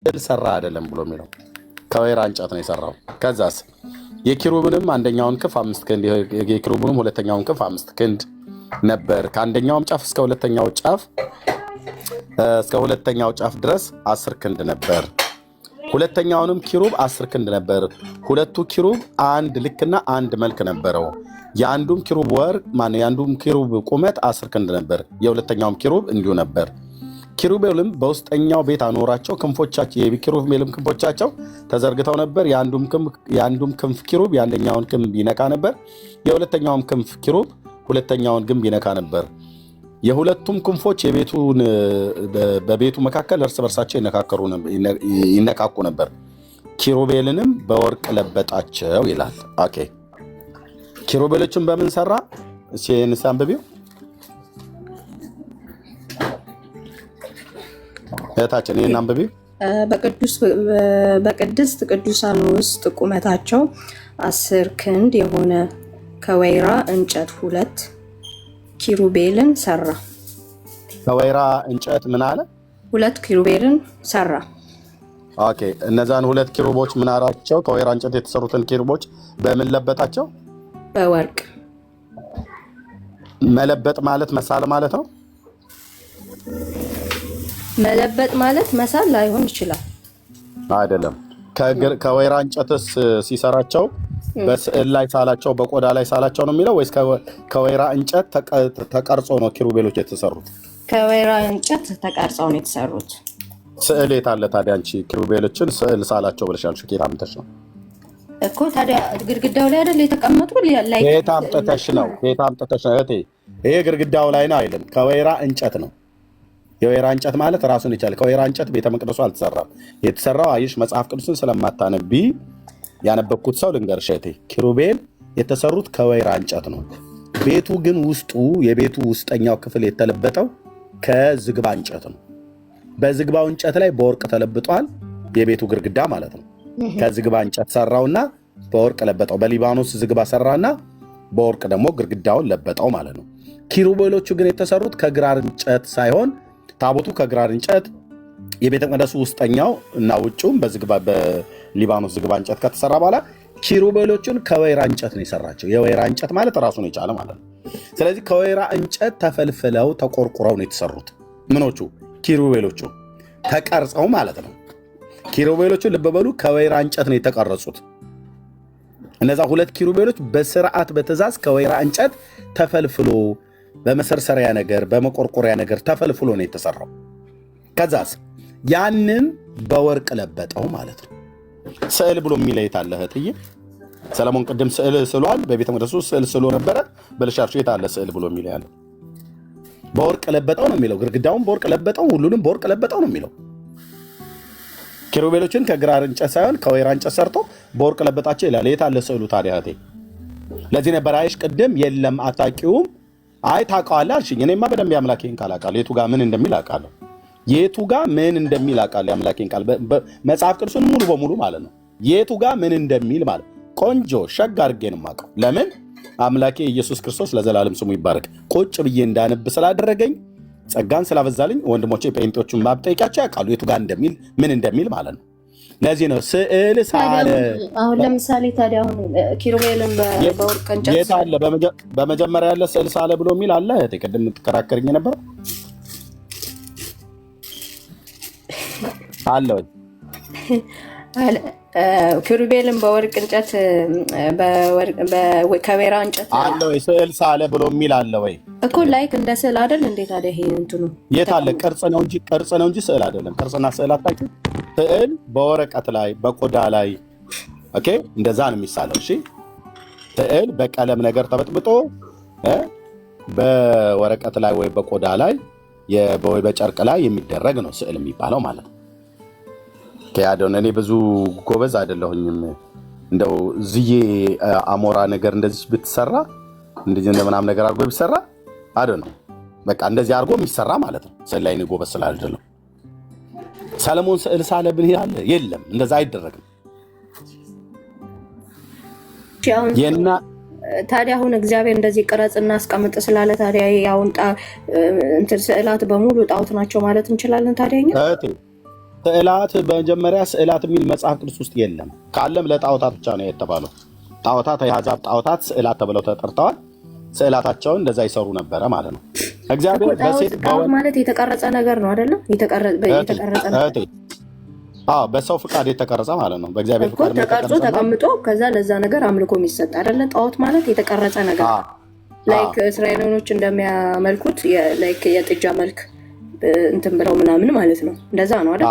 ስዕል ሰራ አይደለም ብሎ የሚለው ከወይራ እንጨት ነው የሰራው። ከዛስ የኪሩብንም አንደኛውን ክንፍ 5 ክንድ የኪሩብንም ሁለተኛውን ክንፍ 5 ክንድ ነበር። ከአንደኛውም ጫፍ እስከ ሁለተኛው ጫፍ ድረስ 10 ክንድ ነበር። ሁለተኛውንም ኪሩብ 10 ክንድ ነበር። ሁለቱ ኪሩብ አንድ ልክና አንድ መልክ ነበረው። የአንዱም ኪሩብ ቁመት 10 ክንድ ነበር። የሁለተኛውም ኪሩብ እንዲሁ ነበር። ኪሩቤልም በውስጠኛው ቤት አኖራቸው። የኪሩቤልም ክንፎቻቸው ተዘርግተው ነበር። የአንዱም ክንፍ ኪሩብ የአንደኛውን ግንብ ይነካ ነበር። የሁለተኛውም ክንፍ ኪሩብ ሁለተኛውን ግንብ ይነካ ነበር። የሁለቱም ክንፎች በቤቱ መካከል እርስ በርሳቸው ይነካኩ ነበር። ኪሩቤልንም በወርቅ ለበጣቸው ይላል። ኦኬ ኪሩቤሎችን በምን ሰራ? እሺ አንብቢው እታችን ይሄን አንብቢው። በቅድስት ቅዱሳን ውስጥ ቁመታቸው 10 ክንድ የሆነ ከወይራ እንጨት 2 ኪሩቤልን ሰራ። ከወይራ እንጨት ምን አለ? 2 ኪሩቤልን ሰራ። ኦኬ እነዛን 2 ኪሩቦች ምን አራቸው? ከወይራ እንጨት የተሰሩትን ኪሩቦች በምን ለበጣቸው? በወርቅ። መለበጥ ማለት መሳል ማለት ነው። መለበጥ ማለት መሳል ላይሆን ይችላል። አይደለም። ከወይራ እንጨትስ ሲሰራቸው በስዕል ላይ ሳላቸው በቆዳ ላይ ሳላቸው ነው የሚለው ወይስ ከወይራ እንጨት ተቀርጾ ነው ኪሩቤሎች የተሰሩት? ከወይራ እንጨት ተቀርጸው ነው የተሰሩት። ስዕል የት አለ ታዲያ? አንቺ ኪሩቤሎችን ስዕል ሳላቸው ብለሻል። ከየት አምጥተሽ ነው እኮ ታዲያ? ግድግዳው ላይ አይደል የተቀመጡ? ከየት አምጥተሽ ነው? እህቴ ይሄ ግድግዳው ላይ ነው አይደለም፣ ከወይራ እንጨት ነው። የወይራ እንጨት ማለት ራሱን ይቻላል። ከወይራ እንጨት ቤተ መቅደሱ አልተሰራም። የተሰራው አይሽ መጽሐፍ ቅዱስን ስለማታነቢ ያነበብኩት ሰው ልንገርሽ እህቴ፣ ኪሩቤል የተሰሩት ከወይራ እንጨት ነው። ቤቱ ግን የቤቱ ውስጠኛው ክፍል የተለበጠው ከዝግባ እንጨት ነው። በዝግባው እንጨት ላይ በወርቅ ተለብጧል። የቤቱ ግድግዳ ማለት ነው። ከዝግባ እንጨት ሰራውና በወርቅ ለበጠው። በሊባኖስ ዝግባ ሰራና በወርቅ ደግሞ ግድግዳውን ለበጠው ማለት ነው። ኪሩቤሎቹ ግን የተሰሩት ከግራር እንጨት ሳይሆን ታቦቱ ከግራር እንጨት የቤተ መቅደሱ ውስጠኛው እና ውጭውም በሊባኖስ ዝግባ እንጨት ከተሰራ በኋላ ኪሩቤሎቹን ከወይራ እንጨት ነው የሰራቸው። የወይራ እንጨት ማለት ራሱን የቻለ ማለት ነው። ስለዚህ ከወይራ እንጨት ተፈልፍለው ተቆርቁረው ነው የተሰሩት። ምኖቹ? ኪሩቤሎቹ ተቀርጸው ማለት ነው። ኪሩቤሎቹ ልብ በሉ ከወይራ እንጨት ነው የተቀረጹት። እነዛ 2 ኪሩቤሎች በስርዓት በትእዛዝ ከወይራ እንጨት ተፈልፍሎ በመሰርሰሪያ ነገር በመቆርቆሪያ ነገር ተፈልፍሎ ነው የተሰራው። ከዛስ ያንን በወርቅ ለበጠው ማለት ነው። ስዕል ብሎ የሚለይት አለ እህትዬ። ሰለሞን ቅድም ስዕል ስሏል። በቤተ መቅደሱ ስዕል ስሎ ነበረ በልሻርሹ የት አለ ስዕል ብሎ የሚለይ አለ? በወርቅ ለበጠው ነው የሚለው። ግድግዳውን በወርቅ ለበጠው፣ ሁሉንም በወርቅ ለበጠው ነው የሚለው። ኪሩቤሎችን ከግራር እንጨት ሳይሆን ከወይራ እንጨት ሰርቶ በወርቅ ለበጣቸው ይላል። የት አለ ስዕሉ ታዲያ እህቴ? ለዚህ ነበር አይሽ ቅድም የለም አታውቂውም። አይ ታውቀዋለህ አልሽኝ። እኔማ በደንብ የአምላኬን ቃል አውቃለሁ። የቱ ጋር ምን እንደሚል አውቃለሁ። የአምላኬን ቃል መጽሐፍ ቅዱስን ሙሉ በሙሉ ማለት ነው። የቱ ጋር ምን እንደሚል ማለት ቆንጆ ሸጋ አድርጌ ነው የማውቀው። ለምን? አምላኬ ኢየሱስ ክርስቶስ ለዘላለም ስሙ ይባረክ። ቁጭ ብዬ እንዳነብ ስላደረገኝ ጸጋን ስላበዛልኝ ወንድሞቼ ጴንጤዎቹን ማብጠይቃቸው ያውቃሉ የቱ ጋር እንደሚል ምን እንደሚል ማለት ነው። ለዚህ ነው ስዕል ሳለ። አሁን ለምሳሌ ታዲያ አሁን ኪሩቤልን በወርቅ እንጨት የት አለ? በመጀመሪያ ያለ ስዕል ሳለ ብሎ የሚል አለ። ቅድም ትከራከርኝ ነበር አለ ወይ? ኪሩቤልን በወርቅ እንጨት ከወይራ እንጨት አለ ወይ? ስዕል ሳለ ብሎ የሚል አለ ወይ እኮ? ላይክ እንደ ስዕል አይደል እንዴ ታዲያ? ይሄ እንትኑ የት አለ? ቅርጽ ነው እንጂ ስዕል አይደለም። ቅርጽና ስዕል አታውቂም? ስዕል በወረቀት ላይ በቆዳ ላይ ኦኬ፣ እንደዛ ነው የሚሳለው። እሺ ስዕል በቀለም ነገር ተበጥብጦ በወረቀት ላይ ወይ በቆዳ ላይ ወይ በጨርቅ ላይ የሚደረግ ነው ስዕል የሚባለው ማለት ነው። ከያደውን እኔ ብዙ ጎበዝ አይደለሁኝም። እንደው ዝዬ አሞራ ነገር እንደዚህ ብትሰራ እንደዚህ እንደምናም ነገር አድርጎ ቢሰራ ነው በቃ እንደዚህ አድርጎ የሚሰራ ማለት ነው። ስዕል ላይ ነው ጎበዝ ስላልደለም። ሰለሞን ስዕል ሳለ ብል ያለ የለም፣ እንደዛ አይደረግም። ታዲያ አሁን እግዚአብሔር እንደዚህ ቅረጽና አስቀምጥ ስላለ ታዲያ ያውን እንትን ስዕላት በሙሉ ጣዖት ናቸው ማለት እንችላለን? ታዲያኛ ስዕላት በመጀመሪያ ስዕላት የሚል መጽሐፍ ቅዱስ ውስጥ የለም። ካለም ለጣዖታት ብቻ ነው የተባለው። ጣዖታት የአሕዛብ ጣዖታት ስዕላት ተብለው ተጠርተዋል። ስዕላታቸውን እንደዛ ይሰሩ ነበረ ማለት ነው። እግዚአብሔር በሴት ጣዖት ማለት የተቀረጸ ነገር ነው አይደለ? የተቀረጸ ነገር በሰው ፍቃድ የተቀረጸ ማለት ነው። በእግዚአብሔር ፍቃድ ተቀርጾ ተቀምጦ ከዛ ለዛ ነገር አምልኮ የሚሰጥ አይደለ? ጣዖት ማለት የተቀረጸ ነገር ላይክ እስራኤሎች እንደሚያመልኩት ላይክ የጥጃ መልክ እንትን ብለው ምናምን ማለት ነው። እንደዛ ነው አይደል?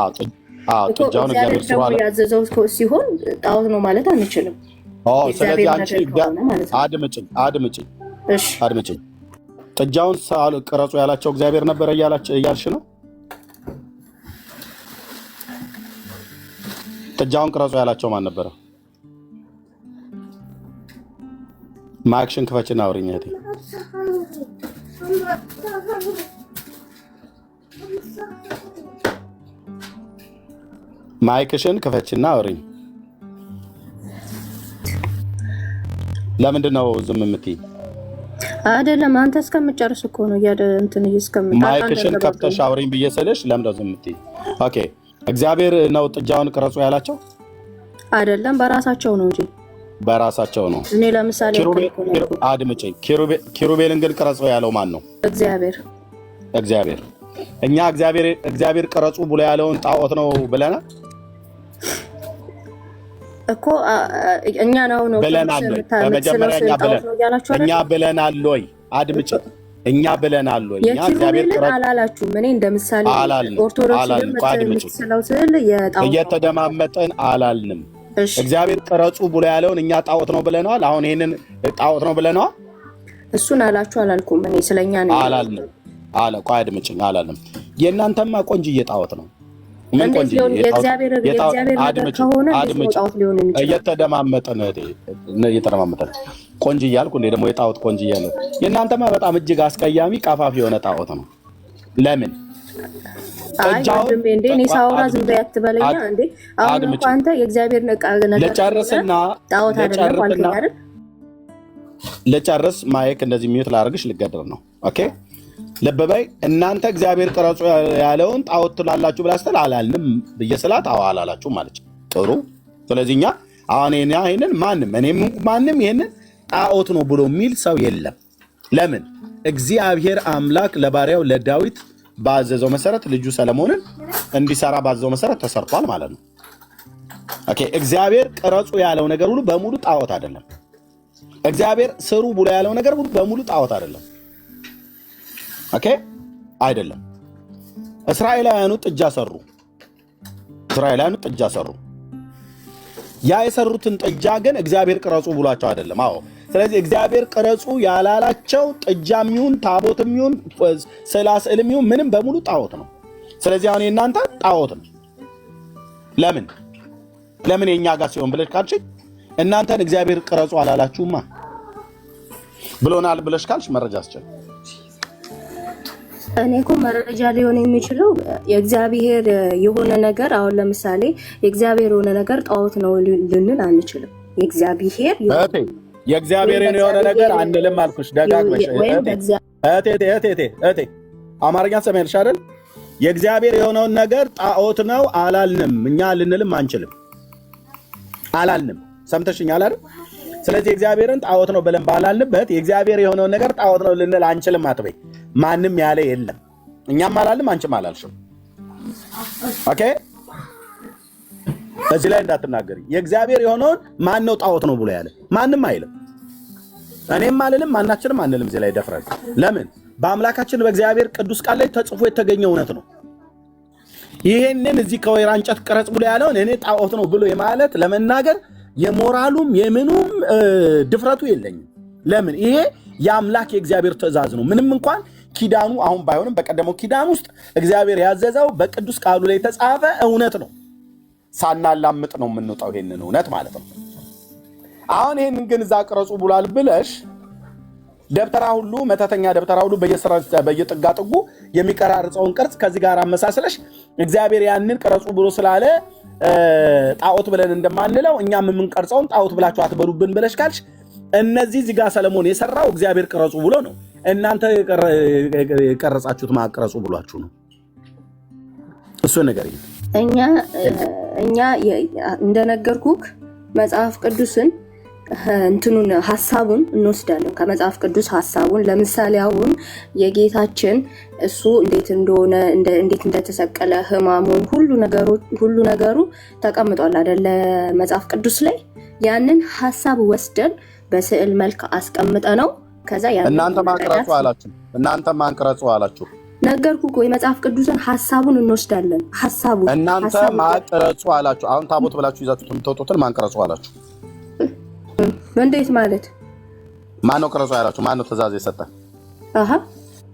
ጥጃውን እግዚአብሔር ደግሞ ያዘዘው ሲሆን ጣዖት ነው ማለት አንችልም። ስለዚህ አንቺ አድምጪኝ። እሺ አድምጪኝ። ጥጃውን ቅረጹ ያላቸው እግዚአብሔር ነበረ እያልሽ ነው? ጥጃውን ቅረጹ ያላቸው ማን ነበረ? ማክሽን ክፈችና አውሪኝ እህቴ። ማይክሽን ክፈችና አውሪኝ። ለምንድን ነው ዝም የምትይ? አይደለም አንተ እስከምጨርስ እኮ ነው እንትን ማይክሽን ከፍተሽ አውሪኝ ብዬ ስልሽ ለምን ነው ዝም የምትይ? ኦኬ እግዚአብሔር ነው ጥጃውን ቅረጹ ያላቸው? አይደለም በራሳቸው ነው እንጂ በራሳቸው ነው። እኔ ለምሳሌ አድምጪኝ። ኪሩቤልን ግን ቅረጹ ያለው ማን ነው? እግዚአብሔር። እኛ እግዚአብሔር ቅረጹ ብሎ ያለውን ጣዖት ነው ብለናል እኮ እኛ ነው ብለናል። በመጀመሪያ እኛ ብለናል ወይ? አድምጪ። እኛ ብለናል ወይ? እኛ እግዚአብሔር ቅረጹ አላላችሁም። እኔ እንደምሳሌ ኦርቶዶክስ ስለው ስል እየተደማመጠን አላልንም። እግዚአብሔር ቅረጹ ብሎ ያለውን እኛ ጣዖት ነው ብለናል። አሁን ይሄንን ጣዖት ነው ብለናል። እሱን አላችሁ አላልኩም። እኔ ስለኛ ነው አላልንም። ቆይ አድምጪኝ። አላልንም። የእናንተማ ቆንጅዬ ጣዖት ነው። ምን ቆንጆ የእግዚአብሔር ከሆነ ጣዖት ሊሆን የሚችል እየተደማመጠን ቆንጆ እያልኩ እንደ ደግሞ የጣዖት ቆንጆ እያለ የእናንተማ በጣም እጅግ አስቀያሚ ቀፋፊ የሆነ ጣዖት ነው። ለምን አጃውም እንዴ እኔ ሳውራ ዝም በይ አትበለኛ እንዴ። አሁን እኮ አንተ የእግዚአብሔር ነገር ለጨርስና ጣዖት አይደለም አልከኝ አይደል? ለጨርስ ማይክ እንደዚህ ሚዩት ላደርግሽ ልገድር ነው። ኦኬ ልብ በይ። እናንተ እግዚአብሔር ቅረጹ ያለውን ጣዖት ትላላችሁ ብላ ስትል አላልንም ብዬ ስላት አዎ አላላችሁ ማለት ጥሩ። ስለዚህ እኛ አሁን ይሄንን ማንም ይሄንን ጣዖት ነው ብሎ የሚል ሰው የለም። ለምን? እግዚአብሔር አምላክ ለባሪያው ለዳዊት ባዘዘው መሰረት ልጁ ሰለሞንን እንዲሰራ ባዘዘው መሰረት ተሰርቷል ማለት ነው። ኦኬ እግዚአብሔር ቅረጹ ያለው ነገር ሁሉ በሙሉ ጣዖት አይደለም። እግዚአብሔር ስሩ ብሎ ያለው ነገር ሁሉ በሙሉ ጣዖት አይደለም። ኦኬ አይደለም። እስራኤላውያኑ ጥጃ ሰሩ። ያ የሰሩትን ጥጃ ግን እግዚአብሔር ቅረጹ ብሏቸው አይደለም። አዎ ስለዚህ እግዚአብሔር ቅረጹ ያላላቸው ጥጃም ይሁን ታቦትም ይሁን ስዕልም ይሁን ምንም በሙሉ ጣዖት ነው። ስለዚህ አሁን የእናንተ ጣዖት ነው። ለምን የኛ ጋር ሲሆን ብለሽ ካልሽ እናንተን እግዚአብሔር ቅረጹ አላላችሁማ ብሎናል ብለሽ ካልሽ መረጃ አስቸል እኔ እኮ መረጃ ሊሆን የሚችለው የእግዚአብሔር የሆነ ነገር አሁን ለምሳሌ የእግዚአብሔር የሆነ ነገር ጣዖት ነው ልንል አንችልም። የእግዚአብሔር የሆነ ነገር አንልም አልኩሽ ደጋግመሽ። እቴ አማርኛ ሰማይልሽ አይደል? የእግዚአብሔር የሆነውን ነገር ጣዖት ነው አላልንም። እኛ ልንልም አንችልም አላልንም። ሰምተሽኛል አይደል? ስለዚህ እግዚአብሔርን ጣዖት ነው ብለን ባላልንበት የእግዚአብሔር የሆነውን ነገር ጣዖት ነው ልንል አንችልም አትበይ። ማንም ያለ የለም። እኛም አላልንም አንቺም አላልሽም። ኦኬ እዚህ ላይ እንዳትናገሪ። የእግዚአብሔር የሆነውን ማን ነው ጣዖት ነው ብሎ ያለ? ማንም አይልም። እኔም አልልም ማናችንም አንልም። እዚህ ላይ ደፍረን ለምን? በአምላካችን በእግዚአብሔር ቅዱስ ቃል ላይ ተጽፎ የተገኘ እውነት ነው። ይሄንን እዚህ ከወይራ እንጨት ቅረጽ ብሎ ያለውን እኔ ጣዖት ነው ብሎ የማለት ለመናገር የሞራሉም የምኑም ድፍረቱ የለኝም። ለምን? ይሄ የአምላክ የእግዚአብሔር ትእዛዝ ነው። ምንም እንኳን ኪዳኑ አሁን ባይሆንም በቀደመው ኪዳን ውስጥ እግዚአብሔር ያዘዘው በቅዱስ ቃሉ ላይ የተጻፈ እውነት ነው። ሳናላምጥ ነው የምንወጣው ይሄንን እውነት ማለት ነው። አሁን ይሄንን ግን እዛ ቅረጹ ብሏል ብለሽ ደብተራ ሁሉ መተተኛ ደብተራ ሁሉ በየጥጋ ጥጉ የሚቀራርጸውን ቅርጽ ከዚህ ጋር አመሳስለሽ እግዚአብሔር ያንን ቅረጹ ብሎ ስላለ ጣዖት ብለን እንደማንለው እኛም የምንቀርጸውን ጣዖት ብላችሁ አትበሉብን ብለሽ ካልሽ እነዚህ እዚህ ጋር ሰለሞን የሰራው እግዚአብሔር ቅረጹ ብሎ ነው። እናንተ የቀረጻችሁት ማቅረጹ ብሏችሁ ነው። እሱ ነገር እኛ እንደነገርኩክ መጽሐፍ ቅዱስን እንትኑን ሐሳቡን እንወስዳለን ከመጽሐፍ ቅዱስ ሐሳቡን። ለምሳሌ አሁን የጌታችን እሱ እንዴት እንደሆነ እንዴት እንደተሰቀለ ህማሙን ሁሉ ነገሩ ተቀምጧል አይደለ መጽሐፍ ቅዱስ ላይ። ያንን ሐሳብ ወስደን በስዕል መልክ አስቀምጠ ነው። ከዛ እናንተ ማንቀረጹ አላችሁ ነገርኩ እኮ የመጽሐፍ ቅዱስን ሐሳቡን እንወስዳለን። እናንተ ማንቀረጹ አላችሁ። አሁን ታቦት ብላችሁ ይዛችሁት የምትወጡትን ማንቀረጹ አላችሁ። እንዴት ማለት? ማን ነው ቀረጹ ያላችሁ? ማን ነው ትእዛዝ የሰጠ?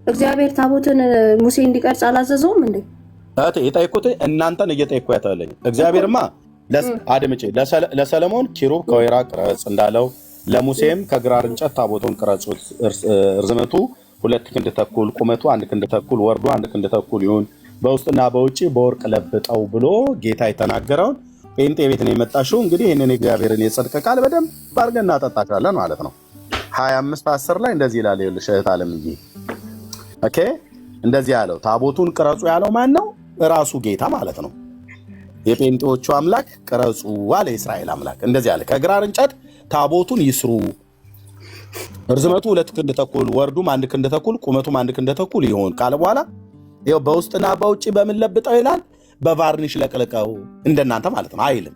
እግዚአብሔር ታቦትን ሙሴ እንዲቀርጽ አላዘዘውም እንዴ? የጠየኩት እናንተን እየጠየኩ ያተለኝ። እግዚአብሔርማ አድምጪ፣ ለሰለሞን ኪሩብ ከወይራ ቅረጽ እንዳለው ለሙሴም ከግራር እንጨት ታቦቱን ቅረጹት፣ ርዝመቱ 2 ክንድ ተኩል፣ ቁመቱ 1 ክንድ ተኩል፣ ወርዱ 1 ክንድ ተኩል ይሁን፣ በውስጥና በውጭ በወርቅ ለብጠው ብሎ ጌታ የተናገረውን ጴንጤ ቤት ነው የመጣሽው። እንግዲህ ይህንን እግዚአብሔርን የጽድቅ ቃል በደንብ አድርገን እናጠጣካለን ማለት ነው። 25:10 ላይ እንደዚህ ይላል። ይኸውልሽ እህት ዓለምዬ፣ ኦኬ፣ እንደዚህ ያለው ታቦቱን ቅረጹ ያለው ማን ነው? ራሱ ጌታ ማለት ነው። የጴንጤዎቹ አምላክ ቅረጹ አለ። የእስራኤል አምላክ እንደዚህ ያለ ከግራር እንጨት ታቦቱን ይስሩ፣ ርዝመቱ 2 ክንድ ተኩል፣ ወርዱም 1 ክንድ ተኩል፣ ቁመቱም 1 ክንድ ተኩል ይሆን ካለ በኋላ ይኸው በውስጥና በውጭ በምን ለብጠው ይላል? በቫርኒሽ ለቅልቀው፣ እንደናንተ ማለት ነው አይልም።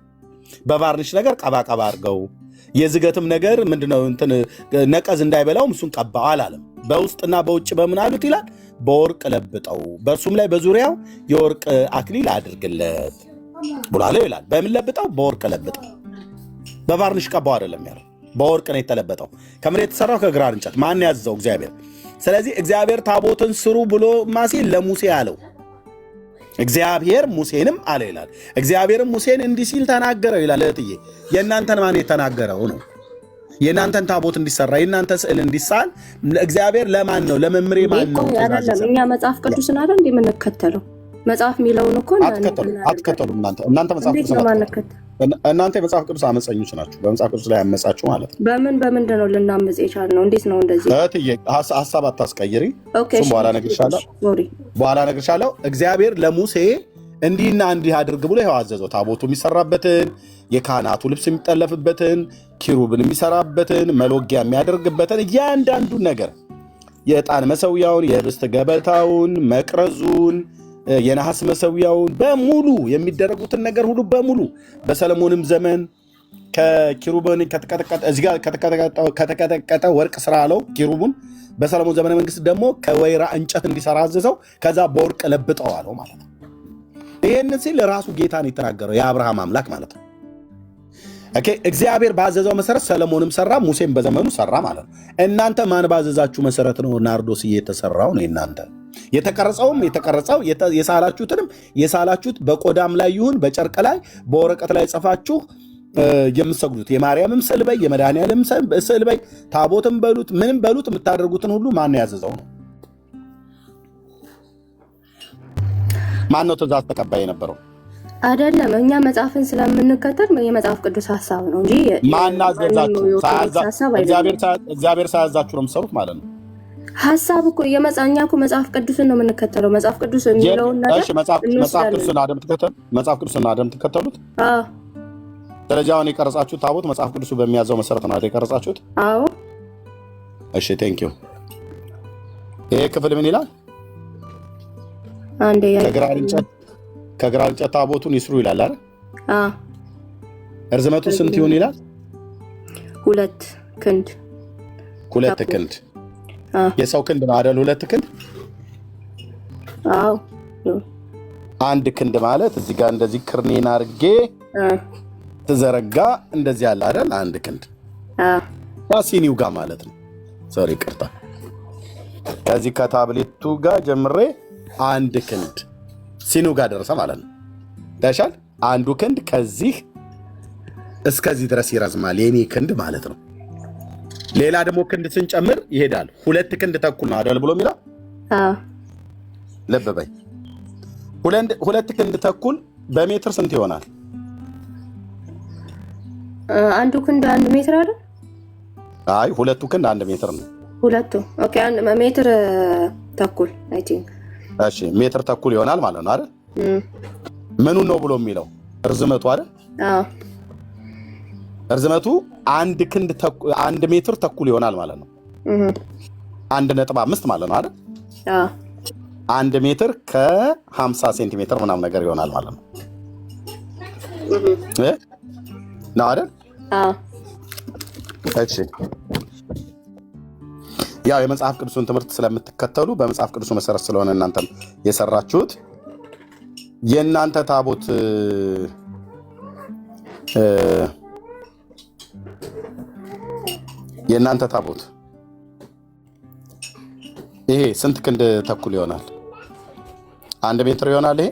በቫርኒሽ ነገር ቀባቀባ አድርገው፣ የዝገትም ነገር ምንድነው እንትን ነቀዝ እንዳይበላውም እሱን ቀባው አላለም። በውስጥና በውጭ በምን አሉት ይላል? በወርቅ ለብጠው፣ በእርሱም ላይ በዙሪያው የወርቅ አክሊል አድርግለት ብሏለው ይላል። በምን ለብጠው? በወርቅ ለብጠው። በቫርኒሽ ቀባው አይደለም ያለው፣ በወርቅ ነው የተለበጠው። ከምን የተሰራው? ከግራር እንጨት። ማን ያዘዘው? እግዚአብሔር። ስለዚህ እግዚአብሔር ታቦትን ስሩ ብሎ ማሲል ለሙሴ አለው። እግዚአብሔር ሙሴንም አለ ይላል። እግዚአብሔርም ሙሴን እንዲህ ሲል ተናገረው ይላል። እህትዬ የእናንተን ማን የተናገረው ነው? የእናንተን ታቦት እንዲሰራ የእናንተ ስዕል እንዲሳል እግዚአብሔር ለማን ነው? ለመምሬ ማን ነው? እኛ መጽሐፍ ቅዱስን አይደል እንዴ የምንከተለው? መጽሐፍ የሚለውን እኮ አትከተሉ። እናንተ መጽሐፍ ቅዱስ እናንተ የመጽሐፍ ቅዱስ አመፀኞች ናችሁ። በመጽሐፍ ቅዱስ ላይ ያመጻችሁ ማለት ነው። በምንድን ነው ልናመጽ የቻልነው? እንዴት ነው እንደዚህ? ሀሳብ አታስቀይሪ። በኋላ እነግርሻለሁ። እግዚአብሔር ለሙሴ እንዲህና እንዲህ አድርግ ብሎ ይኸው አዘዘው። ታቦቱ የሚሰራበትን፣ የካህናቱ ልብስ የሚጠለፍበትን፣ ኪሩብን የሚሰራበትን፣ መሎጊያ የሚያደርግበትን እያንዳንዱን ነገር፣ የዕጣን መሰዊያውን፣ የህብስት ገበታውን፣ መቅረዙን፣ የነሐስ መሰዊያውን በሙሉ የሚደረጉትን ነገር ሁሉ በሙሉ በሰለሞንም ዘመን ከኪሩብን ከተቀጠቀጠ ወርቅ ስራ አለው ኪሩቡን። በሰለሞን ዘመነ መንግስት ደግሞ ከወይራ እንጨት እንዲሰራ አዘዘው። ከዛ በወርቅ ለብጠው አለው ማለት ነው። ይህንን ሲል ራሱ ጌታን የተናገረው የአብርሃም አምላክ ማለት ነው። እግዚአብሔር ባዘዘው መሰረት ሰለሞንም ሰራ፣ ሙሴም በዘመኑ ሰራ ማለት ነው። እናንተ ማን ባዘዛችሁ መሰረት ነው ናርዶስ የተሰራው ነው? እናንተ የተቀረጸው የሳላችሁትንም የሳላችሁት በቆዳም ላይ ይሁን በጨርቅ ላይ በወረቀት ላይ ጽፋችሁ የምትሰግዱት የማርያምም ስዕል በይ የመድኃኒዓለም ስዕል በይ ታቦትም በሉት ምንም በሉት የምታደርጉትን ሁሉ ማን ያዘዘው ነው? ማን ነው ትእዛዝ ተቀባይ የነበረው? አይደለም። እኛ መጽሐፍን ስለምንከተል የመጽሐፍ ቅዱስ ሐሳብ ነው እንጂ ማን አዘዛችሁ? እግዚአብሔር ሳያዛችሁ ነው የምትሰሩት ማለት ነው። ሐሳብ እኮ እኛ እኮ መጽሐፍ ቅዱስን ነው የምንከተለው። መጽሐፍ ቅዱስ የሚለውን ነገር መጽሐፍ ቅዱስን አደም ትከተሉት። ደረጃውን የቀረጻችሁት ታቦት መጽሐፍ ቅዱሱ በሚያዘው መሰረት ነው የቀረጻችሁት? አዎ። እሺ ቴንክ ዩ። ይሄ ክፍል ምን ይላል? አንዴ ከግራር እንጨት ታቦቱን ይስሩ ይላል አይደል? አዎ። እርዝመቱ ስንት ይሁን ይላል? 2 ክንድ። 2 ክንድ የሰው ክንድ ነው አይደል? 2 ክንድ። አዎ። 1 ክንድ ማለት እዚህ ጋር እንደዚህ ክርኔን አድርጌ ተዘረጋ እንደዚህ ያለ አይደል? 1 ክንድ ሲኒው ጋር ማለት ነው። ሶሪ ቅርታ፣ ከዚህ ከታብሌቱ ጋር ጀምሬ 1 ክንድ ሲኒው ጋር ደረሰ ማለት ነው። ታሻል 1 ክንድ ከዚህ እስከዚህ ድረስ ይረዝማል የኔ ክንድ ማለት ነው። ሌላ ደግሞ ክንድ ስንጨምር ይሄዳል። 2 ክንድ ተኩል ነው አይደል ብሎ የሚለው? ልብ በይ 2 ክንድ ተኩል በሜትር ስንት ይሆናል? 1 ክንድ 1 ሜትር አይደል? አይ 2 ክንድ 1 ሜትር ነው። 2 ኦኬ 1 ሜትር ተኩል አይ ቲንክ። እሺ ሜትር ተኩል ይሆናል ማለት ነው አይደል? ምኑን ነው ብሎ የሚለው ርዝመቱ አይደል? አዎ ርዝመቱ 1 ሜትር ተኩል ይሆናል ማለት ነው። 1.5 ማለት ነው አይደል? አዎ 1 ሜትር ከ50 ሴንቲሜትር ምናምን ነገር ይሆናል ማለት ነው ነው አይደል? አዎ እሺ ያው የመጽሐፍ ቅዱስን ትምህርት ስለምትከተሉ በመጽሐፍ ቅዱሱ መሰረት ስለሆነ እናንተም የሰራችሁት የእናንተ ታቦት ይሄ ስንት ክንድ ተኩል ይሆናል? 1 ሜትር ይሆናል። ይሄ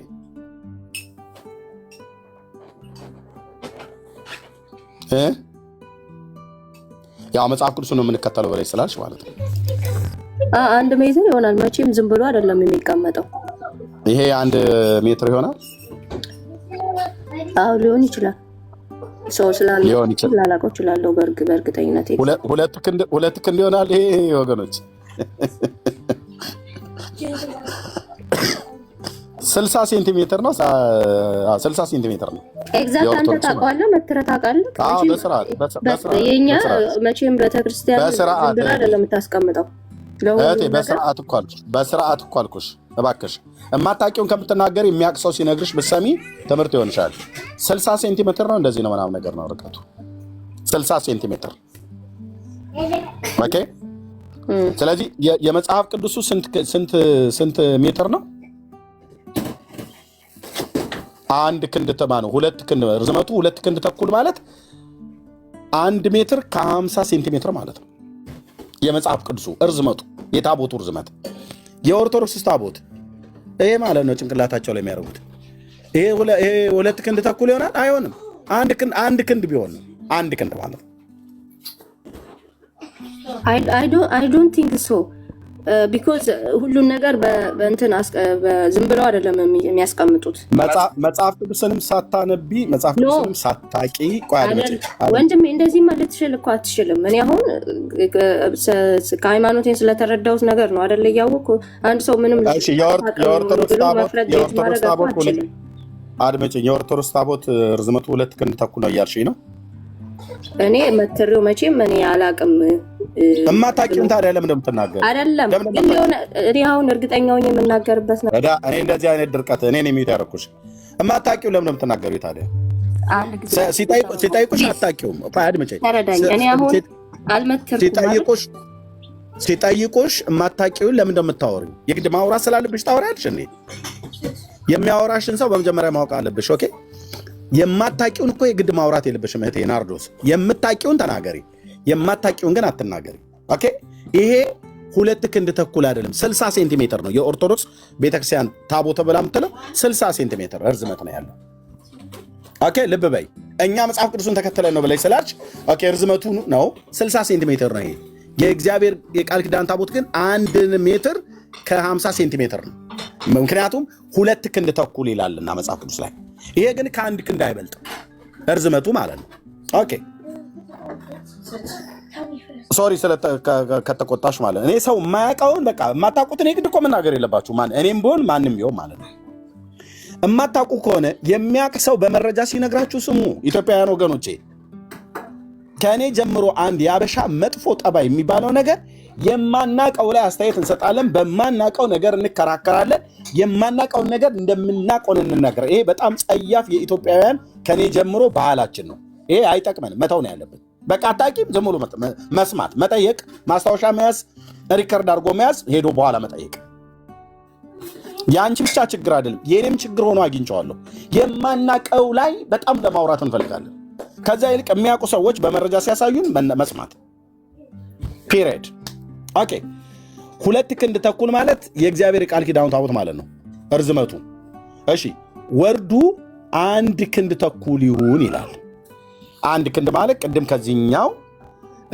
ያው መጽሐፍ ቅዱስ ነው የምንከተለው በላይ ስላልሽ ማለት ነው። 1 ሜትር ይሆናል። መቼም ዝም ብሎ አይደለም የሚቀመጠው። ይሄ 1 ሜትር ይሆናል። አዎ ሊሆን ይችላል። ሰው ስላላቀው ይችላል። በእርግጠኝነት ሁለት ክንድ ይሆናል። ይሄ ወገኖች 60 ሴንቲሜትር ነው። 60 ሴንቲሜትር ነው። ኤግዛክት አንተ ታውቀዋለህ፣ መትረህ ታውቃለህ። አዎ በስርዓት የኛ መቼም ቤተክርስቲያን ዝም ብለህ አይደለም የምታስቀምጠው። በስርዓት እኮ አልኩሽ። እባክሽ እማታውቂውን ከምትናገር የሚያውቅ ሰው ሲነግርሽ ብትሰሚ ትምህርት ይሆንሻል። 60 ሴንቲሜትር ነው እንደዚህ ነው ምናምን ነገር ነው ርቀቱ 60 ሴንቲሜትር። ኦኬ ስለዚህ የመጽሐፍ ቅዱሱ ስንት ሜትር ነው? 1 ክንድ ነው። 2 ክንድ ርዝመቱ 2 ክንድ ተኩል ማለት 1 ሜትር ከ50 ሴንቲሜትር ማለት ነው። የመጽሐፍ ቅዱሱ ርዝመቱ የታቦቱ ርዝመት የኦርቶዶክስ ታቦት ይሄ ማለት ነው። ጭንቅላታቸው ላይ የሚያደርጉት ይሄ 2 ክንድ ተኩል ይሆናል። አይሆንም። 1 ክንድ ቢሆን ነው 1 ክንድ ማለት ነው። I don't think so because ሁሉን ነገር በእንትን ዝም ብለው አይደለም የሚያስቀምጡት። መጽሐፍ ቅዱስንም ሳታነቢ መጽሐፍ ቅዱስንም ሳታቂ ወንድሜ እንደዚህማ ልትችል እኮ አትችልም። እኔ አሁን ከሃይማኖቴን ስለተረዳሁት ነገር ነው አይደለ? እያወቅሁ አንድ ሰው ምንም የኦርቶዶክስ ታቦት ርዝመቱ 2 ክንድ ተኩል ነው እያልሽኝ ነው? እኔ መትሬው መቼም እኔ አላቅም። እማታውቂውን ታዲያ ለምን እንደምትናገር አይደለም። እኔ አሁን እርግጠኛ ሆኜ የምናገርበት ነው። እኔ እንደዚህ አይነት ድርቀት እኔ ነው የሚዩት ያደረኩሽ። እማታውቂው ለምን እንደምትናገሪው ታዲያ? ሲጠይቁሽ አታውቂውም። አድምጪኝ። ተረዳኝ። እኔ አሁን አልመትርኩም። ሲጠይቁሽ እማታውቂውን ለምን እንደምታወሪው የግድ ማውራት ስላለብሽ ታወሪያለሽ። እኔ የሚያወራሽን ሰው በመጀመሪያ ማወቅ አለብሽ። ኦኬ የማታውቂውን እኮ የግድ ማውራት የለብሽም እህቴ ናርዶስ። የምታውቂውን ተናገሪ፣ የማታውቂውን ግን አትናገሪ። ኦኬ ይሄ 2 ክንድ ተኩል አይደለም 60 ሴንቲሜትር ነው። የኦርቶዶክስ ቤተክርስቲያን ታቦተ ብላ የምትለው 60 ሴንቲሜትር ርዝመት ነው ያለው። ኦኬ ልብ በይ። እኛ መጽሐፍ ቅዱስን ተከተለን ነው ብለሽ ስላልሽ ኦኬ ርዝመቱ ነው 60 ሴንቲሜትር ነው። ይሄ የእግዚአብሔር የቃል ኪዳን ታቦት ግን 1 ሜትር ከ50 ሴንቲሜትር ነው። ምክንያቱም 2 ክንድ ተኩል ይላልና መጽሐፍ ቅዱስ ላይ። ይሄ ግን ከ1 ክንድ አይበልጥም ርዝመቱ ማለት ነው። ኦኬ ሶሪ ከተቆጣሽ ማለት እኔ ሰው የማያውቀውን በቃ የማታውቁትን የግድ እኮ መናገር የለባችሁ። እኔም ቢሆን ማንም ቢሆን ማለት ነው። የማታውቁ ከሆነ የሚያውቅ ሰው በመረጃ ሲነግራችሁ ስሙ። ኢትዮጵያውያን ወገኖቼ ከእኔ ጀምሮ አንድ የአበሻ መጥፎ ጠባይ የሚባለው ነገር የማናቀው ላይ አስተያየት እንሰጣለን፣ በማናቀው ነገር እንከራከራለን፣ የማናቀውን ነገር እንደምናቆን እንናገር። ይሄ በጣም ጸያፍ የኢትዮጵያውያን ከኔ ጀምሮ ባህላችን ነው። ይሄ አይጠቅመንም፣ መተው ነው ያለብን። በቃ አታውቂም፣ ዝም ብሎ መስማት፣ መጠየቅ፣ ማስታወሻ መያዝ፣ ሪከርድ አድርጎ መያዝ፣ ሄዶ በኋላ መጠየቅ። የአንቺ ብቻ ችግር አይደለም፣ የኔም ችግር ሆኖ አግኝቼዋለሁ። የማናቀው ላይ በጣም ለማውራት እንፈልጋለን። ከዛ ይልቅ የሚያውቁ ሰዎች በመረጃ ሲያሳዩን መስማት። ፒሪየድ። ኦኬ 2 ክንድ ተኩል ማለት የእግዚአብሔር ቃል ኪዳኑ ታቦት ማለት ነው እርዝመቱ። እሺ ወርዱ 1 ክንድ ተኩል ይሁን ይላል። 1 ክንድ ማለት ቅድም ከዚህኛው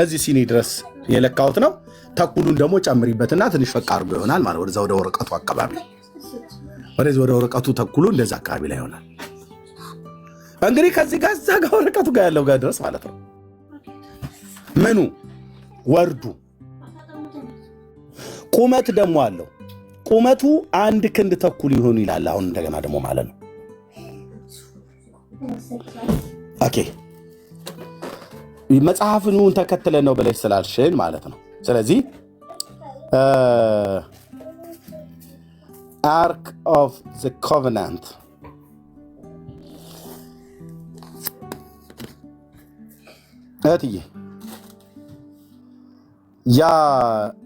እዚህ ሲኒ ድረስ የለካሁት ነው። ተኩሉን ደግሞ ጨምሪበትና ትንሽ ፈቅ አድርጎ ይሆናል ማለት ወደዛ ወደ ወረቀቱ አካባቢ ወደዚህ ወደ ወረቀቱ ተኩሉ እንደዛ አካባቢ ላይ ይሆናል። እንግዲህ ከዚህ ጋር እዛ ጋር ወረቀቱ ጋር ያለው ጋር ድረስ ማለት ነው። ምኑ ወርዱ ቁመት ደግሞ አለው። ቁመቱ 1 ክንድ ተኩል ይሆን ይላል። አሁን እንደገና ደግሞ ማለት ነው ኦኬ መጽሐፍን ተከትለን ነው ብለሽ ስላልሽን ማለት ነው። ስለዚህ አርክ ኦፍ ዘ ኮቨናንት እህትዬ ያ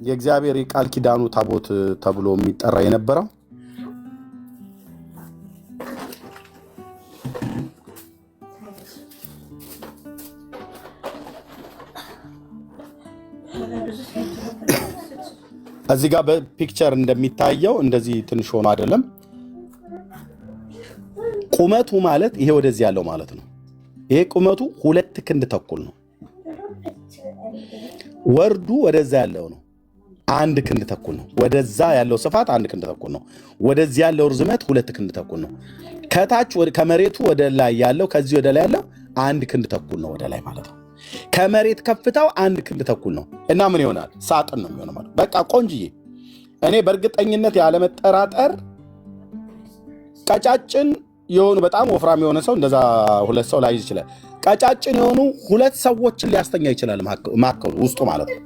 የእግዚአብሔር የቃል ኪዳኑ ታቦት ተብሎ የሚጠራ የነበረው እዚህ ጋር በፒክቸር እንደሚታየው እንደዚህ ትንሽ ሆኖ አይደለም። ቁመቱ ማለት ይሄ ወደዚህ ያለው ማለት ነው። ይሄ ቁመቱ 2 ክንድ ተኩል ነው። ወርዱ ወደዛ ያለው ነው 1 ክንድ ተኩል ነው። ወደዛ ያለው ስፋት 1 ክንድ ተኩል ነው። ወደዚህ ያለው ርዝመት 2 ክንድ ተኩል ነው። ከታች ከመሬቱ ወደ ላይ ያለው ከዚህ ወደ ላይ ያለው 1 ክንድ ተኩል ነው ወደ ላይ ማለት ነው። ከመሬት ከፍታው 1 ክንድ ተኩል ነው እና ምን ይሆናል? ሳጥን ነው የሚሆነው ማለት በቃ ቆንጅዬ። እኔ በእርግጠኝነት ያለመጠራጠር ቀጫጭን የሆኑ በጣም ወፍራም የሆነ ሰው እንደዛ 2 ሰው ላይዝ ይችላል። ቀጫጭን የሆኑ 2 ሰዎችን ሊያስተኛ ይችላል ማከሉ ውስጡ ማለት ነው።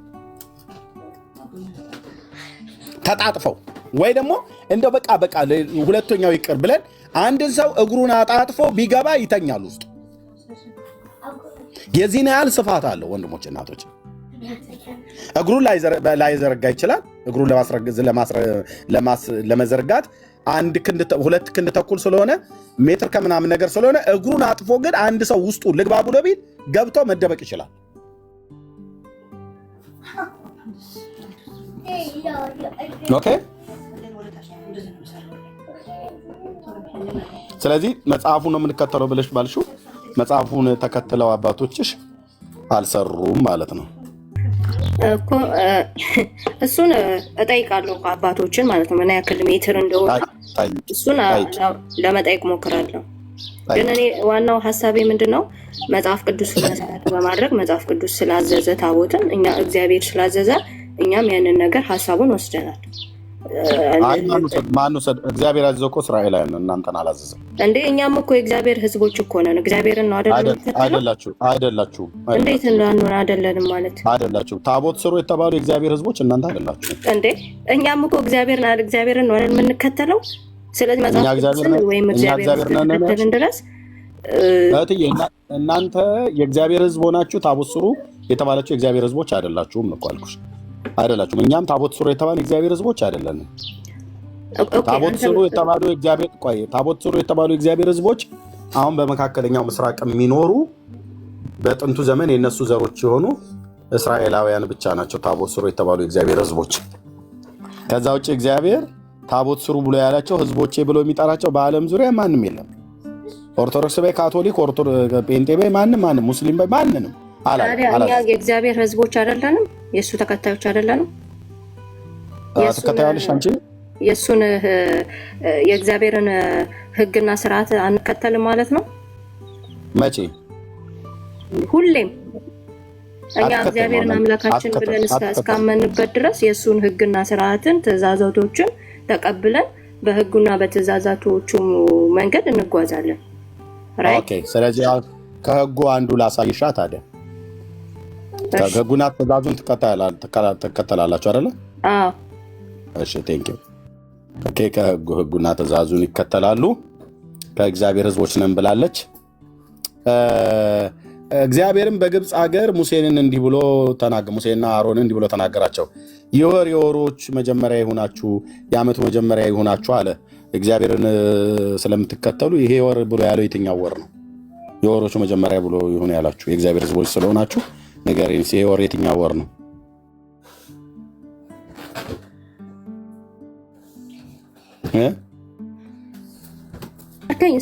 ተጣጥፈው ወይ ደግሞ እንደው በቃ ሁለተኛው ይቅር ብለን አንድን ሰው እግሩን አጣጥፎ ቢገባ ይተኛል ውስጡ። የዚህን ያህል ስፋት አለው ወንድሞች እናቶች። እግሩን ላይዘረጋ ይችላል። እግሩን ለመዘርጋት 2 ክንድ ተኩል ስለሆነ ሜትር ከምናምን ነገር ስለሆነ እግሩን አጥፎ ግን አንድ ሰው ውስጡ ልግባ ብሎ ቢል ገብቶ መደበቅ ይችላል። ኦኬ። ስለዚህ መጽሐፉን ነው የምንከተለው ብለሽ ባልሽው መጽሐፉን ተከትለው አባቶችሽ አልሰሩም ማለት ነው እኮ። እሱን እጠይቃለሁ አባቶችን ማለት ነው ምን ያክል ሜትር እንደሆነ እሱን ለመጠየቅ ሞክራለሁ። ግን እኔ ዋናው ሀሳቤ ምንድነው መጽሐፍ ቅዱስ መሰረት በማድረግ መጽሐፍ ቅዱስ ስላዘዘ ታቦትን እኛ እግዚአብሔር ስላዘዘ እኛም ያንን ነገር ሀሳቡን ወስደናል። እግዚአብሔር ያዘዘው እኮ እስራኤላውያን ነው፣ እናንተን አላዘዘም እንዴ? እኛም እኮ የእግዚአብሔር ሕዝቦች እኮ ነን። እግዚአብሔርን ነው አይደላችሁ? እንዴት እንዳንሆን አይደለንም ማለት አይደላችሁ? ታቦት ስሩ የተባሉ የእግዚአብሔር ሕዝቦች እናንተ አይደላችሁ እንዴ? እኛም እኮ እግዚአብሔርን ነው የምንከተለው። ስለዚህ መጽሐፍ ቅዱስን ወይም እግዚአብሔርን እስከተከተልን ድረስ እናንተ የእግዚአብሔር ሕዝብ ሆናችሁ ታቦት ስሩ የተባላችሁ የእግዚአብሔር ሕዝቦች አይደላችሁም እኮ አልኩሽ። አይደላችሁም። እኛም ታቦት ስሩ የተባሉ የእግዚአብሔር ሕዝቦች አይደለንም። ታቦት ስሩ የተባሉ የእግዚአብሔር ሕዝቦች አሁን በመካከለኛው ምስራቅ የሚኖሩ በጥንቱ ዘመን የነሱ ዘሮች የሆኑ እስራኤላውያን ብቻ ናቸው ታቦት ስሩ የተባሉ የእግዚአብሔር ሕዝቦች። ከዛ ውጭ እግዚአብሔር ታቦት ስሩ ብሎ ያላቸው ሕዝቦቼ ብሎ የሚጠራቸው በዓለም ዙሪያ ማንም የለም። ኦርቶዶክስ በይ፣ ካቶሊክ፣ ጴንጤ በይ፣ ማንም ሙስሊም በይ፣ ማንንም እኛ የእግዚአብሔር ሕዝቦች አይደለንም? የእሱ ተከታዮች አይደለንም? ተከታዮች አንቺ የእሱን የእግዚአብሔርን ሕግና ስርዓት አንከተልም ማለት ነው? መቼ? ሁሌም እኛ እግዚአብሔርን አምላካችን ብለን እስካመንበት ድረስ የእሱን ሕግና ስርዓትን ትእዛዛቶችን ተቀብለን በሕጉና በትእዛዛቶቹ መንገድ እንጓዛለን። ስለዚህ ከሕጉ አንዱ ላሳይሻ ታዲያ ከሕጉና ትእዛዙን ትከተላላችሁ አይደለ? እሺ ቴንኪው። ከሕጉና ትእዛዙን ይከተላሉ። ከእግዚአብሔር ሕዝቦች ነን ብላለች። እግዚአብሔርም በግብፅ ሀገር ሙሴና አሮንን እንዲህ ብሎ ተናገራቸው። የወሮች መጀመሪያ ይሁናችሁ፣ የዓመቱ መጀመሪያ ይሁናችሁ አለ። እግዚአብሔርን ስለምትከተሉ ይሄ ወር ብሎ ያለው የትኛው ወር ነው? የወሮቹ መጀመሪያ ብሎ ይሁን ያላችሁ የእግዚአብሔር ሕዝቦች ስለሆናችሁ ንገረኝ። ይሄ ወር የትኛው ወር ነው?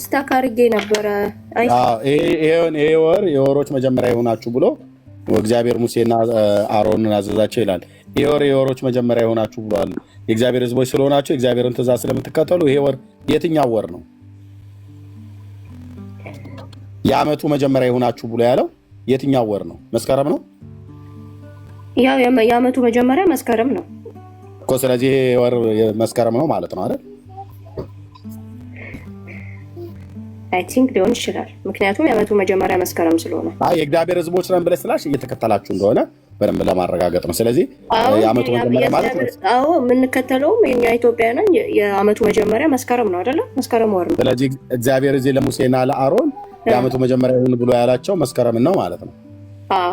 ስታክ አድርጌ ነበረ። ይሄ ወር የወሮች መጀመሪያ ይሁናችሁ ብሎ እግዚአብሔር ሙሴና አሮንን አዘዛቸው ይላል። ይሄ ወር የወሮች መጀመሪያ ይሁናችሁ ብሏል። የእግዚአብሔር ሕዝቦች ስለሆናችሁ የእግዚአብሔርን ትእዛዝ ስለምትከተሉ ይሄ ወር የትኛው ወር ነው? የዓመቱ መጀመሪያ ይሁናችሁ ብሎ ያለው የትኛው ወር ነው? መስከረም ነው? ያው የዓመቱ መጀመሪያ መስከረም ነው እኮ። ስለዚህ ይሄ ወር መስከረም ነው ማለት ነው አይደል? አይ ቲንክ ሊሆን ይችላል። ምክንያቱም የዓመቱ መጀመሪያ መስከረም ስለሆነ የእግዚአብሔር ሕዝቦች ነን ብለሽ ስላልሽ እየተከተላችሁ እንደሆነ በደንብ ለማረጋገጥ ነው። ስለዚህ የዓመቱ መጀመሪያ ማለት ነው። አዎ የምንከተለውም የኛ ኢትዮጵያውያን የዓመቱ መጀመሪያ መስከረም ነው አይደለ? መስከረም ወር ነው። ስለዚህ እግዚአብሔር እዚህ ለሙሴና ለአሮን የዓመቱ መጀመሪያ ይሁን ብሎ ያላቸው መስከረም ነው ማለት ነው። አዎ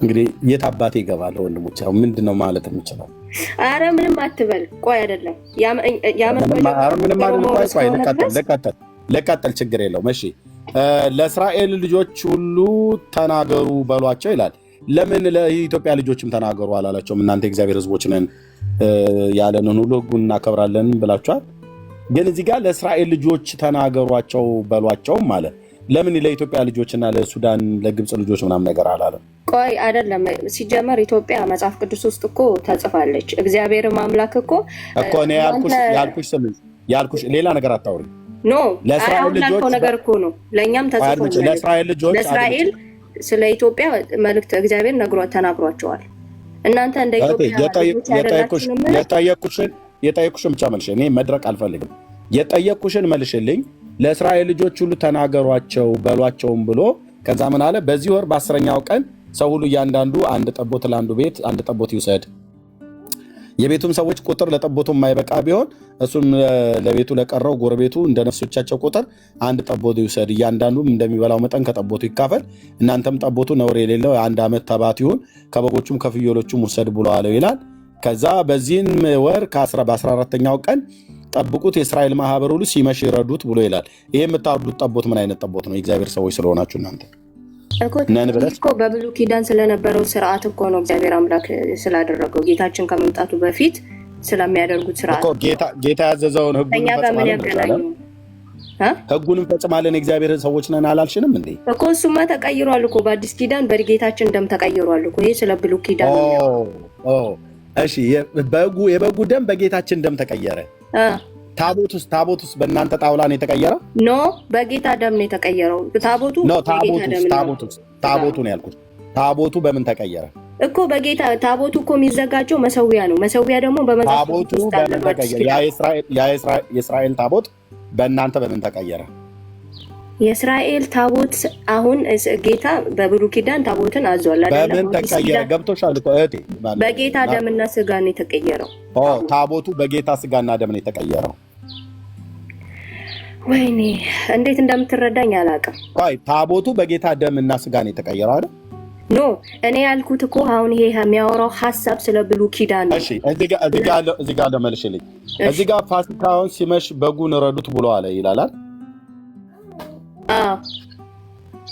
እንግዲህ የት አባቴ ይገባል ወንድሞች? አሁን ምንድን ነው ማለት የምችለው? አረ ምንም አትበል። ቆይ አይደለም ለቀጠል ችግር የለውም። እሺ ለእስራኤል ልጆች ሁሉ ተናገሩ በሏቸው ይላል። ለምን ለኢትዮጵያ ልጆችም ተናገሩ አላላቸውም? እናንተ የእግዚአብሔር ሕዝቦች ነን ያለንን ሁሉ ሕጉን እናከብራለን ብላችኋል። ግን እዚህ ጋር ለእስራኤል ልጆች ተናገሯቸው በሏቸውም ማለት ለምን ለኢትዮጵያ ልጆችና ለሱዳን ለግብፅ ልጆች ምናምን ነገር አላለም? ቆይ አይደለም። ሲጀመር ኢትዮጵያ መጽሐፍ ቅዱስ ውስጥ እኮ ተጽፋለች። እግዚአብሔር አምላክ እኮ እኔ ያልኩሽ ሌላ ነገር አታውሪ። ኖ ለእስራኤል ልጆች ነገር እኮ ነው። ለእኛም ተጽፎ ለእስራኤል ልጆች ለእስራኤል ስለ ኢትዮጵያ መልእክት እግዚአብሔር ተናግሯቸዋል። እናንተ እንደ የጠየኩሽን ብቻ መልሽ። እኔ መድረቅ አልፈልግም። የጠየኩሽን መልሽልኝ። ለእስራኤል ልጆች ሁሉ ተናገሯቸው በሏቸውም ብሎ ከዛ ምን አለ? በዚህ ወር በ10ኛው ቀን ሰው ሁሉ እያንዳንዱ አንድ ጠቦት ለአንዱ ቤት አንድ ጠቦት ይውሰድ። የቤቱም ሰዎች ቁጥር ለጠቦቱ የማይበቃ ቢሆን እሱም ለቤቱ ለቀረው ጎረቤቱ እንደ ነፍሶቻቸው ቁጥር አንድ ጠቦት ይውሰድ። እያንዳንዱም እንደሚበላው መጠን ከጠቦቱ ይካፈል። እናንተም ጠቦቱ ነውር የሌለው የአንድ ዓመት ተባት ይሁን፣ ከበጎቹም ከፍየሎቹም ውሰድ ብሎ አለው ይላል። ከዛ በዚህን ወር በ14ኛው ቀን ጠብቁት፣ የእስራኤል ማህበር ሁሉ ሲመሽ ይረዱት ብሎ ይላል። ይሄ የምታርዱት ጠቦት ምን አይነት ጠቦት ነው? የእግዚአብሔር ሰዎች ስለሆናችሁ እናንተ እኮ በብሉይ ኪዳን ስለነበረው ስርዓት እኮ ነው እግዚአብሔር አምላክ ስላደረገው ጌታችን ከመምጣቱ በፊት ስለሚያደርጉት ስርዓት ጌታ ያዘዘውን ሕጉንም ፈጽማለን የእግዚአብሔር ሰዎች ነን አላልሽንም እንዴ? እኮ እሱማ ተቀይሯል እኮ በአዲስ ኪዳን በጌታችን ደም ተቀይሯል እኮ። ይሄ ስለ ብሉይ ኪዳን ነው። እሺ የበጉ ደም በጌታችን ደም ተቀየረ። ታቦት ውስጥ በእናንተ ጣውላ ነው የተቀየረው? ኖ በጌታ ደም ነው የተቀየረው። ታቦቱ ነው ያልኩት። ታቦቱ በምን ተቀየረ እኮ? በጌታ ታቦቱ እኮ የሚዘጋጀው መሰዊያ ነው። መሰዊያ ደግሞ ታቦቱ በምን ተቀየረ? የእስራኤል ታቦት በእናንተ በምን ተቀየረ? የእስራኤል ታቦት አሁን ጌታ በብሉይ ኪዳን ታቦትን አዟል አይደል? በምን ተቀየረ? ገብቶሻል እኮ እህቴ። በጌታ ደምና ስጋ ነው የተቀየረው። ታቦቱ በጌታ ስጋና ደም ነው የተቀየረው። ወይኔ እንዴት እንደምትረዳኝ አላውቅም። ቆይ ታቦቱ በጌታ ደምና ስጋ ነው የተቀየረው አይደል? ኖ እኔ ያልኩት እኮ አሁን ይሄ የሚያወራው ሐሳብ ስለ ብሉይ ኪዳን ነው። እሺ እዚህ ጋር ለመልሽልኝ። እዚህ ጋር ፋሲካውን ሲመሽ በጉን ረዱት ብሎ አለ ይላል።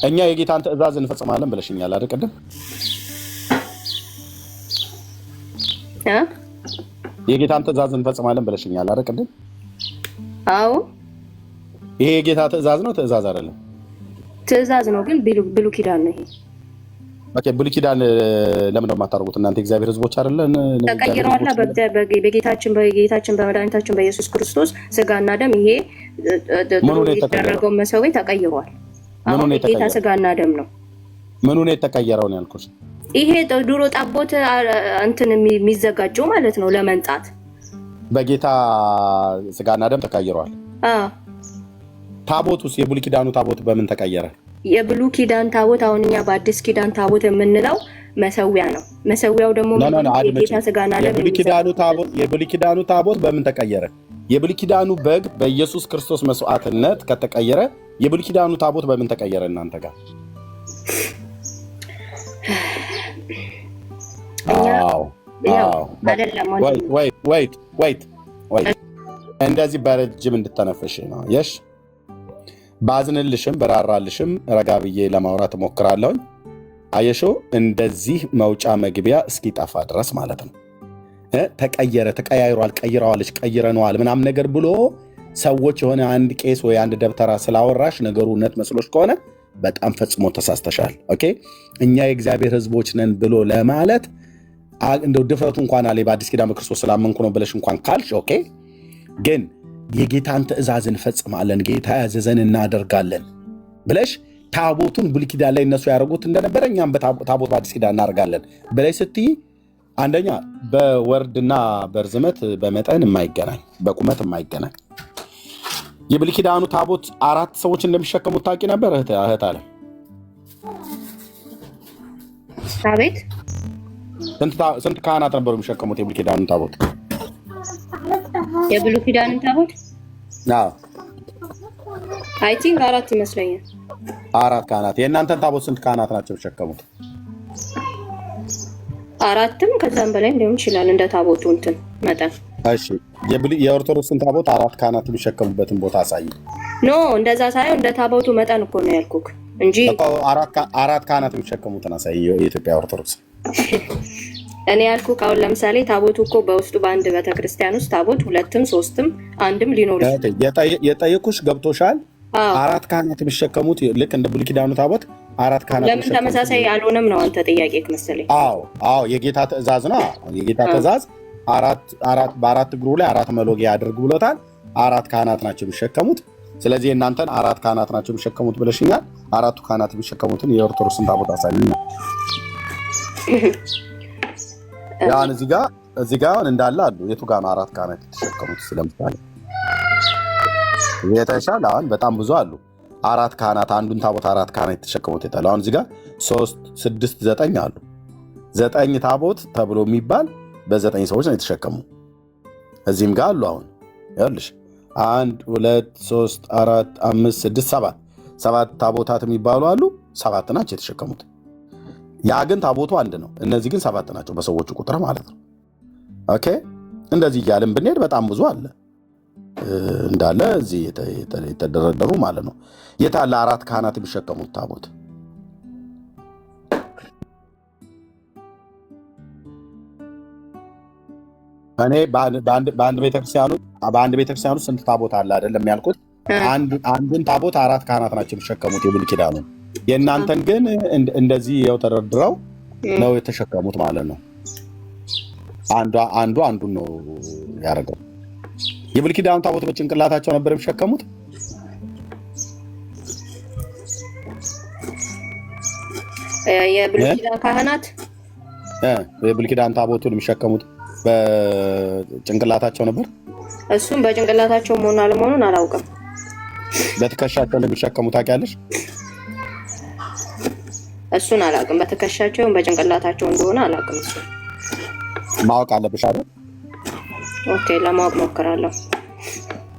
እኛ የጌታን ትእዛዝ እንፈጽማለን ብለሽኛል አይደል? ቅድም የጌታን ትእዛዝ እንፈጽማለን ብለሽኛል አይደል? ቅድም አዎ። ይሄ የጌታ ትእዛዝ ነው? ትእዛዝ አይደለም? ትእዛዝ ነው፣ ግን ብሉይ ኪዳን ነው ይሄ። ኦኬ፣ ብሉይ ኪዳን ለምን ነው የማታደርጉት እናንተ የእግዚአብሔር ሕዝቦች አይደለን? ተቀይረዋል። በጌታችን በመድኃኒታችን በኢየሱስ ክርስቶስ ስጋና ደም ይሄ የተደረገው መሰዊያ ተቀይሯል። አሁን ጌታ ስጋና ደም ነው። ምኑ ነው የተቀየረው ነው ያልኩሽ? ይሄ ድሮ ጠቦት እንትን የሚዘጋጀው ማለት ነው ለመንጣት። በጌታ ስጋና ደም ተቀይሯል። ታቦቱስ የብሉይ ኪዳኑ ታቦት በምን ተቀየረ? የብሉይ ኪዳን ታቦት አሁን እኛ በአዲስ ኪዳን ታቦት የምንለው መሰዊያ ነው። መሰዊያው ደግሞ የጌታ ስጋና ደም። የብሉይ ኪዳኑ ታቦት በምን ተቀየረ? የብሉይ ኪዳኑ በግ በኢየሱስ ክርስቶስ መስዋዕትነት ከተቀየረ የብሉይ ኪዳኑ ታቦት በምን ተቀየረ እናንተ ጋር? እንደዚህ በረጅም እንድተነፍሽ ነው። የሽ ባዝንልሽም በራራልሽም ረጋ ብዬ ለማውራት እሞክራለሁኝ። አየሽው? እንደዚህ መውጫ መግቢያ እስኪጠፋ ድረስ ማለት ነው። ተቀየረ፣ ተቀያይሯል፣ ቀይረዋለች፣ ቀይረነዋል ምናምን ነገር ብሎ ሰዎች የሆነ አንድ ቄስ ወይ አንድ ደብተራ ስላወራሽ ነገሩ እውነት መስሎሽ ከሆነ በጣም ፈጽሞ ተሳስተሻል። ኦኬ፣ እኛ የእግዚአብሔር ሕዝቦች ነን ብሎ ለማለት እንደው ድፍረቱ እንኳን አለ። በአዲስ ኪዳን በክርስቶስ ስላመንኩ ነው ብለሽ እንኳን ካልሽ ኦኬ፣ ግን የጌታን ትእዛዝ እንፈጽማለን፣ ጌታ ያዘዘን እናደርጋለን ብለሽ ታቦቱን ብሉይ ኪዳን ላይ እነሱ ያደርጉት እንደነበረ እኛም ታቦት በአዲስ ኪዳን እናደርጋለን ብለሽ ስትይ አንደኛ በወርድና በርዝመት በመጠን የማይገናኝ በቁመት የማይገናኝ የብሉይ ኪዳኑ ታቦት 4 ሰዎች እንደሚሸከሙት ታውቂ ነበር እህት አለ? አቤት ስንት ካህናት ነበሩ የሚሸከሙት የብሉይ ኪዳኑ ታቦት? የብሉይ ኪዳኑ ታቦት አዎ አይ ቲንክ 4 ይመስለኛል። 4 ካህናት። የእናንተን ታቦት ስንት ካህናት ናቸው የሚሸከሙት? 4ም ከዛም በላይ ሊሆን ይችላል እንደ ታቦቱ እንትን መጠን። እሺ የኦርቶዶክስን ታቦት 4 ካህናት የሚሸከሙበትን ቦታ አሳይ። ኖ እንደዛ ሳይሆን እንደ ታቦቱ መጠን እኮ ነው ያልኩክ እንጂ 4 ካህናት የሚሸከሙትን አሳይ። የኢትዮጵያ ኦርቶዶክስ እኔ ያልኩክ አሁን ለምሳሌ ታቦቱ እኮ በውስጡ በአንድ ቤተክርስቲያን ውስጥ ታቦት 2ም 3ም 1ም ሊኖር ይችላል። የጠየኩሽ ገብቶሻል? 4 ካህናት የሚሸከሙት ልክ እንደ ብሉይ ኪዳኑ ታቦት 4 ካህናት ለምን ተመሳሳይ አልሆነም ነው አንተ ጥያቄክ መሰለኝ። አዎ የጌታ ትእዛዝ ነው። የጌታ ትእዛዝ በ4 እግሩ ላይ 4 መሎጊያ ያድርግ ብሎታል። 4 ካህናት ናቸው የሚሸከሙት። ስለዚህ እናንተን 4 ካህናት ናቸው የሚሸከሙት ብለሽኛል። 4ቱ ካህናት የሚሸከሙትን የኦርቶዶክስን ታቦት አሳይኝ። ያን እዚህ ጋር እንዳለ አሉ። የቱ ጋር ነው 4 ካህናት የተሸከሙት? ስለምሳሌ የተሻለ አሁን በጣም ብዙ አሉ። 4 ካህናት አንዱን ታቦት 4 ካህናት የተሸከሙት ይታል። አሁን እዚህ ጋር 3 6 9 አሉ። 9 ታቦት ተብሎ የሚባል በ9 ሰዎች ነው የተሸከሙ። እዚህም ጋር አሉ። አሁን ያልሽ 1 2 3 4 5 6 7 ታቦታት የሚባሉ አሉ። 7 ናቸው የተሸከሙት። ያ ግን ታቦቱ አንድ ነው። እነዚህ ግን 7 ናቸው በሰዎቹ ቁጥር ማለት ነው። ኦኬ እንደዚህ እያልን ብንሄድ በጣም ብዙ አለ እንዳለ እዚህ የተደረደሩ ማለት ነው። የታለ 4 ካህናት የሚሸከሙት ታቦት? እኔ በአንድ ቤተክርስቲያኑ ስንት ታቦት አለ አይደለም ያልኩት። አንዱን ታቦት 4 ካህናት ናቸው የሚሸከሙት የብሉይ ኪዳኑ። የእናንተን ግን እንደዚህ ያው ተደርድረው ነው የተሸከሙት ማለት ነው። አንዱን ነው ያደረገው። የብሉይ ኪዳኑ ታቦት በጭንቅላታቸው ነበር የሚሸከሙት። የብሉይ ኪዳን ካህናት የብሉይ ኪዳን ታቦቱን የሚሸከሙት በጭንቅላታቸው ነበር። እሱም በጭንቅላታቸው መሆኑን አለመሆኑን አላውቅም። በትከሻቸው እንደሚሸከሙ ታውቂያለሽ? እሱን አላውቅም። በትከሻቸው በጭንቅላታቸው እንደሆነ አላውቅም። እሱ ማወቅ አለብሽ አይደል? ኦኬ ለማወቅ ሞክራለሁ።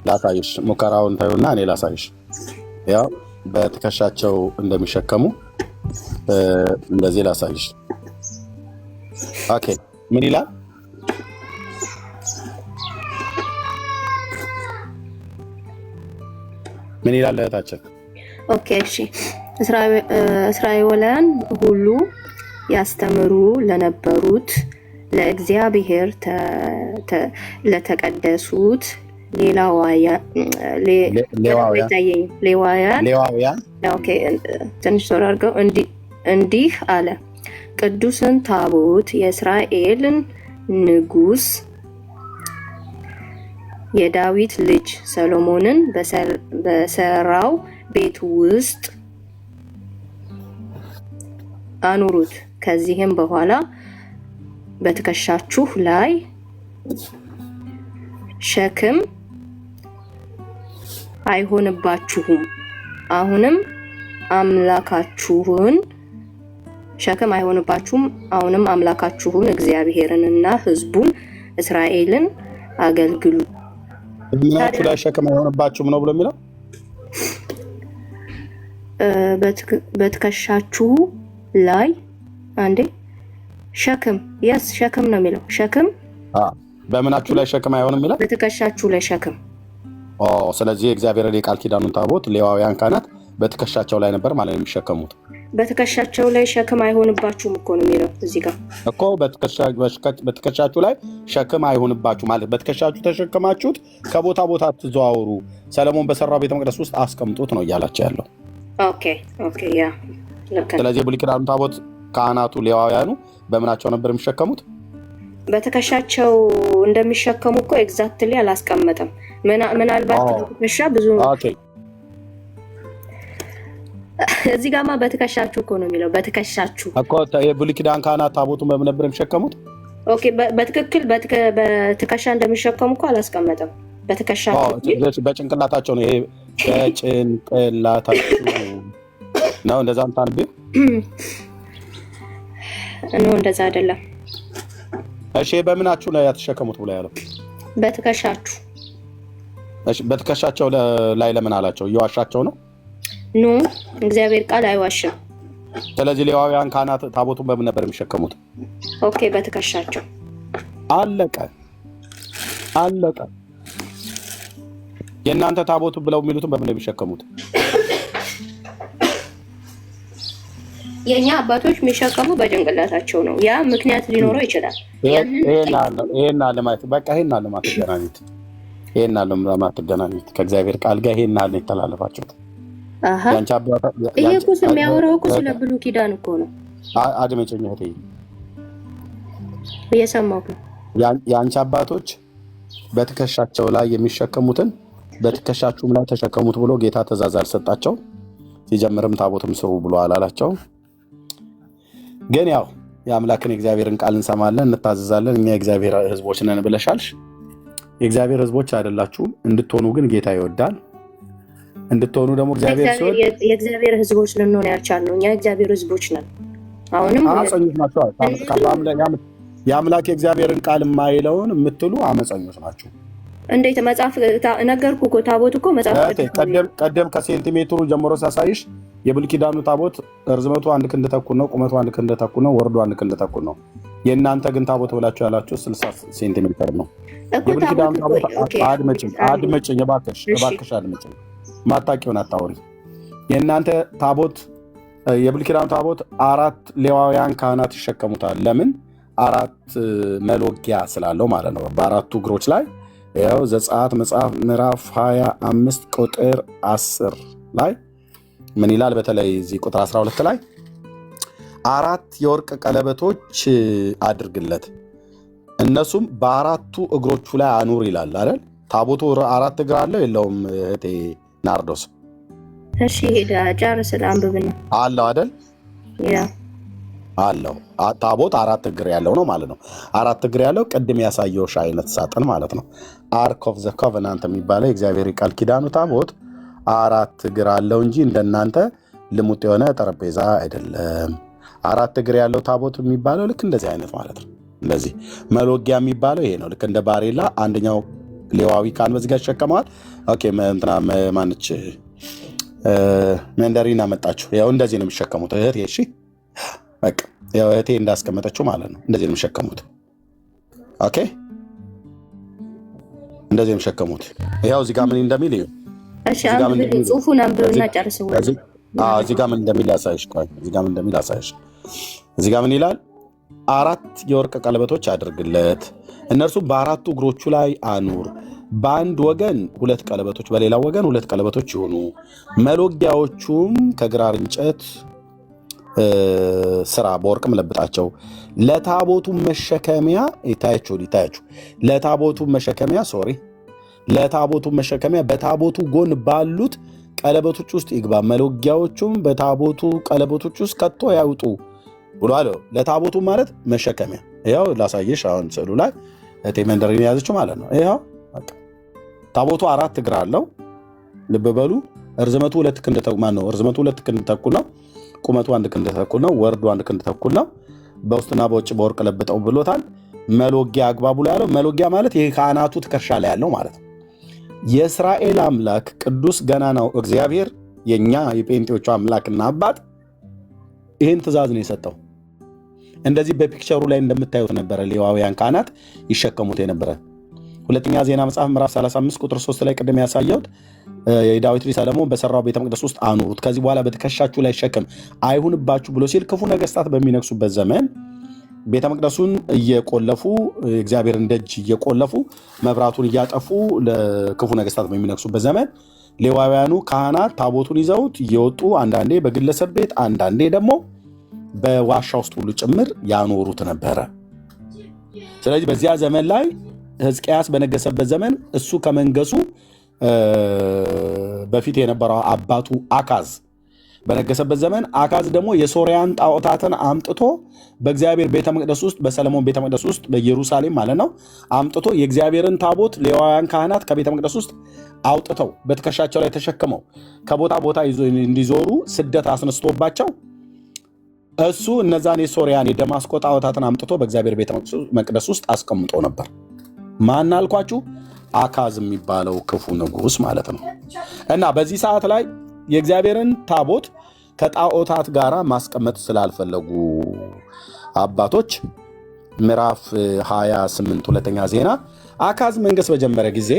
ላሳይሽ። ሙከራውን ታዩና እኔ ላሳይሽ። ያው በትከሻቸው እንደሚሸከሙ እንደዚህ ላሳይሽ። ኦኬ ምን ይላል? ምን ይላል እህታችን? ኦኬ እሺ። እስራኤላውያን ሁሉ ያስተምሩ ለነበሩት ለእግዚአብሔር ለተቀደሱት ሌዋውያን ኦኬ ትንሽ ዞር አድርገው እንዲህ አለ። ቅዱስን ታቦት የእስራኤልን ንጉሥ የዳዊት ልጅ ሰሎሞንን በሰራው ቤት ውስጥ አኑሩት። ከዚህም በኋላ በትከሻችሁ ላይ ሸክም አይሆንባችሁም። አሁንም አምላካችሁን እግዚአብሔርንና ሕዝቡን እስራኤልን አገልግሉ። ምናችሁ ላይ ሸክም አይሆንባችሁም ነው ብሎ የሚለው? በትከሻችሁ ላይ አንዴ ሸክም ሸክም ነው የሚለው። ሸክም በምናችሁ ላይ ሸክም አይሆንም የሚለው? በትከሻችሁ ላይ ሸክም። ስለዚህ የእግዚአብሔርን የቃል ኪዳኑን ታቦት ሌዋውያን ካህናት በትከሻቸው ላይ ነበር ማለት ነው የሚሸከሙት። በትከሻቸው ላይ ሸክም አይሆንባችሁም እኮ ነው የሚለው እዚህ ጋር እኮ። በትከሻችሁ ላይ ሸክም አይሆንባችሁ ማለት በትከሻችሁ ተሸከማችሁት ከቦታ ቦታ ትዘዋውሩ፣ ሰለሞን በሰራው ቤተ መቅደስ ውስጥ አስቀምጡት ነው እያላቸው ያለው። ኦኬ ያ ልክ። ስለዚህ የብሉይ ኪዳኑ ታቦት ካህናቱ ሌዋውያኑ በምናቸው ነበር የሚሸከሙት? በትከሻቸው እንደሚሸከሙ እኮ ኤግዛክትሊ አላስቀመጠም። ምናልባት ትከሻ ብዙ እዚህ ጋማ በትከሻችሁ እኮ ነው የሚለው። በትከሻችሁ እኮ የብሉይ ኪዳን ካህናት ታቦቱን በምን ነበር የሚሸከሙት? ኦኬ በትክክል በትከሻ እንደሚሸከሙ እኮ አላስቀመጠም። በትከሻችሁ በጭንቅላታቸው ነው። ይሄ በጭንቅላታችሁ ነው። እንደዛ እንታንብ ነው። እንደዛ አይደለም። እሺ በምናችሁ ላይ ያተሸከሙት ብሎ ያለው በትከሻችሁ። እሺ በትከሻቸው ላይ ለምን አላቸው? እየዋሻቸው ነው? ኖ እግዚአብሔር ቃል አይዋሽም። ስለዚህ ሌዋውያን ካህናት ታቦቱን በምን ነበር የሚሸከሙት? ኦኬ በትከሻቸው። አለቀ። የእናንተ ታቦቱ ብለው የሚሉትን በምን ነው የሚሸከሙት? የኛ አባቶች የሚሸከሙ በጭንቅላታቸው ነው። ያ ምክንያት ሊኖረው ይችላል። ይሄን አለ ማለት በቃ ይሄን አለ ማትገናኙት ከእግዚአብሔር ቃል ጋር ይሄን አለ የተላለፋችሁት። ይሄ እኮ የሚያወራው እኮ ስለ ብሉይ ኪዳን እኮ ነው። አድመጭኝ እህቴ፣ እየሰማሁ ነው። የአንቺ አባቶች በትከሻቸው ላይ የሚሸከሙትን በትከሻችሁም ላይ ተሸከሙት ብሎ ጌታ ትእዛዝ አልሰጣቸው። ሲጀምርም ታቦትም ስሩ ብሎ አላላቸው። ግን ያው የአምላክን የእግዚአብሔርን ቃል እንሰማለን፣ እንታዘዛለን። እኛ የእግዚአብሔር ሕዝቦች ነን ብለሻልሽ። የእግዚአብሔር ሕዝቦች አይደላችሁም። እንድትሆኑ ግን ጌታ ይወዳል። እንድትሆኑ ደግሞ እግዚአብሔር ሲወድ የእግዚአብሔር ሕዝቦች ልንሆን ያልቻልነው እኛ የእግዚአብሔር ሕዝቦች ነን። አሁንም አመፀኞች ናቸው። የአምላክ የእግዚአብሔርን ቃል የማይለውን የምትሉ አመፀኞች ናቸው። እንዴት? መጽሐፍ ነገርኩ እኮ ታቦት እኮ መጽሐፍ ቀደም ከሴንቲሜትሩ ጀምሮ ሳሳይሽ የብሉይ ኪዳኑ ታቦት ርዝመቱ 1 ክንድ ተኩል ነው፣ ቁመቱ 1 ክንድ ተኩል ነው፣ ወርዱ 1 ክንድ ተኩል ነው። የእናንተ ግን ታቦት ብላችሁ ያላችሁ 60 ሴንቲሜትር ነው። የብሉይ ኪዳኑ ታቦት አድመጭኝ እባክሽ አድመጭኝ። ማታቂውን አታወሪ። የእናንተ ታቦት የብሉይ ኪዳኑ ታቦት 4 ሌዋውያን ካህናት ይሸከሙታል። ለምን? 4 መሎጊያ ስላለው ማለት ነው። በአራቱ እግሮች ላይ ያው ዘጸአት መጽሐፍ ምዕራፍ 25 ቁጥር 10 ላይ ምን ይላል? በተለይ እዚህ ቁጥር 12 ላይ 4 የወርቅ ቀለበቶች አድርግለት፣ እነሱም በአራቱ እግሮቹ ላይ አኑር ይላል አይደል? ታቦቱ 4 እግር አለው የለውም እህቴ ናርዶስ? እሺ ሄዳ ጨርስ አንብብና አለው አይደል? ያ አለው። ታቦት 4 እግር ያለው ነው ማለት ነው። 4 እግር ያለው ቅድም ያሳየውሽ አይነት ሳጥን ማለት ነው። አርክ ኦፍ ዘ ኮቨናንት የሚባለው የእግዚአብሔር ቃል ኪዳኑ ታቦት 4 እግር አለው እንጂ እንደናንተ ልሙጥ የሆነ ጠረጴዛ አይደለም። 4 እግር ያለው ታቦት የሚባለው ልክ እንደዚህ አይነት ማለት ነው። እንደዚህ መሎጊያ የሚባለው ይሄ ነው። ልክ እንደ ባሬላ አንደኛው ሌዋዊ ካህን በዚህ ጋር ይሸከመዋል። ኦኬ እንትና ማንች መንደሪና መጣችሁ። ያው እንደዚህ ነው የሚሸከሙት እህቴ። እሺ በቃ ያው እህቴ እንዳስቀመጠችው ማለት ነው። እንደዚህ ነው የሚሸከሙት። ኦኬ እንደዚህ ነው የሚሸከሙት። ያው እዚህ ጋር ምን እንደሚል እዩ። እሺ አንብብ፣ ጽሁፉን አንብብና ጨርሰው። እዚህ ጋር ምን እንደሚል ያሳይሽ። ቆይ እዚህ ጋር ምን እንደሚል ያሳይሽ። እዚህ ጋር ምን ይላል? 4 የወርቅ ቀለበቶች አድርግለት፣ እነርሱም በአራቱ እግሮቹ ላይ አኑር። በአንድ ወገን 2 ቀለበቶች፣ በሌላው ወገን 2 ቀለበቶች ይሁኑ። መሎጊያዎቹም ከግራር እንጨት ስራ፣ በወርቅም ለብጣቸው። ለታቦቱ መሸከሚያ ይታያችሁ ለታቦቱ መሸከሚያ በታቦቱ ጎን ባሉት ቀለበቶች ውስጥ ይግባ፣ መሎጊያዎቹም በታቦቱ ቀለበቶች ውስጥ ከቶ ያውጡ ብሎ አለው። ለታቦቱ ማለት መሸከሚያ ያው ላሳየሽ። አሁን ስዕሉ ላይ እቴ መንደሪን የያዘችው ማለት ነው። ይሄው ታቦቱ 4 እግር አለው። ልብ በሉ። ርዝመቱ 2 ክንድ ተኩል ነው። ቁመቱ 1 ክንድ ተኩል ነው። ወርዱ 1 ክንድ ተኩል ነው። በውስጥና በውጭ በወርቅ ለብጠው ብሎታል። መሎጊያ አግባቡ ላይ ያለው መሎጊያ ማለት ይሄ ካህናቱ ትከሻ ላይ ያለው ማለት ነው። የእስራኤል አምላክ ቅዱስ ገናናው እግዚአብሔር የኛ የጴንጤዎቹ አምላክና አባት ይህን ትእዛዝ ነው የሰጠው። እንደዚህ በፒክቸሩ ላይ እንደምታዩት ነበረ ሌዋውያን ካህናት ይሸከሙት የነበረ። ሁለተኛ ዜና መጽሐፍ ምዕራፍ 35 ቁጥር 3 ላይ ቅድም ያሳየሁት የዳዊት ልጅ ሰለሞን በሰራው ቤተ መቅደስ ውስጥ አኑሩት፣ ከዚህ በኋላ በትከሻችሁ ላይ ሸክም አይሁንባችሁ ብሎ ሲል ክፉ ነገስታት በሚነግሱበት ዘመን ቤተ መቅደሱን እየቆለፉ እግዚአብሔርን ደጅ እየቆለፉ መብራቱን እያጠፉ ለክፉ ነገስታት በሚነግሱበት ዘመን ሌዋውያኑ ካህናት ታቦቱን ይዘውት እየወጡ አንዳንዴ በግለሰብ ቤት አንዳንዴ ደግሞ በዋሻ ውስጥ ሁሉ ጭምር ያኖሩት ነበረ። ስለዚህ በዚያ ዘመን ላይ ሕዝቅያስ በነገሰበት ዘመን እሱ ከመንገሱ በፊት የነበረው አባቱ አካዝ በነገሰበት ዘመን አካዝ ደግሞ የሶርያን ጣዖታትን አምጥቶ በእግዚአብሔር ቤተ መቅደስ ውስጥ በሰለሞን ቤተ መቅደስ ውስጥ በኢየሩሳሌም ማለት ነው አምጥቶ የእግዚአብሔርን ታቦት ሌዋውያን ካህናት ከቤተ መቅደስ ውስጥ አውጥተው በትከሻቸው ላይ ተሸክመው ከቦታ ቦታ እንዲዞሩ ስደት አስነስቶባቸው እሱ እነዛን የሶርያን የደማስቆ ጣዖታትን አምጥቶ በእግዚአብሔር ቤተ መቅደስ ውስጥ አስቀምጦ ነበር። ማን አልኳችሁ? አካዝ የሚባለው ክፉ ንጉስ ማለት ነው። እና በዚህ ሰዓት ላይ የእግዚአብሔርን ታቦት ከጣዖታት ጋር ማስቀመጥ ስላልፈለጉ አባቶች ምዕራፍ 28 ሁለተኛ ዜና አካዝ መንገስ በጀመረ ጊዜ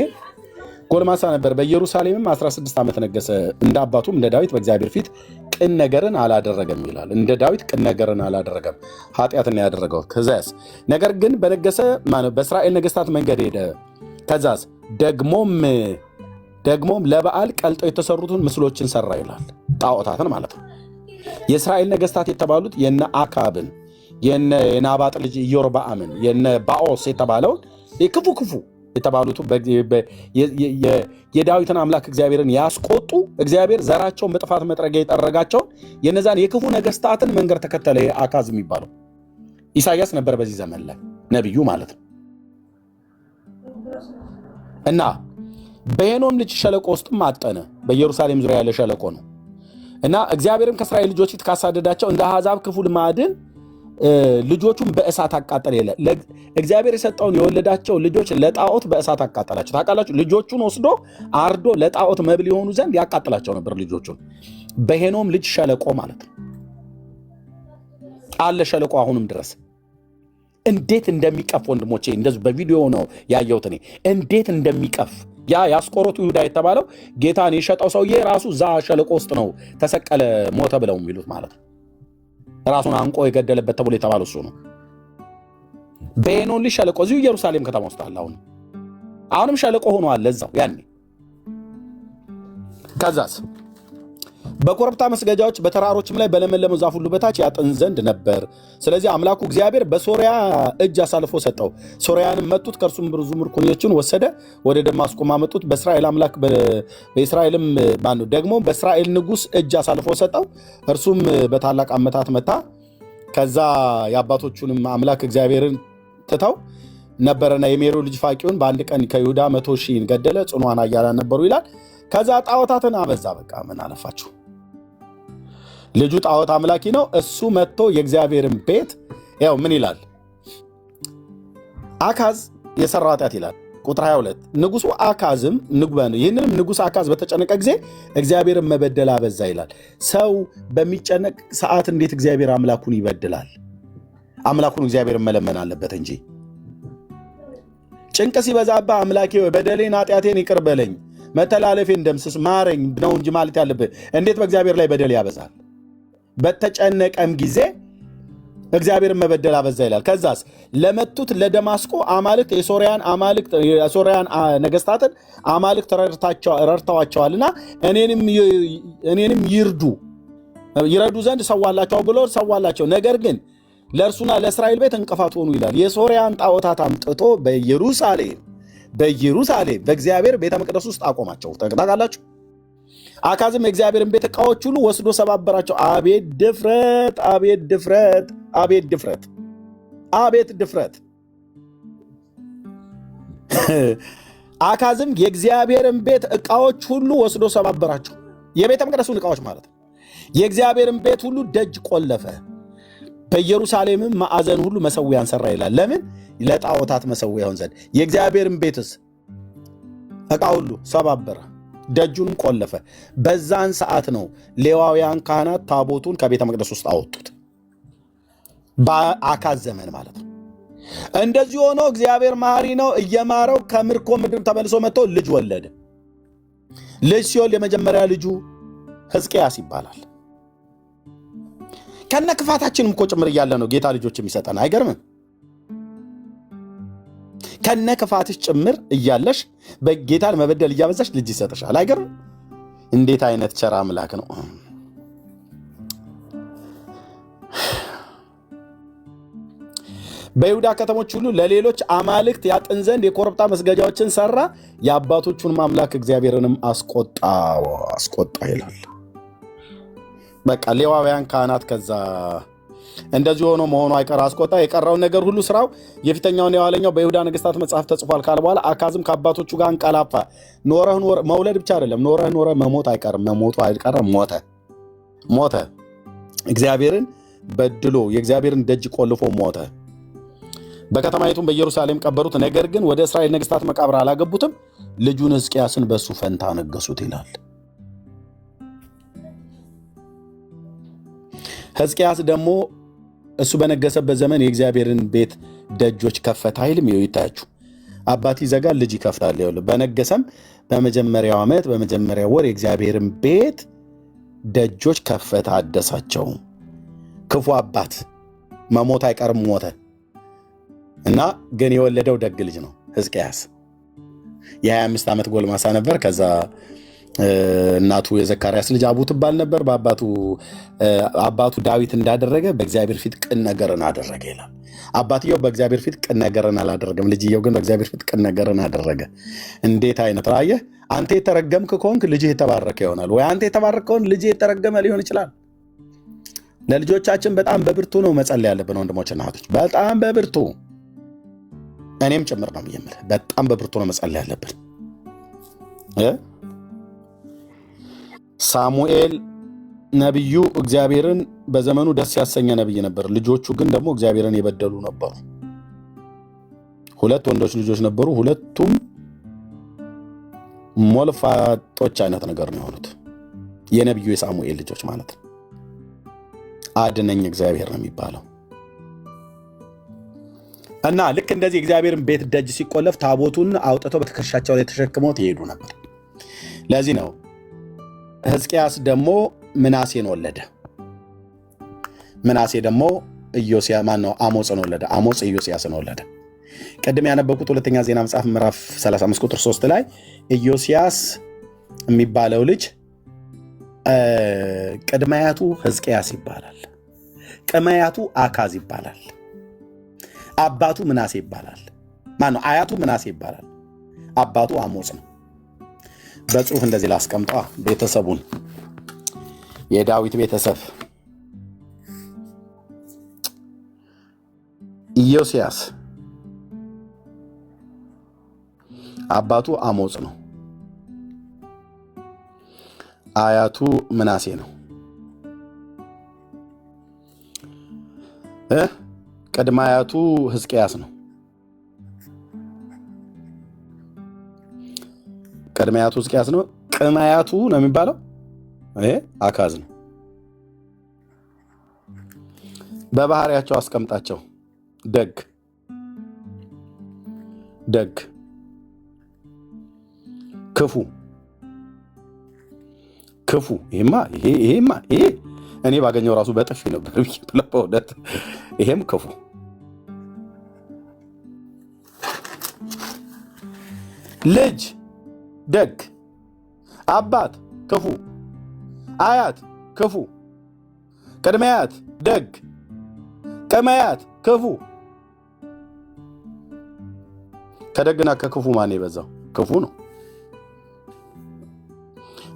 ጎልማሳ ነበር። በኢየሩሳሌምም 16 ዓመት ነገሰ። እንደ አባቱም እንደ ዳዊት በእግዚአብሔር ፊት ቅን ነገርን አላደረገም ይላል። እንደ ዳዊት ቅን ነገርን አላደረገም፣ ኃጢአትን ያደረገው። ከዛስ ነገር ግን በነገሰ በእስራኤል ነገስታት መንገድ ሄደ። ከዛስ ደግሞም ለበዓል ቀልጠው የተሰሩትን ምስሎችን ሰራ ይላል። ጣዖታትን ማለት ነው። የእስራኤል ነገስታት የተባሉት የነ አካብን የናባጥ ልጅ ኢዮርብዓምን የነ ባኦስ የተባለውን ክፉ የተባሉት የዳዊትን አምላክ እግዚአብሔርን ያስቆጡ እግዚአብሔር ዘራቸውን በጥፋት መጥረጊያ የጠረጋቸውን የነዛን የክፉ ነገስታትን መንገድ ተከተለ። አካዝ የሚባለው ኢሳያስ ነበር በዚህ ዘመን ላይ ነቢዩ ማለት ነው። እና በሄኖም ልጅ ሸለቆ ውስጥም አጠነ። በኢየሩሳሌም ዙሪያ ያለ ሸለቆ ነው። እና እግዚአብሔርም ከእስራኤል ልጆች ፊት ካሳደዳቸው እንደ አሕዛብ ክፉ ልማድን ልጆቹን በእሳት አቃጠለ ይላል። እግዚአብሔር የሰጠውን የወለዳቸው ልጆች ለጣዖት በእሳት አቃጠላቸው። ታውቃላችሁ፣ ልጆቹን ወስዶ አርዶ ለጣዖት መብል የሆኑ ዘንድ ያቃጥላቸው ነበር ልጆቹን። በሄኖም ልጅ ሸለቆ ማለት ነው አለ ሸለቆ አሁንም ድረስ። እንዴት እንደሚቀፍ ወንድሞቼ፣ እንደዚህ በቪዲዮ ነው ያየሁት እኔ። እንዴት እንደሚቀፍ ያ የአስቆሮቱ ይሁዳ የተባለው ጌታን የሸጠው ሰውዬ ራሱ ዛ ሸለቆ ውስጥ ነው ተሰቀለ፣ ሞተ ብለው የሚሉት ማለት ነው። ራሱን አንቆ የገደለበት ተብሎ የተባለው እሱ ነው። በሄኖም ልጅ ሸለቆ እዚሁ ኢየሩሳሌም ከተማ ውስጥ አለ። አሁንም ሸለቆ ሆኖ አለ እዛው ያኔ። ከዛስ በኮረብታ መስገጃዎች በተራሮችም ላይ በለመለመ ዛፍ ሁሉ በታች ያጥን ዘንድ ነበር። ስለዚህ አምላኩ እግዚአብሔር በሶርያ እጅ አሳልፎ ሰጠው። ሶርያንም መቱት፣ ከእርሱም ብዙ ምርኮኞችን ወሰደ፣ ወደ ደማስቆ አመጡት። በእስራኤል አምላክ በእስራኤልም ደግሞ በእስራኤል ንጉሥ እጅ አሳልፎ ሰጠው። እርሱም በታላቅ አመታት መታ። ከዛ የአባቶቹንም አምላክ እግዚአብሔርን ትተው ነበረና የሜሮ ልጅ ፋቂውን በአንድ ቀን ከይሁዳ 100,000 ገደለ። ጽኑዓን ኃያላን ነበሩ ይላል። ከዛ ጣዖታትን አበዛ። በቃ ምን አለፋችሁ፣ ልጁ ጣዖት አምላኪ ነው። እሱ መጥቶ የእግዚአብሔርን ቤት ያው ምን ይላል? አካዝ የሰራ ኃጢአት ይላል ቁጥር 22 ንጉሱ አካዝም ይህንንም ንጉሥ አካዝ በተጨነቀ ጊዜ እግዚአብሔርን መበደል አበዛ ይላል። ሰው በሚጨነቅ ሰዓት እንዴት እግዚአብሔር አምላኩን ይበድላል? አምላኩን እግዚአብሔርን መለመን አለበት እንጂ ጭንቅ ሲበዛባ አምላኬ በደሌን ኃጢአቴን ይቅር በለኝ መተላለፌን ደምስስ ማረኝ ነው እንጂ ማለት ያለብህ። እንዴት በእግዚአብሔር ላይ በደል ያበዛል? በተጨነቀም ጊዜ እግዚአብሔርን መበደል አበዛ ይላል። ከዛስ ለመቱት ለደማስቆ አማልክት የሶርያን ነገስታትን አማልክት ረድተዋቸዋልና እኔንም ይረዱ ዘንድ ሰዋላቸው ብሎ ሰዋላቸው። ነገር ግን ለእርሱና ለእስራኤል ቤት እንቅፋት ሆኑ ይላል። የሶርያን ጣዖታት አምጥቶ በኢየሩሳሌም በእግዚአብሔር ቤተ መቅደስ ውስጥ አቆማቸው። ታውቃላችሁ። አካዝም የእግዚአብሔርን ቤት ዕቃዎች ሁሉ ወስዶ ሰባበራቸው። አቤት ድፍረት! አቤት ድፍረት! አቤት ድፍረት! አቤት ድፍረት! አካዝም የእግዚአብሔርን ቤት ዕቃዎች ሁሉ ወስዶ ሰባበራቸው። የቤተ መቅደሱን ዕቃዎች ማለት ነው። የእግዚአብሔርን ቤት ሁሉ ደጅ ቆለፈ። በኢየሩሳሌምም ማዕዘን ሁሉ መሰዊያን ሰራ ይላል። ለምን? ለጣዖታት መሰዊያ ይሆን ዘንድ። የእግዚአብሔርን ቤትስ ዕቃ ሁሉ ሰባበረ፣ ደጁንም ቆለፈ። በዛን ሰዓት ነው ሌዋውያን ካህናት ታቦቱን ከቤተ መቅደስ ውስጥ አወጡት። በአካዝ ዘመን ማለት ነው። እንደዚህ ሆኖ እግዚአብሔር መሐሪ ነው፣ እየማረው ከምርኮ ምድር ተመልሶ መጥቶ ልጅ ወለደ። ልጅ ሲወልድ የመጀመሪያ ልጁ ሕዝቅያስ ይባላል። ከነ ክፋታችንም እኮ ጭምር እያለ ነው ጌታ ልጆች የሚሰጠን። አይገርምም? ከነ ክፋትሽ ጭምር እያለሽ በጌታን መበደል እያበዛሽ ልጅ ይሰጥሻል። አይገርም? እንዴት አይነት ቸር አምላክ ነው! በይሁዳ ከተሞች ሁሉ ለሌሎች አማልክት ያጥን ዘንድ የኮረብታ መስገጃዎችን ሰራ። የአባቶቹን አምላክ እግዚአብሔርንም አስቆጣ ይላል። በቃ ሌዋውያን ካህናት ከዛ እንደዚህ ሆኖ መሆኑ አይቀር አስቆጣ። የቀረውን ነገር ሁሉ ስራው የፊተኛውን የኋለኛው በይሁዳ ነገሥታት መጽሐፍ ተጽፏል ካለ በኋላ አካዝም ከአባቶቹ ጋር አንቀላፋ። ኖረህ መውለድ ብቻ አይደለም፣ ኖረህ መሞት አይቀርም፣ መሞቱ አይቀርም፣ ሞተ። እግዚአብሔርን በድሎ የእግዚአብሔርን ደጅ ቆልፎ ሞተ። በከተማይቱም በኢየሩሳሌም ቀበሩት። ነገር ግን ወደ እስራኤል ነገሥታት መቃብር አላገቡትም። ልጁን ሕዝቅያስን በሱ ፈንታ ነገሱት ይላል። ሕዝቅያስ ደግሞ እሱ በነገሰበት ዘመን የእግዚአብሔርን ቤት ደጆች ከፈተ አይልም? ይታያችሁ፣ አባት ይዘጋል፣ ልጅ ይከፍታል። በነገሰም በመጀመሪያው ዓመት በመጀመሪያው ወር የእግዚአብሔርን ቤት ደጆች ከፈተ፣ አደሳቸው። ክፉ አባት መሞት አይቀርም፣ ሞተ እና ግን የወለደው ደግ ልጅ ነው ሕዝቅያስ። የ25 ዓመት ጎልማሳ ነበር። ከዛ እናቱ የዘካርያስ ልጅ አቡ ትባል ነበር። አባቱ ዳዊት እንዳደረገ በእግዚአብሔር ፊት ቅን ነገርን አደረገ ይላል። አባትየው በእግዚአብሔር ፊት ቅን ነገርን አላደረገም፣ ልጅየው ግን በእግዚአብሔር ፊት ቅን ነገርን አደረገ። እንዴት አይነት ራየህ! አንተ የተረገምክ ከሆንክ ልጅህ የተባረከ ይሆናል፣ ወይ አንተ የተባረክ ከሆን ልጅህ የተረገመ ሊሆን ይችላል። ለልጆቻችን በጣም በብርቱ ነው መጸለይ ያለብን ወንድሞችና እህቶች፣ በጣም በብርቱ። እኔም ጭምር ነው የምልህ፣ በጣም በብርቱ ነው መጸለይ ያለብን። ሳሙኤል ነቢዩ እግዚአብሔርን በዘመኑ ደስ ያሰኘ ነቢይ ነበር። ልጆቹ ግን ደግሞ እግዚአብሔርን የበደሉ ነበሩ። 2 ወንዶች ልጆች ነበሩ። ሁለቱም ሞልፋጦች አይነት ነገር ነው የሆኑት። የነቢዩ የሳሙኤል ልጆች ማለት ነው። አድነኝ እግዚአብሔር ነው የሚባለው። እና ልክ እንደዚህ እግዚአብሔርን ቤት ደጅ ሲቆለፍ ታቦቱን አውጥተው በትከሻቸው ላይ ተሸክመው ይሄዱ ነበር። ለዚህ ነው ሕዝቅያስ ደግሞ ምናሴን ወለደ። ምናሴ ደግሞ አሞፅን ወለደ። አሞፅ ኢዮስያስን ወለደ። ቅድም ያነበብኩት ሁለተኛ ዜና መጽሐፍ ምዕራፍ 35 ቁጥር 3 ላይ ኢዮስያስ የሚባለው ልጅ ቅድማያቱ ሕዝቅያስ ይባላል። ቅድማያቱ አካዝ ይባላል። አባቱ ምናሴ ይባላል። አያቱ ምናሴ ይባላል። አባቱ አሞፅ ነው። በጽሁፍ እንደዚህ ላስቀምጧ። ቤተሰቡን የዳዊት ቤተሰብ ኢዮስያስ አባቱ አሞፅ ነው። አያቱ ምናሴ ነው። ቅድመ አያቱ ሕዝቅያስ ነው። ቅድመ አያቱ ሕዝቅያስ ነው። ቅድመ አያቱ ነው የሚባለው አካዝ ነው። በባህሪያቸው አስቀምጣቸው። ደግ፣ ክፉ። ይሄማ እኔ ባገኘው ራሱ በጥፊ ነበር በእውነት። ይሄም ክፉ፣ ልጅ ደግ፣ አባት ክፉ፣ አያት ክፉ፣ ቅድመ አያት ደግ፣ ቅድመ አያት ክፉ። ከደግና ከክፉ ማን የበዛው? ክፉ ነው።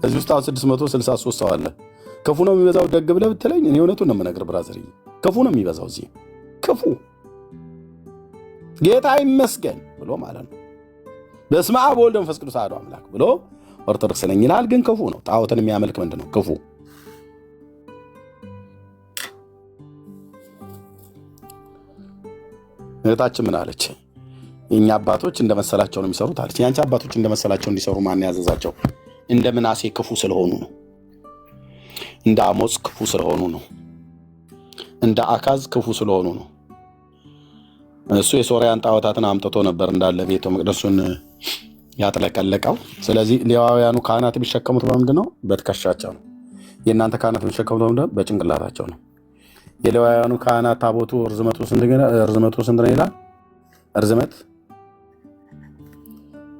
እዚህ ውስጥ 663 ሰው አለ። ክፉ ነው የሚበዛው ደግ ብለህ ብትለኝ እኔ እውነቱን ነው የምነግርህ ብራዘር፣ ክፉ ነው የሚበዛው እዚህ። ክፉ ጌታ ይመስገን ብሎ ማለት ነው። በስመ አብ ወወልድ ወመንፈስ ቅዱስ አሐዱ አምላክ ብሎ ኦርቶዶክስ ነኝ ይላል፣ ግን ክፉ ነው። ጣዖትን የሚያመልክ ምንድን ነው? ክፉ። እህታችን ምን አለች? የእኛ አባቶች እንደመሰላቸው ነው የሚሰሩት አለች። የአንቺ አባቶች እንደመሰላቸው እንዲሰሩ ማን ያዘዛቸው? እንደ ምናሴ ክፉ ስለሆኑ ነው። እንደ አሞጽ ክፉ ስለሆኑ ነው። እንደ አካዝ ክፉ ስለሆኑ ነው። እሱ የሶርያን ጣዖታትን አምጥቶ ነበር እንዳለ ቤተ መቅደሱን ያጥለቀለቀው። ስለዚህ ሌዋውያኑ ካህናት የሚሸከሙት በምንድን ነው? በትከሻቸው ነው። የእናንተ ካህናት የሚሸከሙት በምንድን ነው? በጭንቅላታቸው ነው። የሌዋውያኑ ካህናት ታቦቱ ርዝመቱ ስንት ነው ይላል? ርዝመት፣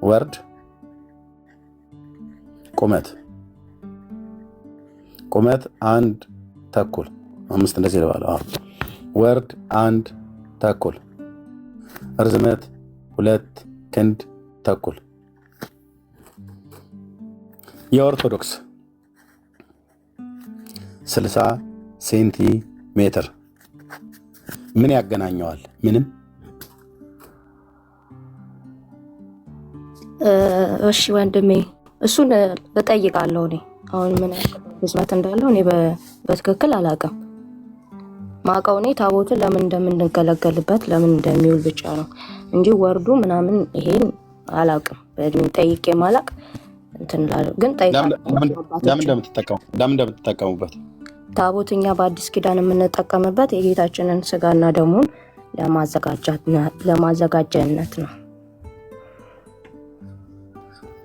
ወርድ፣ ቁመት 1 ተኩል 5 እንደዚህ ይባላል። ወርድ 1 ተኩል፣ ርዝመት 2 ክንድ ተኩል። የኦርቶዶክስ 60 ሴንቲሜትር ምን ያገናኘዋል? ምንም። እሺ ወንድሜ እሱን እጠይቃለሁ። እኔ አሁን ምን ርዝመት እንዳለው እኔ በትክክል አላውቅም። ማውቀው እኔ ታቦትን ለምን እንደምንገለገልበት ለምን እንደሚውል ብቻ ነው እንጂ ወርዱ ምናምን ይሄን አላውቅም። በእድሜ ጠይቄ ማላቅ እንትን እላለሁ። ግን ለምን እንደምትጠቀሙበት ታቦት እኛ በአዲስ ኪዳን የምንጠቀምበት የጌታችንን ስጋና ደሙን ለማዘጋጀነት ነው።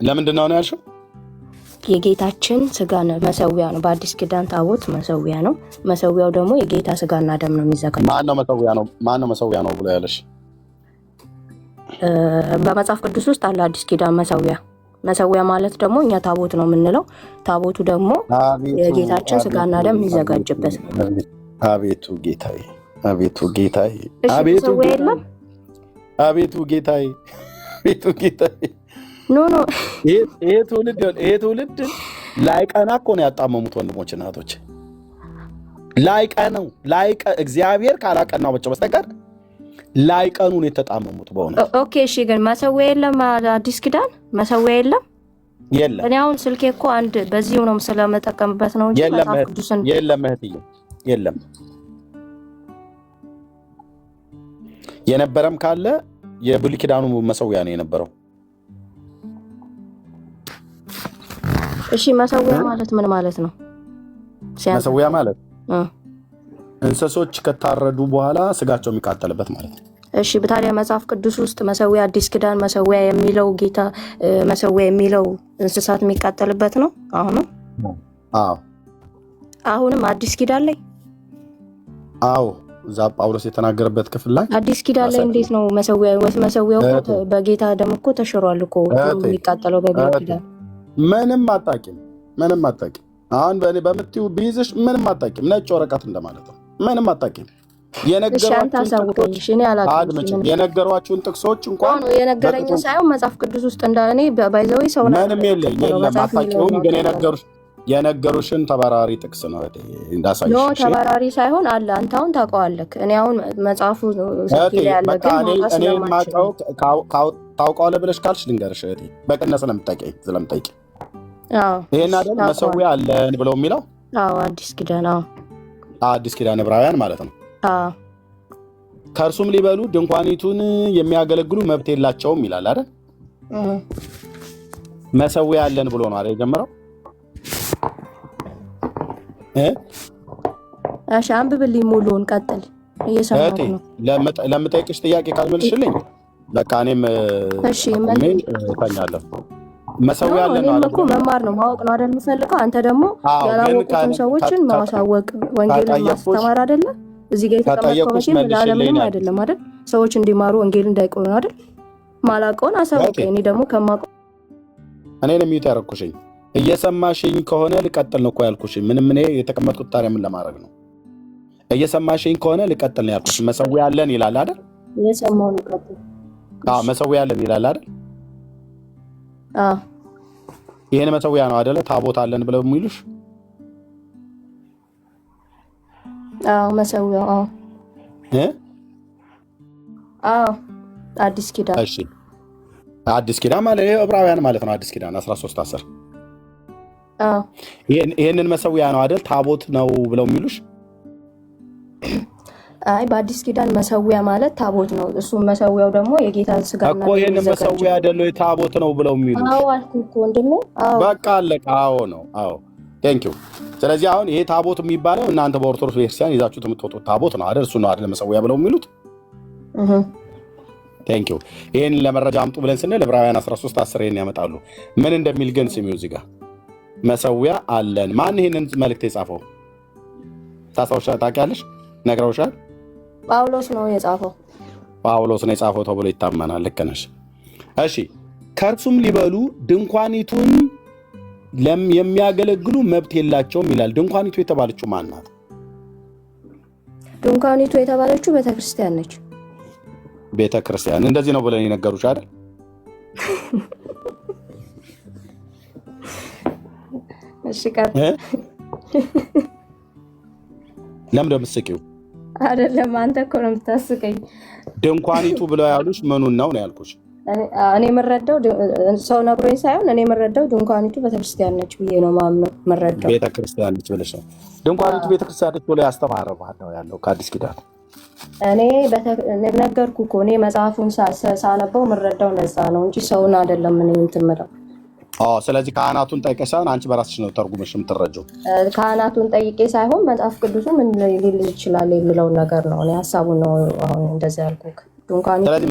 ለምንድን ነው ያልሽው? የጌታችን ስጋ መሰዊያ ነው። በአዲስ ኪዳን ታቦት መሰዊያ ነው። መሰዊያው ደግሞ የጌታ ስጋና ደም ነው የሚዘጋጀው። ማነው መሰዊያ ነው ብሎ ያለሽ? በመጽሐፍ ቅዱስ ውስጥ አለ አዲስ ኪዳን መሰዊያ። መሰዊያ ማለት ደግሞ እኛ ታቦት ነው የምንለው። ታቦቱ ደግሞ የጌታችን ስጋና ደም የሚዘጋጅበት ነው። አቤቱ ጌታዬ፣ አቤቱ ጌታዬ፣ አቤቱ ጌታዬ፣ አቤቱ ጌታዬ። ኖ ይሄ ትውልድ ላይቀና እኮ ነው ያጣመሙት ወንድሞች እናቶች። ላይቀነው እግዚአብሔር ካላቀናው በስተቀር ላይቀኑን የተጣመሙት በእውነት። ኦኬ እሺ፣ ግን መሰዊያ የለም አዲስ ኪዳን መሰዊያ የለም። እኔ አሁን ስልኬ እኮ አንድ በዚሁ ነው ስለመጠቀምበት ነው እንጂ መጽሐፍ ቅዱስን የለም እህትዬ፣ የለም። የነበረም ካለ የብሉይ ኪዳኑ መሰዊያ ነው የነበረው። እሺ መሰዊያ ማለት ምን ማለት ነው? መሰዊያ ማለት እንስሶች ከታረዱ በኋላ ስጋቸው የሚቃጠልበት ማለት ነው። እሺ ታዲያ መጽሐፍ ቅዱስ ውስጥ መሰዊያ አዲስ ኪዳን መሰዊያ የሚለው ጌታ መሰዊያ የሚለው እንስሳት የሚቃጠልበት ነው አሁንም? አዎ አሁንም አዲስ ኪዳን ላይ? አዎ እዛ ጳውሎስ የተናገረበት ክፍል ላይ አዲስ ኪዳን ላይ እንዴት ነው መሰዊያው በጌታ ደም እኮ ተሽሯል እኮ የሚቃጠለው በብሉይ ኪዳን። ምንም አታውቂም። አሁን በምትዩ ቢይዝሽ ምንም አታውቂም። ነጭ ወረቀት እንደማለት ነው። ምንም አታውቂም። የነገሯችሁን ጥቅሶች እንኳን የነገረኝ ሳይሆን መጽሐፍ ቅዱስ ውስጥ እንዳለ እኔ ባይዘው ሰው ምንም የለም አታውቂውም። ግን የነገሩሽን ተባራሪ ጥቅስ ነው እንዳሳይሽ። ኖ ተባራሪ ሳይሆን አለ። አንተ አሁን ታውቀዋለህ። እኔ አሁን መጽሐፉ ሰፊ ያለ ግን እኔ ማውቀው ታውቀዋለህ ብለሽ ካልሽ ልንገርሽ እህቴ፣ በቅነት ስለምጠይቂ ይሄን አይደል መሰዊያ አለን ብለው የሚለው? አዎ አዲስ ኪዳን። አዲስ ኪዳን ዕብራውያን ማለት ነው። ከእርሱም ሊበሉ ድንኳኒቱን የሚያገለግሉ መብት የላቸውም ይላል አይደል? መሰዊያ አለን ብሎ ነው አይደል የጀመረው? እሺ አንብብልኝ ሙሉውን ቀጥል። እየሰማሁ ነው። ለምጠይቅሽ ጥያቄ ካልመልሽልኝ በቃ እኔም እተኛለሁ። መሰዊያ አለን ነው እኮ መማር ነው ማወቅ ነው አይደል የምፈልገው። አንተ ደግሞ ያላወቁትን ሰዎችን ማሳወቅ ወንጌልን ማስተማር አይደለ? እዚህ ጋር የተቀመጠው መቼም ለዓለምም አይደለም አይደል? ሰዎች እንዲማሩ ወንጌል እንዳይቆዩ ነው አይደል? ማላውቀውን አሳውቀኝ። እኔ ደግሞ ከማውቀው እኔን የሚዩት ያደረኩሽኝ እየሰማሽኝ ከሆነ ልቀጥል ነው እኮ ያልኩሽኝ። ምንም እኔ የተቀመጥኩት ታዲያ ምን ለማድረግ ነው? እየሰማሽኝ ከሆነ ልቀጥል ነው ያልኩሽ። መሰዊያ አለን ይላል አይደል? እየሰማሁ ነው። ቀጥል። መሰዊያ አለን ይላል አይደል? ይሄን መሰዊያ ነው አይደለ? ታቦት አለን ብለው የሚሉሽ? መሰዊያው አዲስ ኪዳን። እሺ አዲስ ኪዳን ማለት ዕብራውያን ማለት ነው። አዲስ ኪዳን 13:10 ይሄንን መሰዊያ ነው አይደል? ታቦት ነው ብለው የሚሉሽ? አይ በአዲስ ኪዳን መሰዊያ ማለት ታቦት ነው። እሱ መሰዊያው ደግሞ የጌታ ስጋና እኮ ይሄንን መሰዊያ አይደል ታቦት ነው ብለው የሚሉሽ? አዎ አልኩ እኮ ወንድሜ። በቃ አለቀ። አዎ ነው። አዎ ቴንክ ዩ። ስለዚህ አሁን ይሄ ታቦት የሚባለው እናንተ በኦርቶዶክስ ቤተክርስቲያን ይዛችሁት የምትወጡት ታቦት ነው አይደል? እሱ ነው አይደል መሰዊያ ብለው የሚሉት? ቴንክ ዩ። ይሄን ለመረጃ አምጡ ብለን ስንል ዕብራውያን 13:10 ይሄን ያመጣሉ። ምን እንደሚል ግን ስሚው። እዚህ ጋር መሰዊያ አለን። ማን ይሄንን መልእክት የጻፈው ታውቂያለሽ? ነግረውሻል? ጳውሎስ ነው የጻፈው። ጳውሎስ ነው የጻፈው ተብሎ ይታመናል። ልክ ነሽ። እሺ ከእርሱም ሊበሉ ድንኳኒቱን የሚያገለግሉ መብት የላቸውም ይላል። ድንኳኒቱ የተባለችው ማን ናት? ድንኳኒቱ የተባለችው ቤተክርስቲያን ነች። ቤተክርስቲያን እንደዚህ ነው ብለን የነገሩሽ አይደል? እሺ ቀጥል። ለምን ደምስቂው? አይደለም አንተ እኮ ነው የምታስቀኝ። ድንኳኒቱ ብለው ያሉሽ ምኑን ነው ያልኩሽ? እኔ የምረዳው ሰው ነግሮኝ ሳይሆን እኔ የምረዳው ድንኳኒቱ ቤተክርስቲያን ነች ብዬ ነው ማምነው። የምረዳው ቤተክርስቲያን ነች ብለሽ ነው? ድንኳኒቱ ቤተክርስቲያን ነች ብሎ ያስተማረ ነው ያለው ከአዲስ ኪዳን። እኔ ነገርኩህ እኮ እኔ መጽሐፉን ሳነበው የምረዳው ነፃ ነው እንጂ ሰውን አይደለም እኔ እንትን የምለው። ስለዚህ ካህናቱን ጠይቀሻል? አንቺ በራስሽ ነው ተርጉመሽ የምትረጂው? ካህናቱን ጠይቄ ሳይሆን መጽሐፍ ቅዱሱ ምን ሊል ይችላል የሚለውን ነገር ነው። እኔ ሀሳቡን ነው አሁን እንደዚህ ያልኩህ። ስለዚህ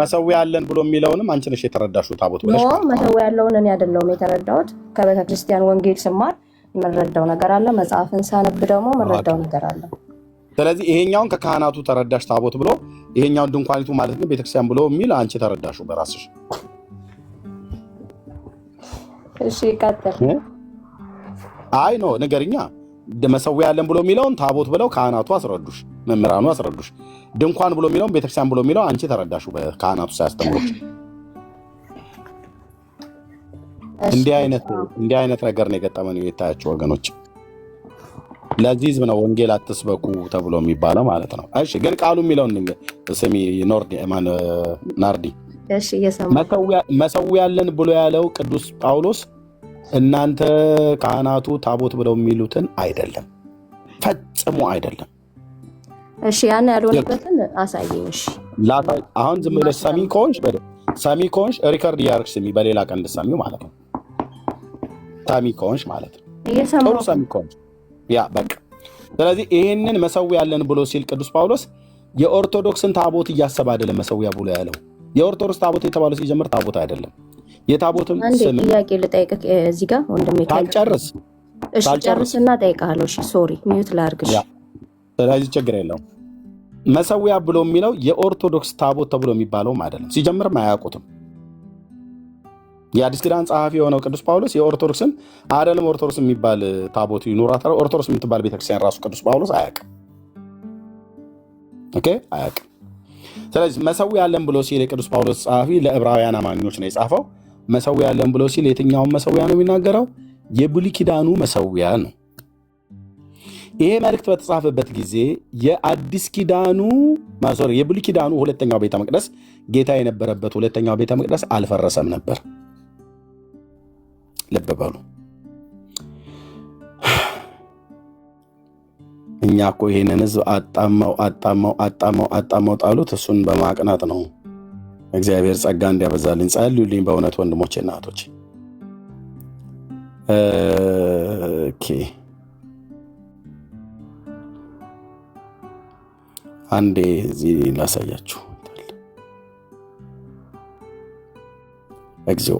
መሰዊያ ያለን ብሎ የሚለውንም አንቺ ነሽ የተረዳሽው ታቦት ብለሽ? መሰዊያ ያለውን እኔ አይደለሁም የተረዳሁት። ከቤተክርስቲያን ወንጌል ስማር የምረዳው ነገር አለ፣ መጽሐፍን ሳነብ ደግሞ የምረዳው ነገር አለ። ስለዚህ ይሄኛውን ከካህናቱ ተረዳሽ ታቦት ብሎ፣ ይሄኛውን ድንኳኒቱ ማለት ግን ቤተክርስቲያን ብሎ የሚል አንቺ ተረዳሽው በራስሽ። እሺ ቀጥል። አይ ነው ነገርኛ። መሰዊያ ያለን ብሎ የሚለውን ታቦት ብለው ካህናቱ አስረዱሽ፣ መምህራኑ አስረዱሽ። ድንኳን ብሎ የሚለውን ቤተክርስቲያን ብሎ የሚለው አንቺ ተረዳሽው በካህናቱ ሳያስተምሩሽ። እንዲህ አይነት ነገር ነው የገጠመን የታያቸው ወገኖች። ለዚህ ህዝብ ነው ወንጌል አትስበኩ ተብሎ የሚባለው ማለት ነው። እሺ ግን ቃሉ የሚለውን ስሚ ናርዲ። እሺ እየሰማሁ። መሰዊያ ያለን ብሎ ያለው ቅዱስ ጳውሎስ እናንተ ካህናቱ ታቦት ብለው የሚሉትን አይደለም፣ ፈጽሞ አይደለም። እሺ ያን ያልሆነበትን አሳየኝ። እሺ አሁን ዝም ብለሽ ሰሚ ከሆንሽ ሪከርድ እያደረግሽ ስሚ፣ በሌላ ቀን እንድትሰሚው ማለት ነው። ሰሚ ከሆንሽ ማለት ነው። ጥሩ ሰሚ ከሆንሽ ያ በቃ። ስለዚህ ይህንን መሰዊያ ያለን ብሎ ሲል ቅዱስ ጳውሎስ የኦርቶዶክስን ታቦት እያሰብ አይደለም መሰዊያ ብሎ ያለው። የኦርቶዶክስ ታቦት የተባለው ሲጀምር ታቦት አይደለም። የታቦትም ስም ጥያቄ ልጠይቅህ እዚህ ጋር ወንድሜ ካልጨርስ። እሺ ጨርስና እጠይቅሃለሁ። እሺ ሶሪ ሚዩት ላድርግሽ። ስለዚህ ችግር የለውም። መሰዊያ ብሎ የሚለው የኦርቶዶክስ ታቦት ተብሎ የሚባለውም አይደለም። ሲጀምርም አያውቁትም። የአዲስ ኪዳን ጸሐፊ የሆነው ቅዱስ ጳውሎስ የኦርቶዶክስን አይደለም ኦርቶዶክስ የሚባል ታቦት ይኖራታል። ኦርቶዶክስ የምትባል ቤተክርስቲያን ራሱ ቅዱስ ጳውሎስ አያውቅም። ኦኬ አያውቅም። ስለዚህ መሰዊያ ያለን ብሎ ሲል የቅዱስ ጳውሎስ ጸሐፊ ለዕብራውያን አማኞች ነው የጻፈው። መሰዊያ ያለን ብሎ ሲል የትኛውን መሰዊያ ነው የሚናገረው? የብሉይ ኪዳኑ መሰዊያ ነው። ይሄ መልእክት በተጻፈበት ጊዜ የብሉይ ኪዳኑ ሁለተኛው ቤተ መቅደስ ጌታ የነበረበት ሁለተኛው ቤተ መቅደስ አልፈረሰም ነበር። ልብ በሉ። እኛ እኮ ይሄንን ህዝብ አጣመው ጣሉት። እሱን በማቅናት ነው። እግዚአብሔር ጸጋ እንዲያበዛልኝ ጸልዩልኝ በእውነት ወንድሞቼ እና እህቶቼ። ኦኬ አንዴ እዚህ ላሳያችሁ። እግዚኦ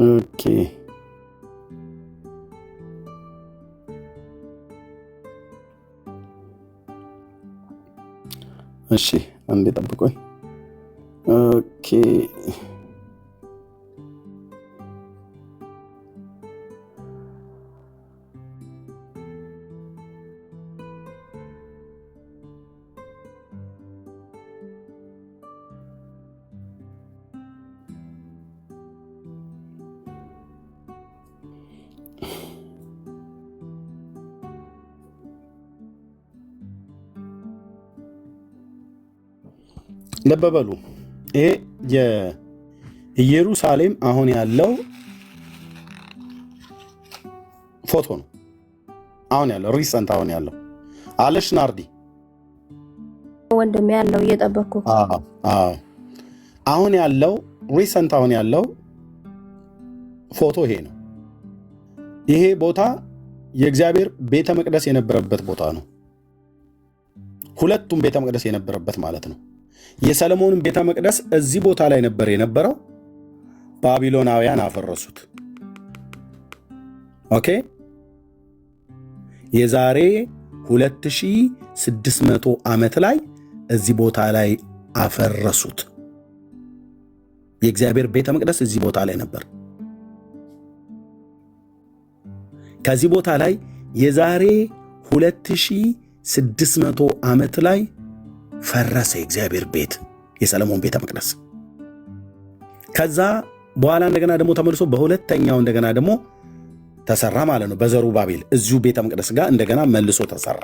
ኦኬ እሺ አንዴ ጠብቆኝ። ኦኬ ልብ በሉ። ይሄ የኢየሩሳሌም አሁን ያለው ፎቶ ነው። አሁን ያለው ሪሰንት አሁን ያለው አለሽ ናርዲ ወንድሜ ያለው እየጠበቅኩ አሁን ያለው ሪሰንት አሁን ያለው ፎቶ ይሄ ነው። ይሄ ቦታ የእግዚአብሔር ቤተ መቅደስ የነበረበት ቦታ ነው። ሁለቱም ቤተ መቅደስ የነበረበት ማለት ነው። የሰለሞንን ቤተ መቅደስ እዚህ ቦታ ላይ ነበር የነበረው። ባቢሎናውያን አፈረሱት። ኦኬ የዛሬ 2600 ዓመት ላይ እዚህ ቦታ ላይ አፈረሱት። የእግዚአብሔር ቤተ መቅደስ እዚህ ቦታ ላይ ነበር። ከዚህ ቦታ ላይ የዛሬ 2600 ዓመት ላይ ፈረሰ የእግዚአብሔር ቤት፣ የሰለሞን ቤተ መቅደስ። ከዛ በኋላ እንደገና ደግሞ ተመልሶ በሁለተኛው እንደገና ደግሞ ተሰራ ማለት ነው። በዘሩባቤል እዚሁ ቤተ መቅደስ ጋር እንደገና መልሶ ተሰራ።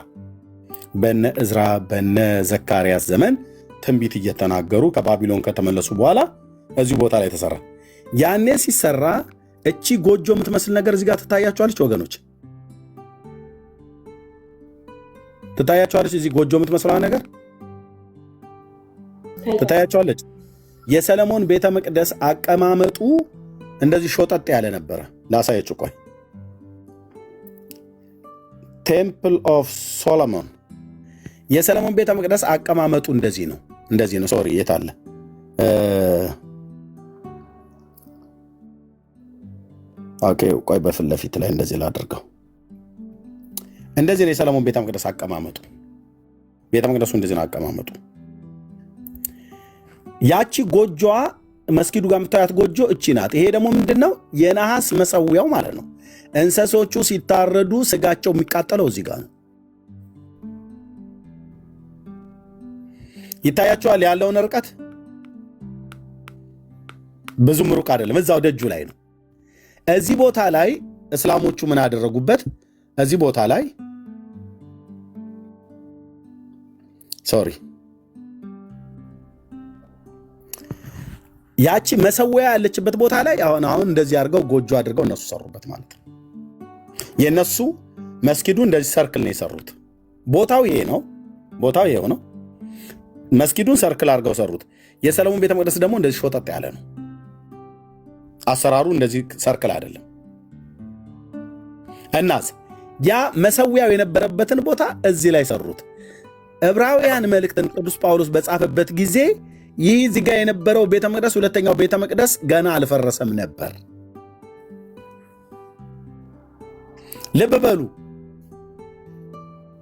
በነ እዝራ በነ ዘካርያስ ዘመን ትንቢት እየተናገሩ ከባቢሎን ከተመለሱ በኋላ እዚሁ ቦታ ላይ ተሰራ። ያኔ ሲሰራ እቺ ጎጆ የምትመስል ነገር እዚህ ጋር ትታያቸዋለች ወገኖች፣ ትታያቸዋለች። እዚህ ጎጆ የምትመስለው ነገር ትታያቸዋለች። የሰለሞን ቤተ መቅደስ አቀማመጡ እንደዚህ ሾጠጥ ያለ ነበረ። ላሳያችሁ ቆይ። ቴምፕል ኦፍ ሶሎሞን የሰለሞን ቤተ መቅደስ አቀማመጡ እንደዚህ ነው። እንደዚህ ነው። ሶሪ የት አለ? ኦኬ ቆይ በፊት ለፊት ላይ እንደዚህ ላድርገው። እንደዚህ ነው የሰለሞን ቤተ መቅደስ አቀማመጡ። ቤተ መቅደሱ እንደዚህ ነው አቀማመጡ። ያቺ ጎጆዋ መስጊዱ ጋር የምታያት ጎጆ እቺ ናት። ይሄ ደግሞ ምንድነው? የነሐስ መሰዊያው ማለት ነው። እንስሶቹ ሲታረዱ ስጋቸው የሚቃጠለው እዚህ ጋር ነው። ይታያቸዋል ያለውን ርቀት፣ ብዙም ሩቅ አይደለም፣ እዛው ደጁ ላይ ነው። እዚህ ቦታ ላይ እስላሞቹ ምን አደረጉበት? እዚህ ቦታ ላይ ሶሪ ያቺ መሰዊያ ያለችበት ቦታ ላይ አሁን እንደዚህ አድርገው ጎጆ አድርገው እነሱ ሰሩበት ማለት ነው። የነሱ መስጊዱ እንደዚህ ሰርክል ነው የሰሩት። ቦታው ይሄ ነው። ቦታው ይሄው ነው። መስጊዱን ሰርክል አድርገው ሰሩት። የሰለሞን ቤተ መቅደስ ደግሞ እንደዚህ ሾጠጥ ያለ ነው። አሰራሩ እንደዚህ ሰርክል አይደለም። እናስ ያ መሰዊያው የነበረበትን ቦታ እዚህ ላይ ሰሩት። ዕብራውያን መልእክትን ቅዱስ ጳውሎስ በጻፈበት ጊዜ ይህ እዚህ ጋር የነበረው ቤተ መቅደስ ሁለተኛው ቤተ መቅደስ ገና አልፈረሰም ነበር። ልብ በሉ።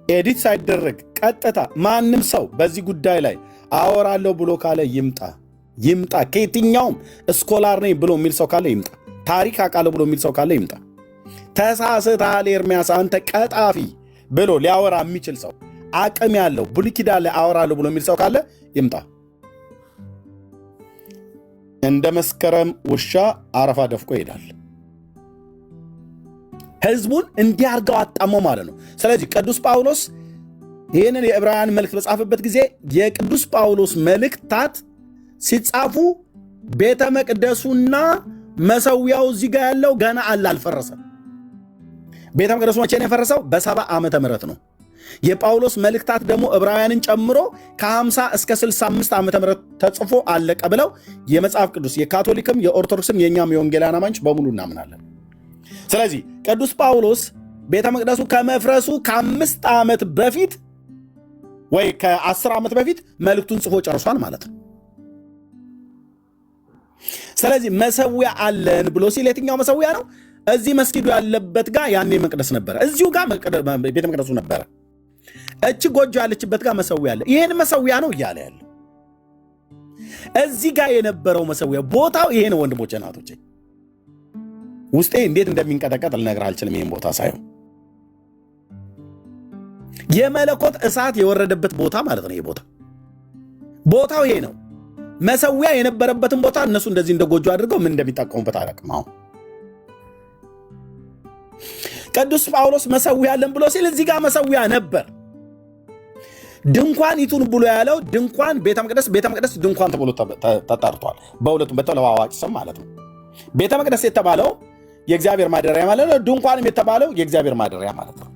ኤዲት ሳይደረግ ቀጥታ ማንም ሰው በዚህ ጉዳይ ላይ አወራለሁ ብሎ ካለ ይምጣ። ከየትኛውም ስኮላር ነኝ ብሎ የሚል ሰው ካለ ይምጣ። ታሪክ አውቃለሁ ብሎ የሚል ሰው ካለ ይምጣ። ተሳስተሃል ኤርምያስ አንተ ቀጣፊ ብሎ ሊያወራ የሚችል ሰው አቅም ያለው ብሉይ ኪዳን ላይ አወራለሁ ብሎ የሚል ሰው ካለ ይምጣ። እንደ መስከረም ውሻ አረፋ ደፍቆ ይሄዳል። ህዝቡን እንዲያርገው አጣመው ማለት ነው። ስለዚህ ቅዱስ ጳውሎስ ይህንን የዕብራውያን መልእክት በጻፈበት ጊዜ የቅዱስ ጳውሎስ መልእክታት ሲጻፉ ቤተ መቅደሱና መሰዊያው እዚህ ጋር ያለው ገና አልፈረሰም። ቤተ መቅደሱ መቼ ነው የፈረሰው? በ70 ዓመተ ምህረት ነው። የጳውሎስ መልእክታት ደግሞ ዕብራውያንን ጨምሮ ከ50 እስከ 65 ዓመተ ምህረት ተጽፎ አለቀ ብለው የመጽሐፍ ቅዱስ የካቶሊክም የኦርቶዶክስም የእኛም የወንጌላውያን አማኞች በሙሉ እናምናለን። ስለዚህ ቅዱስ ጳውሎስ ቤተ መቅደሱ ከመፍረሱ ከ5 ዓመት በፊት ወይ ከ10 ዓመት በፊት መልእክቱን ጽፎ ጨርሷል ማለት ነው። ስለዚህ መሰዊያ አለን ብሎ ሲል የትኛው መሰዊያ ነው? እዚህ መስጊዱ ያለበት ጋር ያኔ መቅደስ ነበረ። እዚሁ ጋር ቤተ መቅደሱ ነበረ። እቺ ጎጆ ያለችበት ጋር መሰዊያ አለ። ይሄን መሰዊያ ነው እያለ ያለ እዚህ ጋር የነበረው መሰዊያ ቦታው ይሄ ነው። ወንድሞቼ እናቶቼ፣ ውስጤ እንዴት እንደሚንቀጠቀጥ ልነግርህ አልችልም። ይሄን ቦታ ሳይሆን የመለኮት እሳት የወረደበት ቦታ ማለት ነው። ይሄ ቦታው ይሄ ነው። መሰዊያ የነበረበትን ቦታ እነሱ እንደዚህ እንደ ጎጆ አድርገው ምን እንደሚጠቀሙበት አላውቅም። አሁን ቅዱስ ጳውሎስ መሰዊያ አለን ብሎ ሲል እዚህ ጋር መሰዊያ ነበር። ድንኳን ይቱን ብሎ ያለው ድንኳን ቤተ መቅደስ ድንኳን ተብሎ ተጠርቷል። በሁለቱም በተለዋዋጭ ስም ማለት ነው። ቤተ መቅደስ የተባለው የእግዚአብሔር ማደሪያ ማለት ነው። ድንኳንም የተባለው የእግዚአብሔር ማደሪያ ማለት ነው።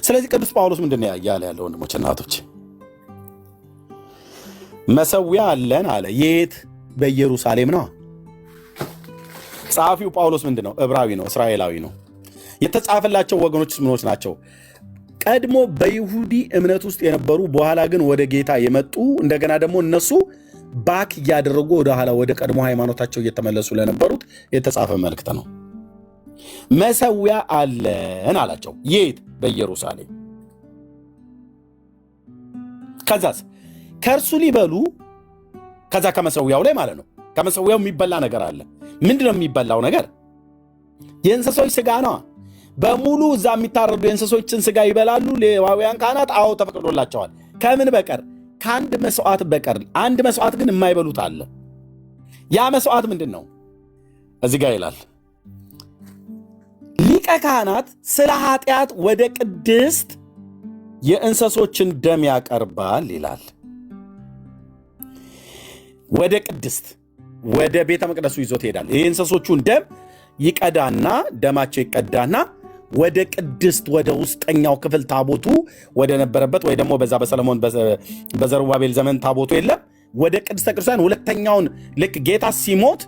ስለዚህ ቅዱስ ጳውሎስ ምንድን ነው ያለ ያለው? ወንድሞች እናቶች፣ መሰዊያ አለን አለ። የት? በኢየሩሳሌም ነው። ጸሐፊው ጳውሎስ ምንድን ነው? ዕብራዊ ነው፣ እስራኤላዊ ነው። የተጻፈላቸው ወገኖች ምኖች ናቸው? ቀድሞ በይሁዲ እምነት ውስጥ የነበሩ በኋላ ግን ወደ ጌታ የመጡ እንደገና ደግሞ እነሱ ባክ እያደረጉ ወደ ኋላ ወደ ቀድሞ ሃይማኖታቸው እየተመለሱ ለነበሩት የተጻፈ መልእክት ነው። መሰዊያ አለን አላቸው። የት? በኢየሩሳሌም። ከዛስ ከእርሱ ሊበሉ ከዛ ከመሰዊያው ላይ ማለት ነው። ከመሰዊያው የሚበላ ነገር አለ። ምንድነው የሚበላው ነገር? የእንስሶች ስጋ ነው። በሙሉ እዛ የሚታረዱ የእንስሶችን ስጋ ይበላሉ ሌዋውያን ካህናት። አዎ ተፈቅዶላቸዋል። ከምን በቀር? ከአንድ መስዋዕት በቀር። አንድ መስዋዕት ግን የማይበሉት አለ። ያ መስዋዕት ምንድን ነው? እዚህ ጋር ይላል ሊቀ ካህናት ስለ ኃጢአት ወደ ቅድስት የእንስሶችን ደም ያቀርባል ይላል። ወደ ቅድስት ወደ ቤተ መቅደሱ ይዞት ይሄዳል። የእንስሶቹን ደም ይቀዳና ደማቸው ይቀዳና ወደ ቅድስት ወደ ውስጠኛው ክፍል ታቦቱ ወደ ነበረበት ወይ ደግሞ በዛ በሰለሞን በዘሩባቤል ዘመን ታቦቱ የለም ወደ ቅድስተ ቅዱሳን ሁለተኛውን ልክ ጌታ ሲሞት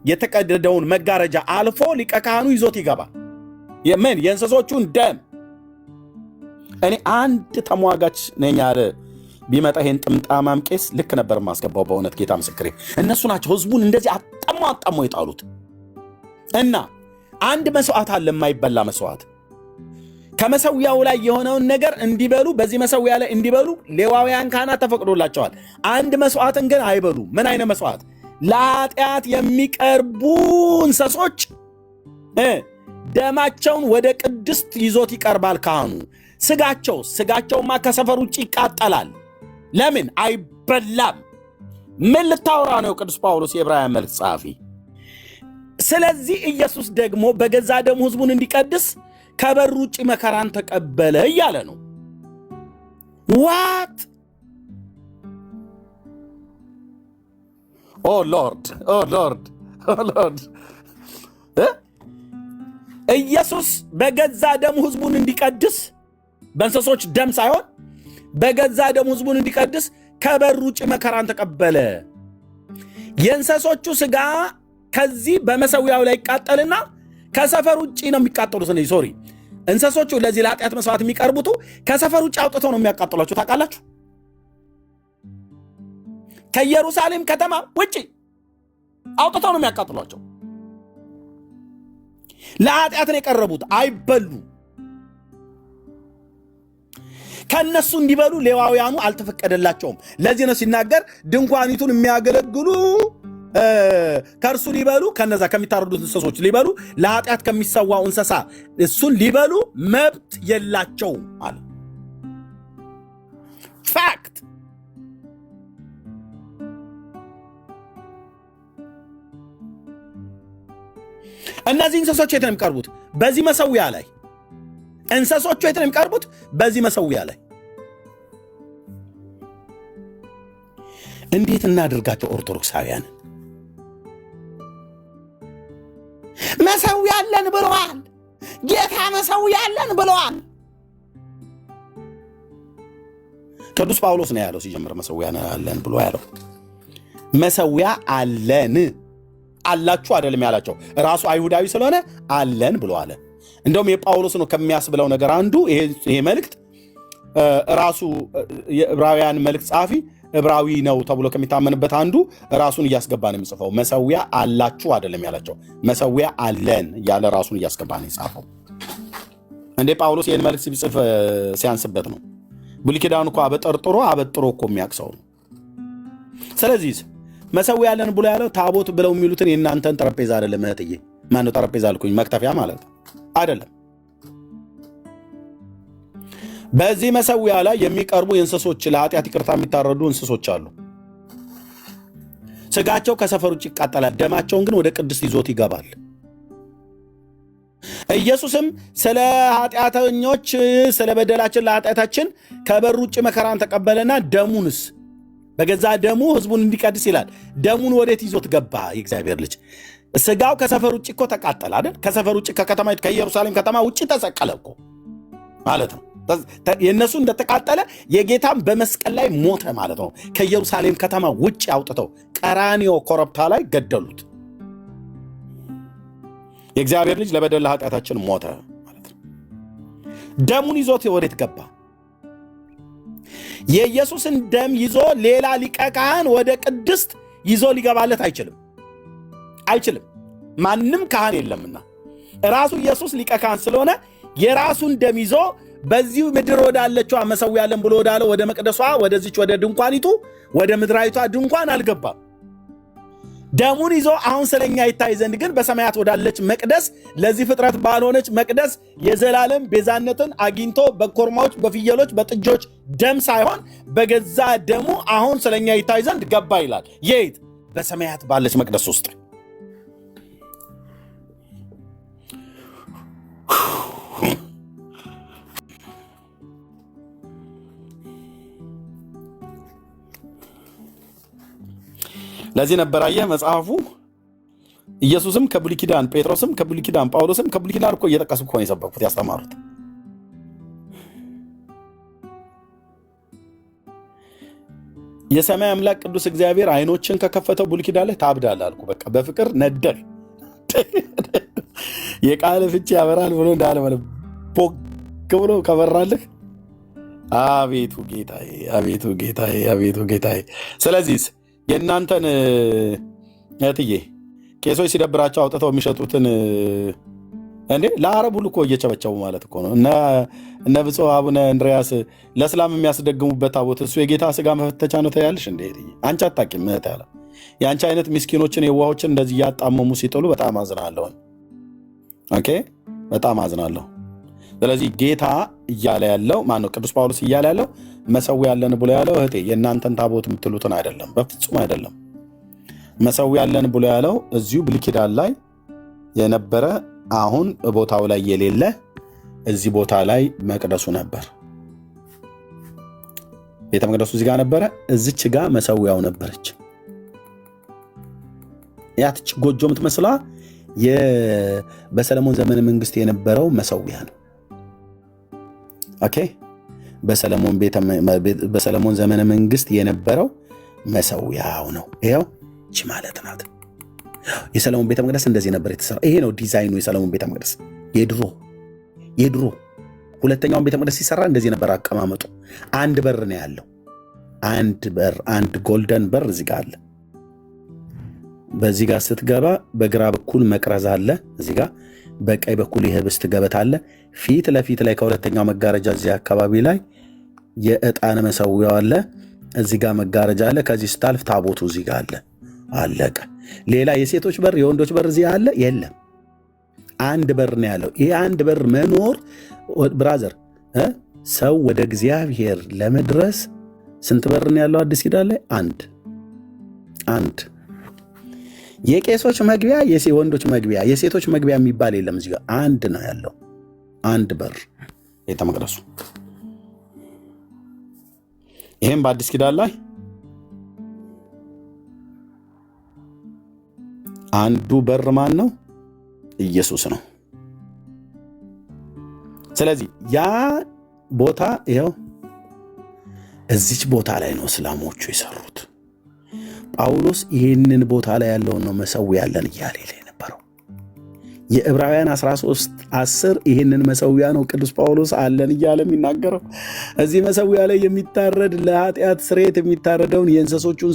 የተቀደደውን መጋረጃ አልፎ ሊቀ ካህኑ ይዞት ይገባል። ምን የእንስሶቹን ደም እኔ አንድ ተሟጋች ነኝ ያለ ቢመጣ ይሄን ጥምጣማም ቄስ ልክ ነበር ማስገባው። በእውነት ጌታ ምስክሬ እነሱ ናቸው ህዝቡን እንደዚህ አጣሞ ይጣሉት። እና አንድ መስዋዕት አለ የማይበላ መስዋዕት ከመሰዊያው ላይ የሆነውን ነገር እንዲበሉ በዚህ መሰዊያ ላይ እንዲበሉ ሌዋውያን ካህናት ተፈቅዶላቸዋል። አንድ መስዋዕትን ግን አይበሉ። ምን አይነት መስዋዕት? ለኃጢአት የሚቀርቡ እንስሶች ደማቸውን ወደ ቅድስት ይዞት ይቀርባል ካህኑ። ስጋቸውማ ከሰፈር ውጭ ይቃጠላል። ለምን አይበላም? ምን ልታወራ ነው ቅዱስ ጳውሎስ የዕብራውያን መልእክት ጸሐፊ? ስለዚህ ኢየሱስ ደግሞ በገዛ ደሙ ህዝቡን እንዲቀድስ ከበር ውጭ መከራን ተቀበለ እያለ ነው። ዋት ኦ ሎርድ ኢየሱስ በገዛ ደሙ ህዝቡን እንዲቀድስ በእንስሶች ደም ሳይሆን በገዛ ደሙ ህዝቡን እንዲቀድስ ከበር ውጭ መከራን ተቀበለ። የእንስሶቹ ስጋ ከዚህ በመሰዊያው ላይ ይቃጠልና ከሰፈር ውጭ ነው የሚቃጠሉት። ሶሪ እንስሶቹ ለዚህ ለኃጢአት መስዋዕት የሚቀርቡት ከሰፈር ውጭ አውጥተው ነው የሚያቃጥሏቸው። ታውቃላችሁ? ከኢየሩሳሌም ከተማ ውጭ አውጥተው ነው የሚያቃጥሏቸው። ለኃጢአት ነው የቀረቡት፣ አይበሉ። ከነሱ እንዲበሉ ሌዋውያኑ አልተፈቀደላቸውም። ለዚህ ነው ሲናገር ድንኳኒቱን የሚያገለግሉ ከእርሱ ሊበሉ ከነዛ ከሚታረዱት እንስሶች ሊበሉ ለኃጢአት ከሚሰዋው እንስሳ እሱን ሊበሉ መብት የላቸውም አለ። ፋክት። እነዚህ እንስሶች የት ነው የሚቀርቡት? በዚህ መሰዊያ ላይ። እንስሶቹ የት ነው የሚቀርቡት? በዚህ መሰዊያ ላይ። እንዴት እናድርጋቸው ኦርቶዶክሳውያን? መሰዊያ አለን ብለዋል። ጌታ መሰዊያ አለን ብለዋል። ቅዱስ ጳውሎስ ነው ያለው ሲጀምር መሰዊያ አለን ብሎ ያለው። መሰዊያ አለን አላችሁ አይደለም ያላቸው። ራሱ አይሁዳዊ ስለሆነ አለን ብሎ አለ። እንደውም የጳውሎስ ነው ከሚያስብለው ነገር አንዱ ይሄ መልእክት ራሱ የዕብራውያን መልእክት ጸሐፊ ዕብራዊ ነው ተብሎ ከሚታመንበት አንዱ ራሱን እያስገባ ነው የሚጽፈው። መሰዊያ አላችሁ አይደለም ያላቸው፣ መሰዊያ አለን ያለ ራሱን እያስገባ ነው የጻፈው። እንዴ ጳውሎስ ይህን መልእክት ሲጽፍ ሲያንስበት ነው። ብሉይ ኪዳን እኮ አበጥሮ እኮ የሚያቅሰው ነው። ስለዚህ መሰዊያ አለን ብሎ ያለው ታቦት ብለው የሚሉትን የእናንተን ጠረጴዛ አይደለም እህትዬ። ማነው ጠረጴዛ አልኩኝ? መክተፊያ ማለት አይደለም። በዚህ መሰዊያ ላይ የሚቀርቡ የእንስሶች ለኃጢአት ይቅርታ የሚታረዱ እንስሶች አሉ። ስጋቸው ከሰፈር ውጭ ይቃጠላል፣ ደማቸውን ግን ወደ ቅድስት ይዞት ይገባል። ኢየሱስም ስለ ኃጢአተኞች ስለ በደላችን ለኃጢአታችን ከበር ውጭ መከራን ተቀበለና ደሙንስ በገዛ ደሙ ህዝቡን እንዲቀድስ ይላል። ደሙን ወዴት ይዞት ገባ? የእግዚአብሔር ልጅ ስጋው ከሰፈር ውጭ እኮ ተቃጠለ አይደል? ከሰፈር ውጭ ከከተማይቱ ከኢየሩሳሌም ከተማ ውጭ ተሰቀለ እኮ ማለት ነው። የእነሱ እንደተቃጠለ የጌታም በመስቀል ላይ ሞተ ማለት ነው። ከኢየሩሳሌም ከተማ ውጭ አውጥተው ቀራንዮ ኮረብታ ላይ ገደሉት። የእግዚአብሔር ልጅ ለበደል ኃጢአታችን ሞተ ማለት ነው። ደሙን ይዞት ወዴት ገባ? የኢየሱስን ደም ይዞ ሌላ ሊቀ ካህን ወደ ቅድስት ይዞ ሊገባለት አይችልም። ማንም ካህን የለምና ራሱ ኢየሱስ ሊቀ ካህን ስለሆነ የራሱን ደም ይዞ በዚህ ምድር ወዳለችዋ መሰዊያ አለን ብሎ ወዳለው ወደ መቅደሷ ወደዚች ወደ ድንኳኒቱ ወደ ምድራዊቷ ድንኳን አልገባም። ደሙን ይዞ አሁን ስለኛ ይታይ ዘንድ ግን በሰማያት ወዳለች መቅደስ ለዚህ ፍጥረት ባልሆነች መቅደስ የዘላለም ቤዛነትን አግኝቶ በኮርማዎች በፍየሎች በጥጆች ደም ሳይሆን በገዛ ደሙ አሁን ስለኛ ይታይ ዘንድ ገባ ይላል። የት? በሰማያት ባለች መቅደስ ውስጥ ለዚህ ነበር አየህ መጽሐፉ ኢየሱስም ከብሉይ ኪዳን ጴጥሮስም ከብሉይ ኪዳን ጳውሎስም ከብሉይ ኪዳን እኮ እየጠቀሱ እኮ ነው የሰበኩት ያስተማሩት። የሰማይ አምላክ ቅዱስ እግዚአብሔር አይኖችን ከከፈተው ብሉይ ኪዳን ላይ ታብዳለህ አልኩ። በቃ በፍቅር ነደር የቃል ፍቺ ያበራል ብሎ እንዳለ ማለት ቦግ ብሎ ከበራልህ አቤቱ ጌታዬ፣ አቤቱ ጌታዬ፣ አቤቱ ጌታዬ። ስለዚህ የእናንተን እህትዬ ቄሶች ሲደብራቸው አውጥተው የሚሸጡትን እንዴ ለአረብ ሁሉ እኮ እየቸበቸቡ ማለት እኮ ነው። እነ ብፁዕ አቡነ እንድርያስ ለእስላም የሚያስደግሙበት ታቦት እሱ የጌታ ስጋ መፈተቻ ነው ትያለሽ እንዴ? አንቺ አታውቂም እህት ያለ የአንቺ አይነት ምስኪኖችን የዋሆችን እንደዚህ እያጣመሙ ሲጥሉ በጣም አዝናለሁ። ኦኬ በጣም አዝናለሁ። ስለዚህ ጌታ እያለ ያለው ማነው? ቅዱስ ጳውሎስ እያለ ያለው መሰዊያ ያለን ብሎ ያለው እህቴ የእናንተን ታቦት የምትሉትን አይደለም፣ በፍጹም አይደለም። መሰዊያ ያለን ብሎ ያለው እዚሁ ብሉይ ኪዳን ላይ የነበረ አሁን ቦታው ላይ የሌለ እዚህ ቦታ ላይ መቅደሱ ነበር። ቤተ መቅደሱ እዚህ ጋር ነበረ፣ እዚች ጋር መሰዊያው ነበረች። ያትች ጎጆ የምትመስላ በሰለሞን ዘመነ መንግስት የነበረው መሰዊያ ነው። ኦኬ በሰለሞን ዘመነ መንግስት የነበረው መሰዊያው ነው። ይኸው እቺ ማለት ናት። የሰለሞን ቤተ መቅደስ እንደዚህ ነበር የተሰራ። ይሄ ነው ዲዛይኑ የሰለሞን ቤተ መቅደስ የድሮ። ሁለተኛውን ቤተ መቅደስ ሲሰራ እንደዚህ ነበር አቀማመጡ። አንድ በር ነው ያለው። አንድ ጎልደን በር እዚህ ጋር አለ። በዚህ ጋር ስትገባ በግራ በኩል መቅረዝ አለ። እዚህ ጋር በቀኝ በኩል የህብስት ገበታ አለ። ፊት ለፊት ላይ ከሁለተኛው መጋረጃ እዚህ አካባቢ ላይ የዕጣን መሰዊያው አለ። እዚህ ጋር መጋረጃ አለ። ከዚህ ስታልፍ ታቦቱ እዚህ ጋር አለ። አለቀ። ሌላ የሴቶች በር የወንዶች በር እዚህ አለ የለም። አንድ በር ነው ያለው። ይሄ አንድ በር መኖር ብራዘር ሰው ወደ እግዚአብሔር ለመድረስ ስንት በር ነው ያለው? አዲስ ኪዳን ላይ አንድ። የቄሶች መግቢያ፣ የወንዶች መግቢያ፣ የሴቶች መግቢያ የሚባል የለም። እዚህ ጋር አንድ ነው ያለው። አንድ በር ቤተ መቅደሱ። ይሄም በአዲስ ኪዳን ላይ አንዱ በር ማን ነው? ኢየሱስ ነው። ስለዚህ ያ ቦታ ይኸው እዚች ቦታ ላይ ነው እስላሞቹ የሰሩት። ጳውሎስ ይህንን ቦታ ላይ ያለውን ነው መሰዊያ ያለን እያለ የነበረው። የዕብራውያን 13:10 ይህንን መሰዊያ ነው ቅዱስ ጳውሎስ አለን እያለ የሚናገረው። እዚህ መሰዊያ ላይ የሚታረድ ለኃጢአት ስርየት የሚታረደውን የእንስሶቹን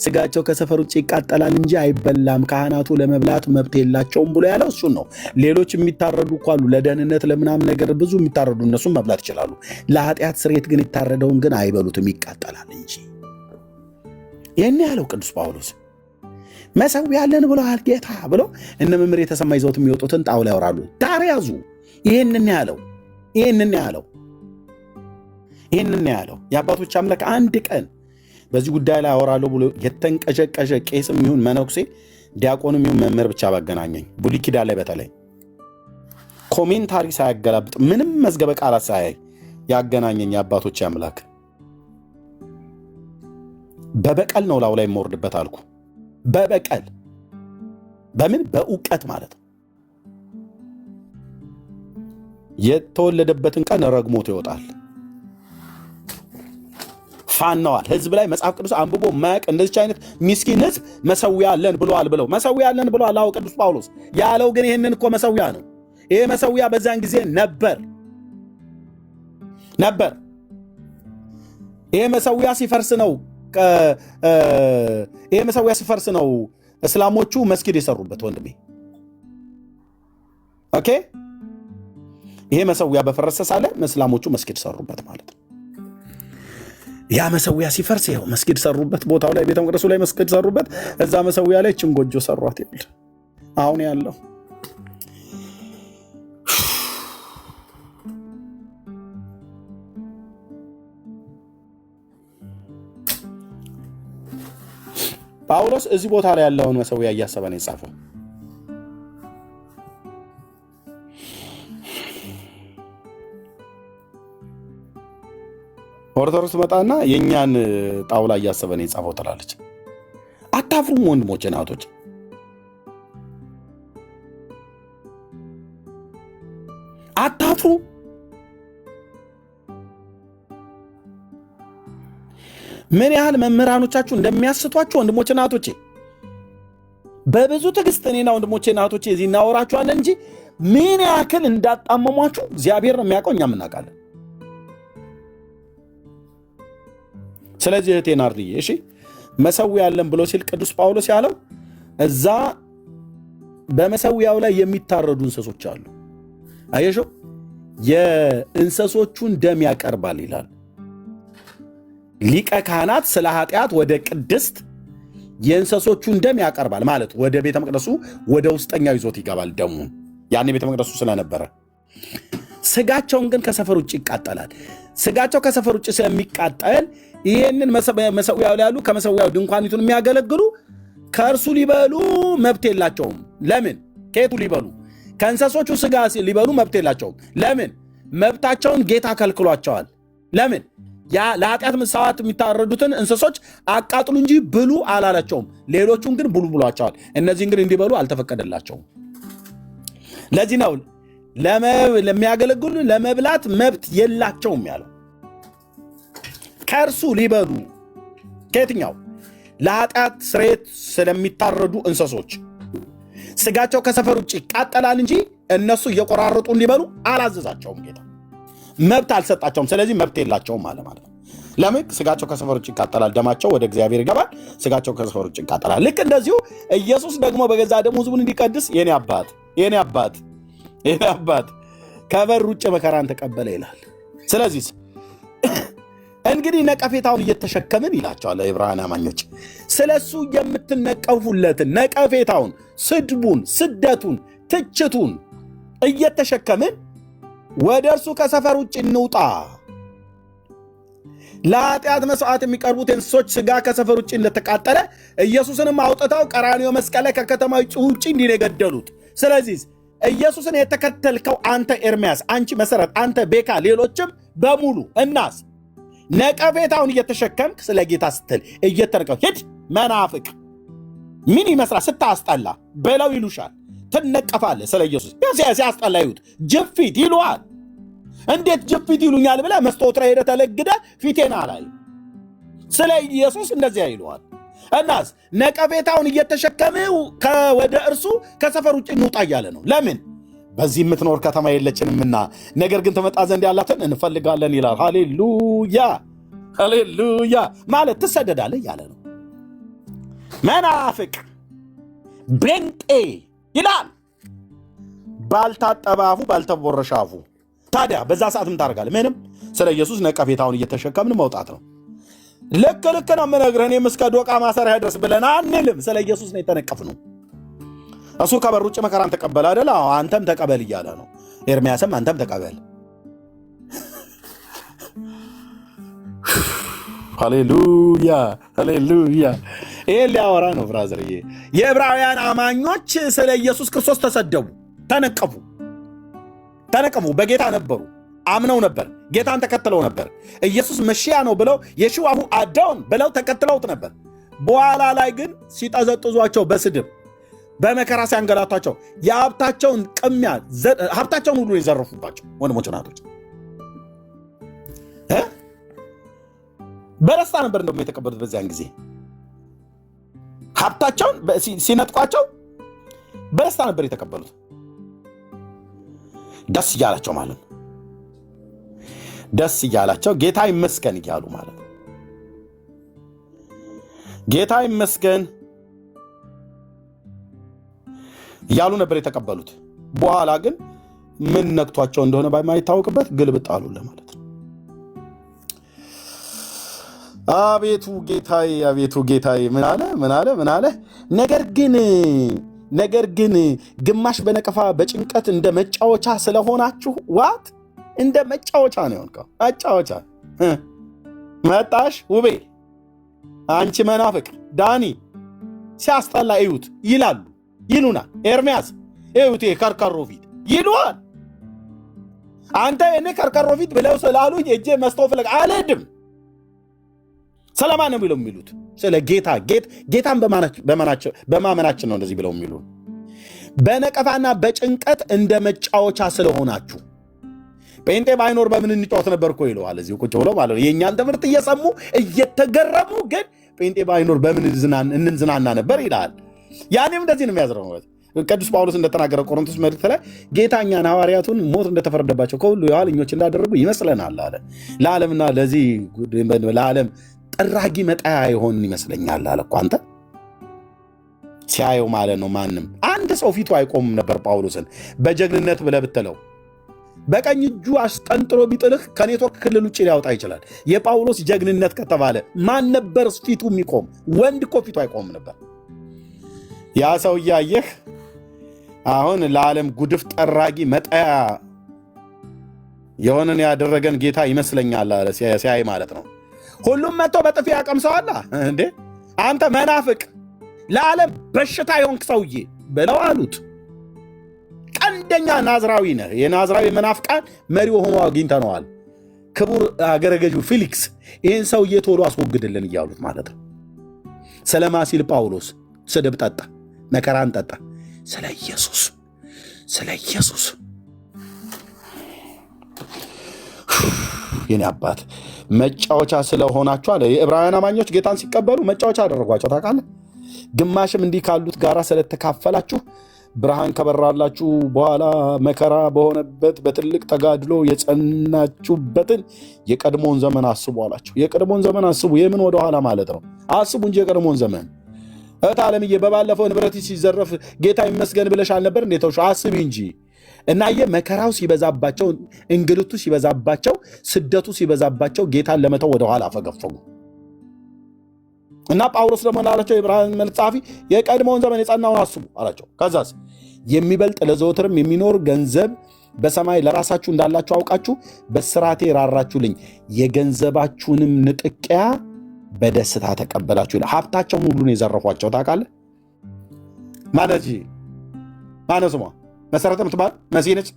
ስጋቸው ከሰፈር ውጭ ይቃጠላል እንጂ አይበላም፣ ካህናቱ ለመብላት መብት የላቸውም ብሎ ያለው እሱን ነው። ሌሎች የሚታረዱ እኮ አሉ፣ ለደህንነት ለምናምን ነገር ብዙ የሚታረዱ እነሱም መብላት ይችላሉ። ለኃጢአት ስርየት ግን ይታረደውን ግን አይበሉትም፣ ይቃጠላል እንጂ። ይህን ያለው ቅዱስ ጳውሎስ መሰዊያ ያለን ብለዋል ጌታ ብለው እነ መምህር የተሰማ ይዘውት የሚወጡትን ጣውላ ያወራሉ። ዳር ያዙ። ይህንን ያለው የአባቶች አምላክ አንድ ቀን በዚህ ጉዳይ ላይ አወራለሁ ብሎ የተንቀዠቀዠ ቄስም ይሁን መነኩሴ ዲያቆንም ይሁን መምህር ብቻ ባገናኘኝ ብሉይ ኪዳን ላይ በተለይ ኮሜንታሪ ሳያገላብጥ ምንም መዝገበ ቃላት ሳያይ ያገናኘኝ የአባቶች አምላክ በበቀል ነው ላው ላይ የምወርድበት አልኩ። በበቀል በምን በእውቀት ማለት ነው። የተወለደበትን ቀን ረግሞት ይወጣል። ፋናዋል ህዝብ ላይ መጽሐፍ ቅዱስ አንብቦ ማያውቅ እንደዚህ አይነት ምስኪን ህዝብ መሰዊያ አለን ብለው መሰዊያ አለን ብለዋል። አዎ ቅዱስ ጳውሎስ ያለው ግን ይህንን እኮ መሰዊያ ነው። ይሄ መሰዊያ በዛን ጊዜ ነበር። ይሄ መሰዊያ ሲፈርስ ነው እስላሞቹ መስጊድ የሰሩበት ወንድሜ። ኦኬ ይሄ መሰዊያ በፈረሰ ሳለ እስላሞቹ መስጊድ ሰሩበት ማለት ነው። ያ መሰዊያ ሲፈርስ ይኸው መስጊድ ሰሩበት፣ ቦታው ላይ ቤተ መቅደሱ ላይ መስጊድ ሰሩበት። እዛ መሰዊያ ላይ እችን ጎጆ ሰሯት ይል አሁን ያለው ጳውሎስ እዚህ ቦታ ላይ ያለውን መሠዊያ እያሰበ ነው የጻፈው። ኦርቶዶክስ መጣና የእኛን ጣውላ እያሰበ ነው የጻፈው ትላለች። አታፍሩም ወንድሞቼ እናቶች? አታፍሩ? ምን ያህል መምህራኖቻችሁ እንደሚያስቷችሁ ወንድሞቼ እናቶቼ፣ በብዙ ትዕግስት እኔና ወንድሞቼ እናቶቼ እዚህ እናወራችኋለን እንጂ ምን ያክል እንዳጣመሟችሁ እግዚአብሔር ነው የሚያውቀው፣ እኛም እናውቃለን። ስለዚህ እህቴ ናርድዬ እሺ፣ መሠዊያ አለን ብሎ ሲል ቅዱስ ጳውሎስ ያለው እዛ በመሠዊያው ላይ የሚታረዱ እንስሶች አሉ። አየሽው? የእንስሶቹን ደም ያቀርባል ይላል። ሊቀ ካህናት ስለ ኃጢአት ወደ ቅድስት የእንስሶቹን ደም ያቀርባል ማለት ወደ ቤተ መቅደሱ ወደ ውስጠኛው ይዞት ይገባል ደሙን። ያኔ ቤተ መቅደሱ ስለነበረ ስጋቸውን ግን ከሰፈር ውጭ ይቃጠላል። ስጋቸው ከሰፈር ውጭ ስለሚቃጠል ይህንን መሠዊያው ላይ ያሉ ከመሠዊያው ድንኳኒቱን የሚያገለግሉ ከእርሱ ሊበሉ መብት የላቸውም። ለምን? ከየቱ ሊበሉ? ከእንስሶቹ ስጋ ሊበሉ መብት የላቸውም። ለምን? መብታቸውን ጌታ ከልክሏቸዋል። ለምን? ያ ለኃጢአት መስዋዕት የሚታረዱትን እንስሶች አቃጥሉ እንጂ ብሉ አላላቸውም። ሌሎቹን ግን ብሉ ብሏቸዋል። እነዚህን ግን እንዲበሉ አልተፈቀደላቸውም። ለዚህ ነው ለሚያገለግሉ ለመብላት መብት የላቸውም ያለው። ከእርሱ ሊበሉ ከየትኛው? ለኃጢአት ስርየት ስለሚታረዱ እንስሶች ስጋቸው ከሰፈር ውጭ ይቃጠላል እንጂ እነሱ እየቆራረጡ እንዲበሉ አላዘዛቸውም ጌታ። መብት አልሰጣቸውም። ስለዚህ መብት የላቸውም ማለት ነው። ለምን? ስጋቸው ከሰፈር ውጭ ይቃጠላል፣ ደማቸው ወደ እግዚአብሔር ይገባል፣ ስጋቸው ከሰፈር ውጭ ይቃጠላል። ልክ እንደዚሁ ኢየሱስ ደግሞ በገዛ ደሙ ሕዝቡን እንዲቀድስ የኔ አባት ከበር ውጭ መከራን ተቀበለ ይላል። ስለዚህ እንግዲህ ነቀፌታውን እየተሸከምን ይላቸዋል ዕብራውያን አማኞች። ስለሱ የምትነቀፉለትን ነቀፌታውን፣ ስድቡን፣ ስደቱን፣ ትችቱን እየተሸከምን ወደ እርሱ ከሰፈር ውጭ እንውጣ። ለኃጢአት መስዋዕት የሚቀርቡት እንስሶች ስጋ ከሰፈር ውጭ እንደተቃጠለ ኢየሱስንም አውጥተው ቀራንዮ መስቀል ላይ ከከተማ ውጭ እንዲህ ነው የገደሉት። ስለዚህ ኢየሱስን የተከተልከው አንተ ኤርምያስ፣ አንቺ መሰረት፣ አንተ ቤካ፣ ሌሎችም በሙሉ እናስ ነቀፌታውን እየተሸከምክ ስለ ጌታ ስትል እየተነቀፍ ሂድ መናፍቅ ምን ይመስላል ስታስጠላ በለው ይሉሻል። ትነቀፋለህ ስለ ኢየሱስ ሲያስጠላ ይሁት ጅፊት ይሉሃል። እንዴት ጅፊት ይሉኛል ብለህ መስታወት ላይ ሄደህ ተለግደህ ፊቴና ላይ ስለ ኢየሱስ እንደዚያ ይሉሃል። እናስ ነቀፌታውን እየተሸከምህ ወደ እርሱ ከሰፈር ውጭ እንውጣ እያለ ነው። ለምን? በዚህ የምትኖር ከተማ የለችንምና፣ ነገር ግን ትመጣ ዘንድ ያላትን እንፈልጋለን ይላል። ሃሌሉያ ሃሌሉያ። ማለት ትሰደዳለህ እያለ ነው። መናፍቅ ቤንጤ ይላል ባልታጠበ አፉ ባልተቦረሸ አፉ። ታዲያ በዛ ሰዓት ምን ታደርጋለህ? ምንም። ስለ ኢየሱስ ነቀፌታውን እየተሸከምን መውጣት ነው። ልክ ነው የምነግርህ። እኔም እስከ ዶቃ ማሰሪያ ድረስ ብለን አንልም። ስለ ኢየሱስ ነው የተነቀፍነው። እሱ ከበር ውጭ መከራን ተቀበል አይደል? አንተም ተቀበል እያለ ነው። ኤርምያስም አንተም ተቀበል። ሃሌሉያ ሃሌሉያ። ይሄን ሊያወራ ነው ብራዘርዬ። የዕብራውያን አማኞች ስለ ኢየሱስ ክርስቶስ ተሰደቡ፣ ተነቀፉ። በጌታ ነበሩ፣ አምነው ነበር፣ ጌታን ተከትለው ነበር። ኢየሱስ መሺያ ነው ብለው የሽዋሁ አዳውን ብለው ተከትለውት ነበር። በኋላ ላይ ግን ሲጠዘጥዟቸው፣ በስድብ በመከራ ሲያንገላቷቸው፣ የሀብታቸውን ቅሚያ ሀብታቸውን ሁሉ የዘረፉባቸው ወንድሞች ናቶች በደስታ ነበር እንደውም የተቀበሉት። በዚያን ጊዜ ሀብታቸውን ሲነጥቋቸው በደስታ ነበር የተቀበሉት። ደስ እያላቸው ማለት ነው። ደስ እያላቸው ጌታ ይመስገን እያሉ ማለት ነው። ጌታ ይመስገን እያሉ ነበር የተቀበሉት። በኋላ ግን ምን ነክቷቸው እንደሆነ በማይታወቅበት ግልብጥ አሉ ለማለት ነው። አቤቱ ጌታዬ፣ አቤቱ ጌታዬ ምን አለ? ነገር ግን ግማሽ በነቀፋ በጭንቀት እንደ መጫወቻ ስለሆናችሁ ዋት እንደ መጫወቻ ነው የሆንከው። መጫወቻ መጣሽ ውቤ፣ አንቺ መናፍቅ ዳኒ ሲያስጠላ እዩት ይላሉ ይሉናል። ኤርምያስ እዩት ከርከሮ ፊት ይሉዋል። አንተ እኔ ከርከሮ ፊት ብለው ስላሉኝ እጄ መስተወፍለቅ አልሄድም። ስለማን ነው ብለው የሚሉት? ስለ ጌታን በማመናችን ነው እንደዚህ ብለው የሚሉ። በነቀፋና በጭንቀት እንደ መጫወቻ ስለሆናችሁ ጴንጤ ባይኖር በምን እንጫወት ነበር እኮ ይለዋል። እዚሁ ቁጭ ብለው ማለት ነው የእኛን ትምህርት እየሰሙ እየተገረሙ፣ ግን ጴንጤ ባይኖር በምን እንዝናና ነበር ይላል። ያኔም እንደዚህ ነው የሚያዝረው። ቅዱስ ጳውሎስ እንደተናገረ ቆሮንቶስ መልእክት ላይ ጌታ እኛን ሐዋርያቱን ሞት እንደተፈረደባቸው ከሁሉ የኋለኞች እንዳደረጉ ይመስለናል አለ። ለዓለምና ለዓለም ጠራጊ መጣያ የሆንን ይመስለኛል አለ እኮ አንተ ሲያየው ማለት ነው። ማንም አንድ ሰው ፊቱ አይቆምም ነበር ጳውሎስን በጀግንነት ብለህ ብትለው። በቀኝ እጁ አስጠንጥሮ ቢጥልህ ከኔትወርክ ክልል ውጭ ሊያወጣ ይችላል። የጳውሎስ ጀግንነት ከተባለ ማን ነበር ፊቱ የሚቆም? ወንድ እኮ ፊቱ አይቆምም ነበር። ያ ሰው እያየህ አሁን ለዓለም ጉድፍ ጠራጊ መጣያ የሆነን ያደረገን ጌታ ይመስለኛል አለ ሲያይ ማለት ነው። ሁሉም መጥቶ በጥፊ ያቀምሰዋል እንዴ አንተ መናፍቅ፣ ለዓለም በሽታ የሆንክ ሰውዬ ብለው አሉት። ቀንደኛ ናዝራዊ ነህ። የናዝራዊ መናፍቃን መሪው ሆኖ አግኝተነዋል። ክቡር አገረ ገዢው ፊሊክስ ይህን ሰውዬ ቶሎ አስወግድልን እያሉት ማለት ነው። ስለማ ሲል ጳውሎስ ስድብ ጠጣ፣ መከራን ጠጣ። ስለ ኢየሱስ የኔ አባት መጫወቻ ስለሆናችሁ አለ። የዕብራውያን አማኞች ጌታን ሲቀበሉ መጫወቻ አደረጓቸው ታውቃለህ። ግማሽም እንዲህ ካሉት ጋር ስለተካፈላችሁ ብርሃን ከበራላችሁ በኋላ መከራ በሆነበት በትልቅ ተጋድሎ የጸናችሁበትን የቀድሞውን ዘመን አስቡ አላቸው። የቀድሞውን ዘመን አስቡ። የምን ወደኋላ ማለት ነው? አስቡ እንጂ የቀድሞውን ዘመን። እህት ዓለምዬ በባለፈው ንብረት ሲዘረፍ ጌታ ይመስገን ብለሽ አልነበር? እንዴት ተውሽ? አስቢ እንጂ እና መከራው ሲበዛባቸው፣ እንግልቱ ሲበዛባቸው፣ ስደቱ ሲበዛባቸው ጌታን ለመተው ወደኋላ አፈገፈጉ። እና ጳውሎስ ደግሞ ላላቸው የዕብራውያን መልእክት ጸሐፊ የቀድሞውን ዘመን የጸናውን አስቡ አላቸው። ከዛስ የሚበልጥ ለዘወትርም የሚኖር ገንዘብ በሰማይ ለራሳችሁ እንዳላችሁ አውቃችሁ በስራቴ ራራችሁልኝ፣ የገንዘባችሁንም ንጥቂያ በደስታ ተቀበላችሁ ይላል። ሀብታቸውን ሁሉ ነው የዘረፏቸው ታውቃለህ። ማለት ማነው ስሟ? መሰረተ ምትባል መሲህ ነች።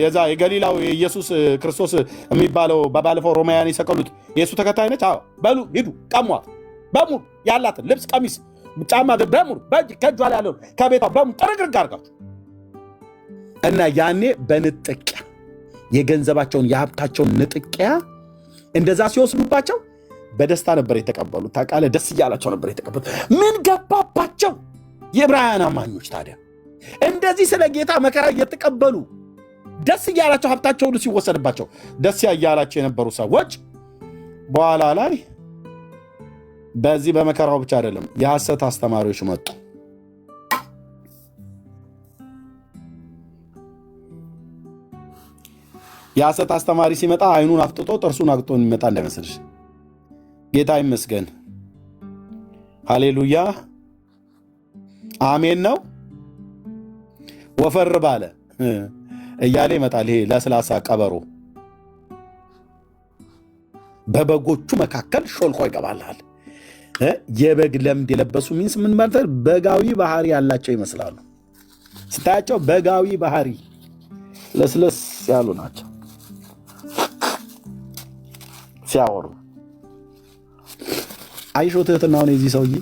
የዛ የገሊላው የኢየሱስ ክርስቶስ የሚባለው በባለፈው ሮማውያን የሰቀሉት የእሱ ተከታይ ነች። በሉ ሂዱ ቀሟት፣ በሙሉ ያላትን ልብስ፣ ቀሚስ፣ ጫማ በሙሉ ከእጇ ላይ ያለውን ከቤቷ በሙሉ ጥርግርግ አድርጋችሁ እና ያኔ በንጥቂያ የገንዘባቸውን የሀብታቸውን ንጥቂያ እንደዛ ሲወስዱባቸው በደስታ ነበር የተቀበሉት። ታውቃለህ፣ ደስ እያላቸው ነበር የተቀበሉት። ምን ገባባቸው የዕብራውያን አማኞች ታዲያ? እንደዚህ ስለ ጌታ መከራ እየተቀበሉ ደስ እያላቸው ሀብታቸው ሁሉ ሲወሰድባቸው ደስ እያላቸው የነበሩ ሰዎች በኋላ ላይ በዚህ በመከራው ብቻ አይደለም የሐሰት አስተማሪዎች መጡ። የሐሰት አስተማሪ ሲመጣ አይኑን አፍጥጦ ጥርሱን አግጦ የሚመጣ እንዳይመስልሽ። ጌታ ይመስገን፣ ሃሌሉያ፣ አሜን ነው። ወፈር ባለ እያለ ይመጣል። ይሄ ለስላሳ ቀበሮ በበጎቹ መካከል ሾልኮ ይገባልሃል። የበግ ለምድ የለበሱ ሚንስ ምን ማለት በጋዊ ባህሪ ያላቸው ይመስላሉ። ስታያቸው በጋዊ ባህሪ ለስለስ ያሉ ናቸው። ሲያወሩ አይሾ ትህትናውን የዚህ ሰውዬ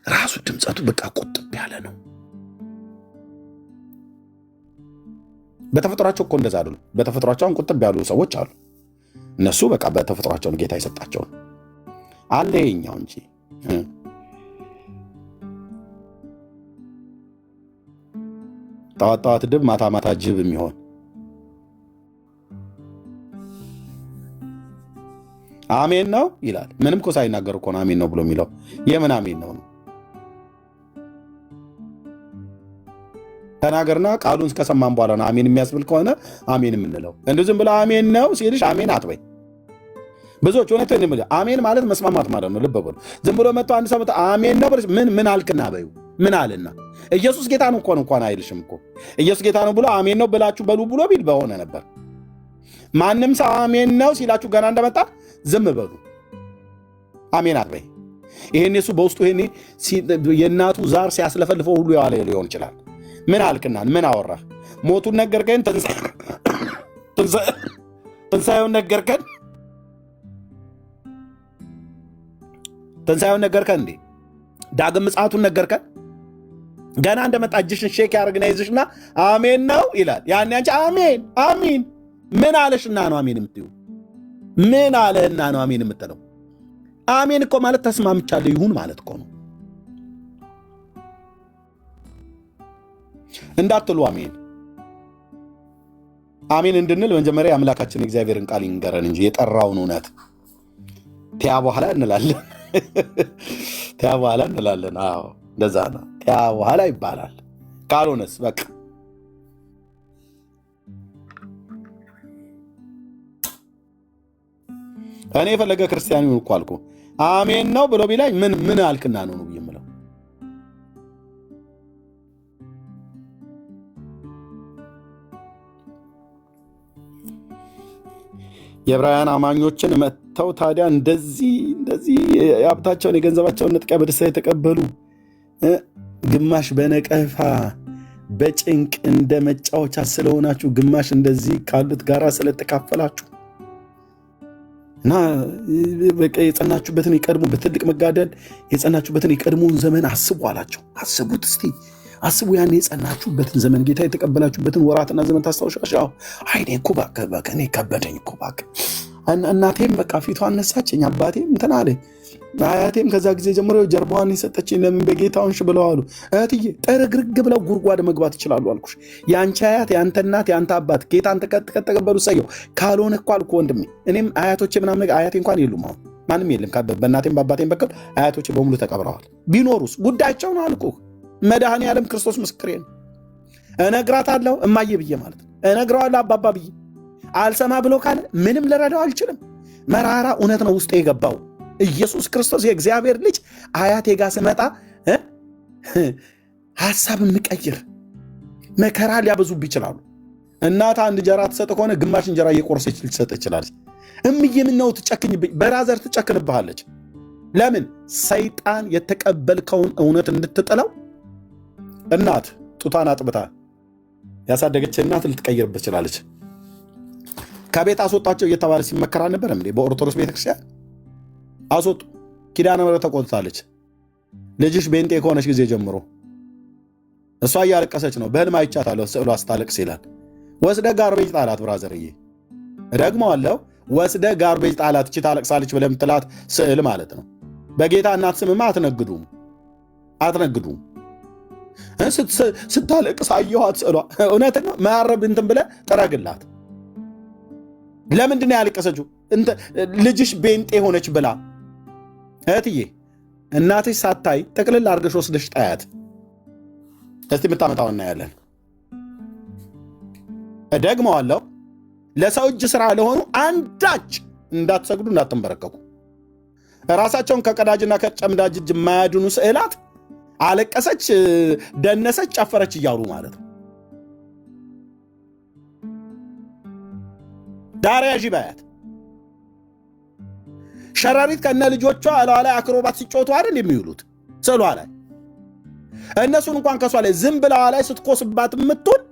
ራሱ ድምፀቱ በቃ ቁጥብ ያለ ነው። በተፈጥሯቸው እኮ እንደዛ አይደሉም። በተፈጥሯቸውን ቁጥብ ያሉ ሰዎች አሉ። እነሱ በቃ በተፈጥሯቸውን ጌታ የሰጣቸውን አለ ይኸኛው እንጂ ጠዋት ጠዋት ድብ ማታ ማታ ጅብ የሚሆን አሜን ነው ይላል። ምንም እኮ ሳይናገር እኮ ነው አሜን ነው ብሎ የሚለው። የምን አሜን ነው ነው? ተናገርና ቃሉን እስከሰማን በኋላ ነው አሜን የሚያስብል ከሆነ አሜን የምንለው። እንዲሁ ዝም ብለህ አሜን ነው ሲልሽ አሜን አትበይ። ብዙዎች እውነቴን የምልህ አሜን ማለት መስማማት ማለት ነው። ልብ በሉ። ዝም ብሎ መጥቶ አንድ ሰው መጥቶ አሜን ነው ብለሽ ምን አልክና በይው። ምን አልና ኢየሱስ ጌታ ነው እንኳን አይልሽም እኮ። ኢየሱስ ጌታ ነው ብሎ አሜን ነው ብላችሁ በሉ ብሎ ቢል በሆነ ነበር። ማንም ሰው አሜን ነው ሲላችሁ ገና እንደመጣ ዝም በሉ። አሜን አትበይ። ይሄን እሱ በውስጡ ይሄኔ የእናቱ ዛር ሲያስለፈልፈው ሁሉ ያለ ሊሆን ይችላል። ምን አልክናን? ምን አወራህ? ሞቱን ነገርከን፣ ትንሣኤውን ነገርከን፣ ትንሣኤውን ነገርከን እንዴ? ዳግም ምጽአቱን ነገርከን። ገና እንደመጣ እጅሽን ሼክ ያደርግና ይዝሽና አሜን ነው ይላል። ያን አንቺ አሜን አሜን ምን አለሽና ነው አሜን የምትይው? ምን አለህና ነው አሜን የምትለው? አሜን እኮ ማለት ተስማምቻለሁ ይሁን ማለት እኮ ነው። እንዳትሉ አሜን አሜን እንድንል መጀመሪያ የአምላካችን እግዚአብሔርን ቃል ይንገረን እንጂ የጠራውን እውነት ቲያ በኋላ እንላለን። ቲያ በኋላ እንላለን። አዎ እንደዛ ነው። ቲያ በኋላ ይባላል። ካልሆነስ በቃ እኔ የፈለገ ክርስቲያን ይሁን እኮ አልኩ አሜን ነው ብሎ ቢላኝ ምን አልክና ነው ነው የምለው። የዕብራውያን አማኞችን መጥተው ታዲያ እንደዚህ የሀብታቸውን የገንዘባቸውን ንጥቂያ በደስታ የተቀበሉ ግማሽ በነቀፋ በጭንቅ እንደ መጫወቻ ስለሆናችሁ፣ ግማሽ እንደዚህ ካሉት ጋራ ስለተካፈላችሁ እና በቃ የጸናችሁበትን የቀድሞ በትልቅ መጋደል የጸናችሁበትን የቀድሞውን ዘመን አስቡ አላቸው። አስቡት እስቲ አስቡ። ያን የጸናችሁበትን ዘመን ጌታ የተቀበላችሁበትን ወራትና ዘመን ታስታውሻላችሁ? አይኔ እኮ እባክህ እኔ ከበደኝ እኮ እባክህ። እናቴም በቃ ፊቷን ነሳችኝ፣ አባቴም እንትን አለኝ፣ አያቴም ከዛ ጊዜ ጀምሮ ጀርባዋን የሰጠችኝ ለምን በጌታውንሽ ብለው አሉ። እህትዬ ጥርግርግ ብለው ጉድጓድ መግባት ይችላሉ አልኩሽ። የአንቺ አያት የአንተ እናት የአንተ አባት ጌታን ከተቀበሉ ሰየው። ካልሆነ እኮ አልኩ ወንድሜ፣ እኔም አያቶቼ ምናምን ነገር አያቴ እንኳን የሉም፣ አሁን ማንም የለም። በእናቴም በአባቴም በኩል አያቶቼ በሙሉ ተቀብረዋል። ቢኖሩስ ጉዳያቸው ነው አልኩ። መድኃኔ ዓለም ክርስቶስ ምስክሬ ነው። እነግራታለሁ እማዬ ብዬ ማለት ነው። እነግረዋለሁ አባባ ብዬ። አልሰማ ብሎ ካለ ምንም ልረዳው አልችልም። መራራ እውነት ነው ውስጤ የገባው። ኢየሱስ ክርስቶስ የእግዚአብሔር ልጅ አያቴ ጋር ስመጣ ሀሳብ የምቀይር መከራ ሊያበዙብ ይችላሉ። እናት አንድ እንጀራ ትሰጥ ከሆነ ግማሽ እንጀራ እየቆረሰች ልትሰጥ ይችላለች። እምዬ ምነው ትጨክኝብኝ? በራዘር ትጨክንብሃለች። ለምን? ሰይጣን የተቀበልከውን እውነት እንድትጥለው እናት ጡቷን አጥብታ ያሳደገች እናት ልትቀይርበት ትችላለች። ከቤት አስወጣቸው እየተባለ ሲመከራ ነበር እንዴ? በኦርቶዶክስ ቤተክርስቲያን አስወጡ። ኪዳነ ምሕረት ተቆጥታለች። ልጅሽ ቤንጤ ከሆነች ጊዜ ጀምሮ እሷ እያለቀሰች ነው። በህልም አይቻታለሁ ስዕሏ ስታለቅስ ይላል። ወስደ ጋርቤጅ ጣላት። ብራዘርዬ እደግመዋለሁ፣ ወስደ ጋርቤጅ ጣላት። እቺ ታለቅሳለች ብለህ የምትላት ስዕል ማለት ነው። በጌታ እናት ስምማ አትነግዱም። ስታለቅስ አየኋት ስዕሏ። እውነት ነው። መያረብ እንትን ብለህ ጥረግላት። ለምንድን ነው ያለቀሰችው? ልጅሽ ቤንጤ ሆነች ብላ። እህትዬ እናትሽ ሳታይ ጥቅልል አድርገሽ ወስደሽ ጣያት። እስቲ የምታመጣው እናያለን። እደግመዋለሁ፣ ለሰው እጅ ስራ ለሆኑ አንዳች እንዳትሰግዱ፣ እንዳትንበረከኩ። ራሳቸውን ከቀዳጅና ከጨምዳጅ እጅ የማያድኑ ስዕላት አለቀሰች፣ ደነሰች፣ ጨፈረች እያሉ ማለት ነው። ዳሪያ ዥባያት ሸራሪት ከነ ልጆቿ እላዋ ላይ አክሮባት ሲጮቱ አይደል የሚውሉት ስዕሏ ላይ። እነሱን እንኳን ከሷ ላይ ዝንብ እላዋ ላይ ስትኮስባት የምትውል